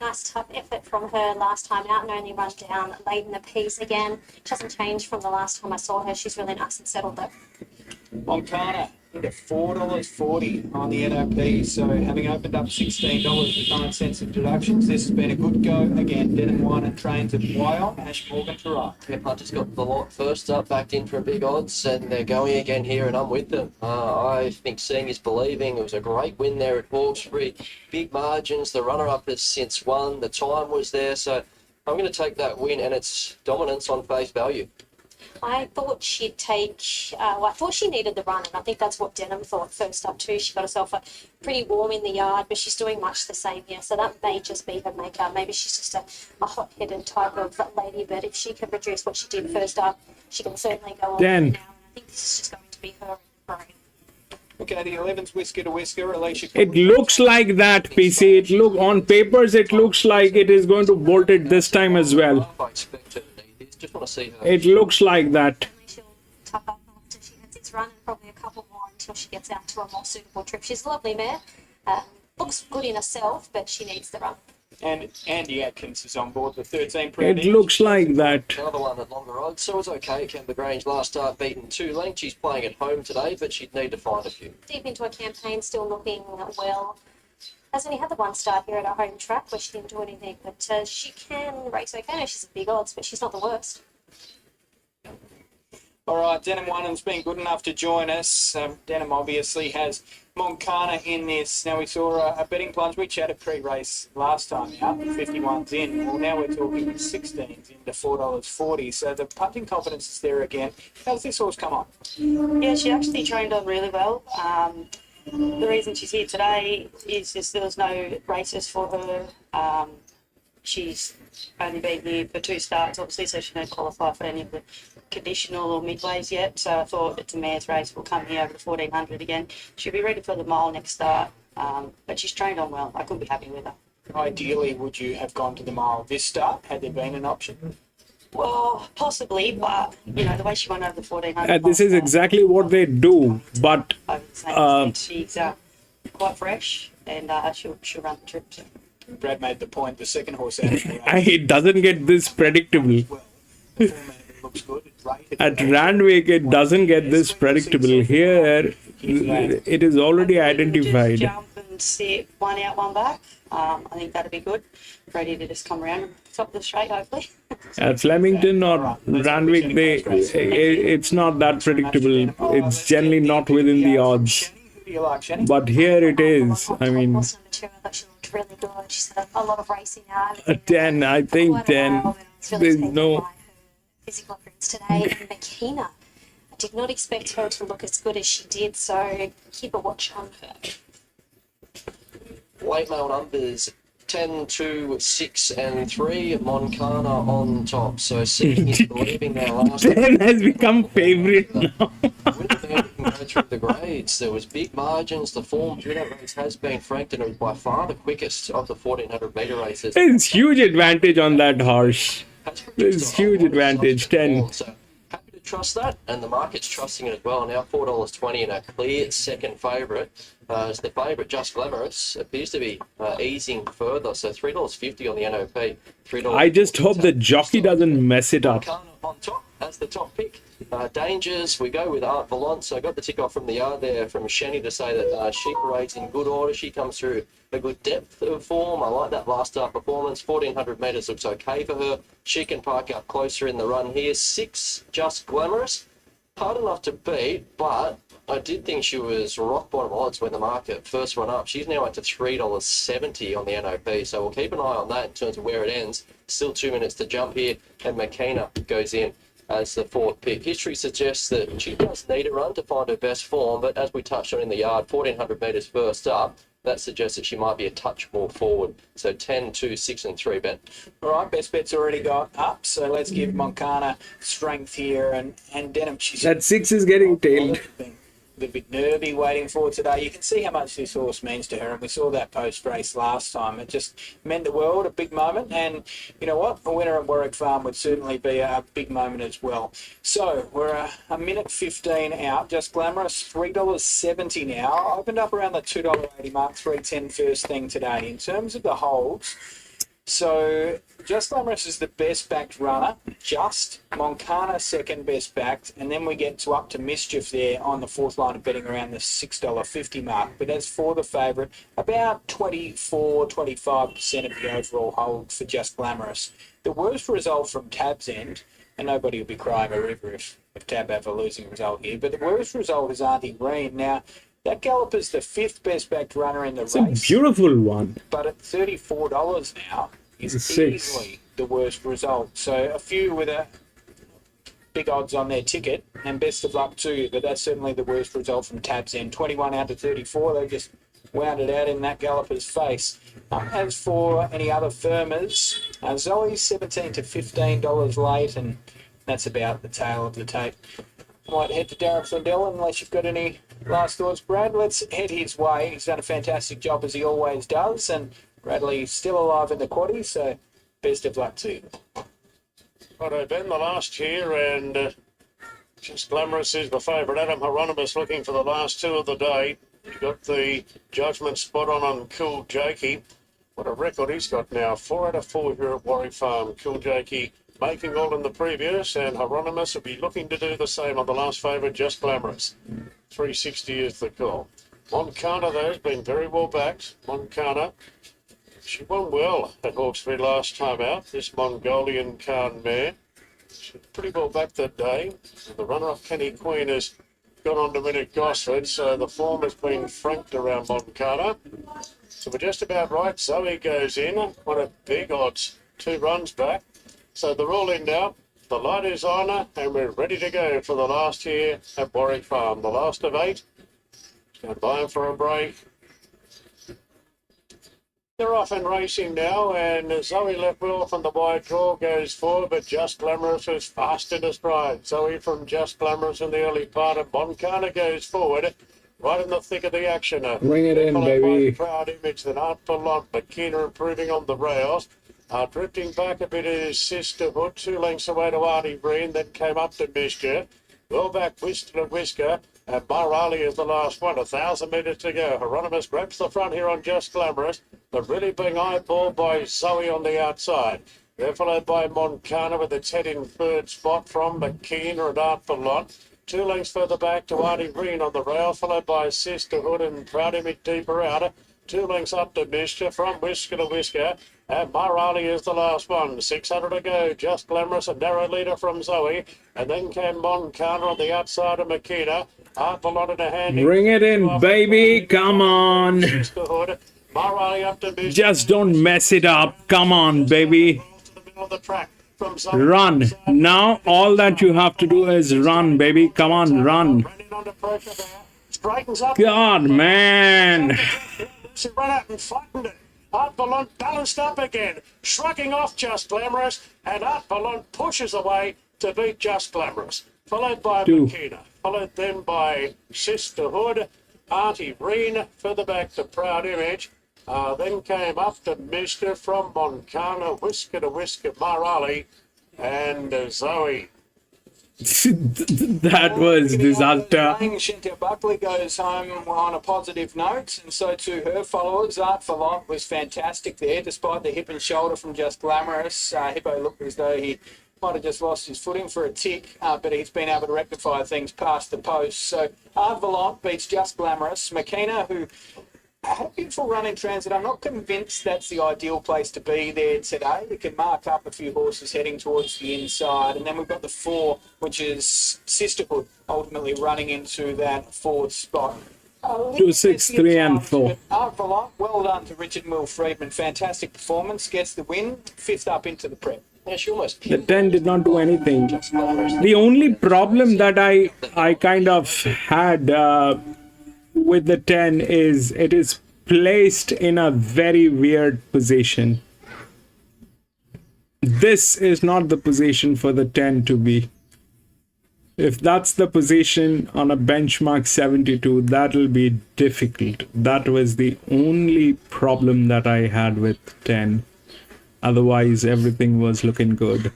Nice tough effort from her last time out and only run down late in the piece again. She hasn't changed from the last time I saw her. She's really nice and settled though. Montana into $4.40 on the NOP. So having opened up $16 with 9 cents in deductions, this has been a good go. Again, Denim Wine and Trains at Wyong, Ash Morgan to ride. Yeah, Hunter's got the lot first up, backed in from big odds, and they're going again here, and I'm with them. I think seeing is believing. It was a great win there at Hawkesbury. Big margins. The runner-up has since won. The time was there, so I'm going to take that win and its dominance on face value. I thought she'd take, I thought she needed the run, and I think that's what Denim thought first up too. She got herself pretty warm in the yard, but she's doing much the same here, so that may just be her makeup. Maybe she's just a hot-headed type of lady, but if she can produce what she did first up, she can certainly go on now. And I think this is just going to be her running. Okay, the 11's Whisker to Whisker, Alicia. It looks like that, PC. On papers, it looks like it is going to bolt it this time as well. I expect her to need this. Just want to see her. It looks like that. She'll tuck up after she has its run and probably a couple more until she gets out to a more suitable trip. She's a lovely mare. Looks good in herself, but she needs the run. And Andy Atkins is on board with 13. It looks like that. Another one at longer odds, so it's okay. Kembla Grange last start beaten 2 lengths. She's playing at home today, but she'd need to find a few. Deep into a campaign, still looking well. Has only had the 1 start here at her home track where she didn't do anything, but she can race okay. I know she's a big odds, but she's not the worst. All right, Denham Wannan's been good enough to join us. Denham obviously has Moncana in this. Now, we saw a betting plunge. We chatted pre-race last time out, 51's in. Well, now we're talking 16's into $4.40. So the punting confidence is there again. How's this horse come on? Yeah, she actually trained on really well. The reason she's here today is just there was no races for her. She's only been here for 2 starts, obviously, so she don't qualify for any of the conditional or midways yet. So I thought it's a mare's race. We'll come here over the 1400 again. She'll be ready for the mile next start, but she's trained on well. I couldn't be happy with her. Ideally, would you have gone to the mile this start had there been an option? Well, possibly, but you know the way she went over the 1400. This is exactly what they do, but she's quite fresh, and she'll run the trip. So. Brad made the point. The second horse out of the race. it doesn't get this predictable. Looks good. It's rated. At Randwick, it doesn't get this predictable. Here, it is already identified. Jump and sit, one out, one back. I think that'd be good. Ready to just come around and top the straight, hopefully. At Flemington or Randwick, it's not that predictable. It's generally not within the odds. Who do you like, Shani? But here it is. I mean, Horse number 2, I thought she looked really good. She's had a lot of racing now. a 10, I think 10. There's no... Physical appearance today. And Makina, I did not expect her to look as good as she did, so keep a watch on her. Late mail numbers 10, 2, 6, and 3. Moncana on top. So seeing is believing their last. 10 has become favourite now. With the man who can go through the grades, there was big margins. The form through that race has been franked, and it was by far the quickest of the 1400 metre races. There's huge advantage on that horse. There's huge advantage, 10. So happy to trust that, and the market's trusting it as well. Now $4.20 and a clear second favourite. As the favourite, Just Glamorous, appears to be easing further. So $3.50 on the NOP. $3. I just hope the jockey doesn't mess it up. On top as the top pick. Dangers, we go with Art Valance. So I got the tick off from the yard there from Shani to say that she parades in good order. She comes through a good depth of form. I like that last start performance. 1400 metres looks okay for her. She can park up closer in the run here. 6, Just Glamorous. Hard enough to beat, but I did think she was rock bottom odds when the market first went up. She's now up to $3.70 on the NOP, so we'll keep an eye on that in terms of where it ends. Still 2 minutes to jump here, and Makina goes in as the 4th pick. History suggests that she does need a run to find her best form, but as we touched on in the yard, 1400 metres first up, that suggests that she might be a touch more forward. So 10, 2, 6, and 3 bet. All right, best bet's already got up, so let's give Moncana strength here. And Denham, she's... That 6 is getting tailed. A little bit nervy waiting for today. You can see how much this horse means to her, and we saw that post-race last time. It just meant the world, a big moment, and you know what? A winner at Warwick Farm would certainly be a big moment as well. So we're a minute 15 out. Just Glamorous, $3.70 now. Opened up around the $2.80 mark, $3.10 first thing today. In terms of the holds, so Just Glamorous is the best backed runner, Just Moncana second best backed, and then we get to up to Mischief there on the 4th line of betting around the $6.50 mark. But as for the favourite, about 24-25% of the overall hold for Just Glamorous. The worst result from Tab's end, and nobody will be crying a river if Tab have a losing result here, but the worst result is Auntie Green. Now, that galloper's the 5th best backed runner in the race. It's a beautiful one. But at $34 now is easily the worst result. So a few with a big odds on their ticket, and best of luck to you. But that's certainly the worst result from Tab's end. 21 out to 34. They just wound it out in that galloper's face. As for any other firmers, Zoe's $17 to $15 late, and that's about the tail of the tape. Might head to Darren Flindell unless you've got any last thoughts, Brad. Let's head his way. He's done a fantastic job as he always does, and Bradley's still alive in the quaddie, so best of luck to you. Righto, Ben, the last here, and Just Glamorous is the favourite. Adam Hieronymus looking for the last 2 of the day. He got the judgment spot on Cool Jakey. What a record he's got now. 4 out of 4 here at Warwick Farm. Cool Jakey making all in the previous, and Hieronymus will be looking to do the same on the last favourite, Just Glamorous. 360 is the call. Moncana, though, has been very well backed. Moncana, she won well at Hawkesbury last time out, this Mongolian Khan mare. She was pretty well backed that day. The runner-up Kenny Queen has gone on to win at Gosford, so the form has been franked around Moncada. So we're just about right. Zoe goes in. What a big odds. 2 runs back. So they're all in now. The light is on and we're ready to go for the last here at Warwick Farm. The last of 8. Stand by him for a break. They're off and racing now, and Zoe left well from the wide draw goes forward, but Just Glamorous is fast in his stride. Zoe from Just Glamorous in the early part of Moncada goes forward, right in the thick of the action. Bring it in, baby. Proud Image, then Artful Lot, but Keener improving on the rails. Drifting back a bit is Sisterhood, 2 lengths away to Artie Breen, then came up to Mischief. Well back, Whisker to Whisker. And Barali is the last one, 1,000 metres to go. Hieronymus grabs the front here on Just Glamorous, but really being eyeballed by Zoe on the outside. They're followed by Moncana with its head in 3rd spot from McKeener and Artful Lot. 2 lengths further back to Artie Green on the rail, followed by Sisterhood and Proud Image deeper out. 2 lengths up to Mischief from Whisker to Whisker. And Marali is the last one. 600 to go. Just Glamorous, a narrow leader from Zoe. And then came Moncana on the outside of Makita. Artful Lot in a hand. Bring it in, baby. Come on. Marali up to Mischief. Just don't mess it up. Come on, baby. To the middle of the track from Zoe. Run. Now all that you have to do is run, baby. Come on, run. Running under pressure there. Straightens up. God, man. She ran out and flattened it. Art Ballon balanced up again, shrugging off Just Glamorous, and Art Ballon pushes away to beat Just Glamorous. Followed by Makina, followed then by Sisterhood, Artie Reen, further back to Proud Image. Then came up to Mister from Moncana, Whisker to Whisker, Marali, and Zoe. That was disaster. Shinta Buckley goes home on a positive note, and so too her followers. Artful Lot was fantastic there, despite the hip and shoulder from Just Glamorous. Hippo looked as though he might have just lost his footing for a tick, but he's been able to rectify things past the post. So Artful Lot beats Just Glamorous. Makina, who had a beautiful run in transit. I'm not convinced that's the ideal place to be there today. You can mark up a few horses heading towards the inside. And then we've got the 4, which is Sisterhood, ultimately running into that 4th spot. 2, 6, 3 and 4. Artful Lot, well done to Richard Mill Friedman. Fantastic performance, gets the win, 5th up into the prep. Yeah, she almost The 10 did not do anything. The only problem that I kind of had with the 10 is it is placed in a very weird position. This is not the position for the 10 to be. If that's the position on a benchmark 72, that'll be difficult. That was the only problem that I had with 10. Otherwise, everything was looking good.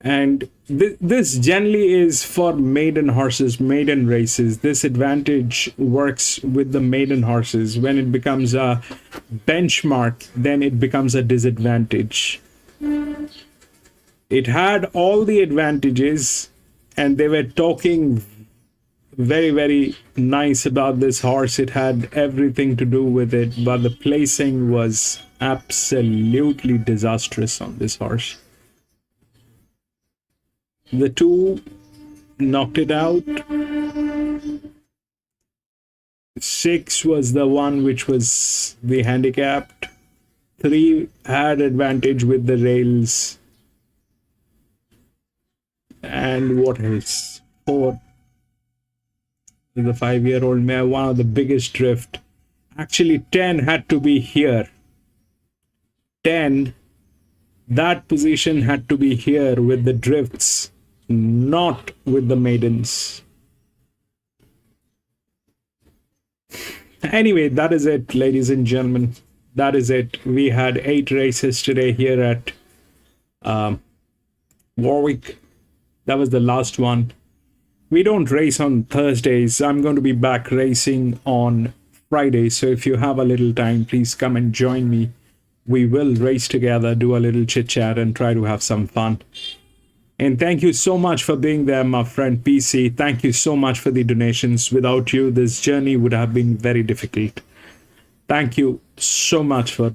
And this generally is for maiden horses, maiden races. This advantage works with the maiden horses. When it becomes a benchmark, then it becomes a disadvantage. It had all the advantages, and they were talking very, very nice about this horse. It had everything to do with it, but the placing was absolutely disastrous on this horse. The 2 knocked it out. 6 was the one which was the handicapped. 3 had advantage with the rails. And what else? 4 is the 5-year-old mare, one of the biggest drift. Actually, 10 had to be here. 10, that position had to be here with the drifts, not with the maidens. Anyway, that is it, ladies and gentlemen. That is it. We had 8 races today here at Warwick. That was the last one. We don't race on Thursdays. I'm going to be back racing on Friday. So if you have a little time, please come and join me. We will race together, do a little chit chat, and try to have some fun. And thank you so much for being there, my friend PC. Thank you so much for the donations. Without you, this journey would have been very difficult. Thank you so much for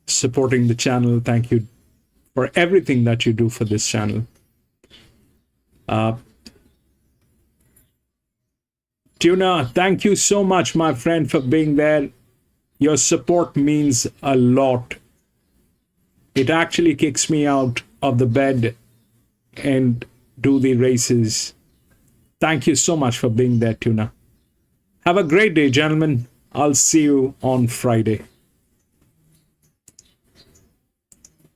supporting the channel. Thank you for everything that you do for this channel. Tuna, thank you so much, my friend, for being there. Your support means a lot. It actually kicks me out of the bed and do the races. Thank you so much for being there, Tuna. Have a great day, gentlemen. I'll see you on Friday.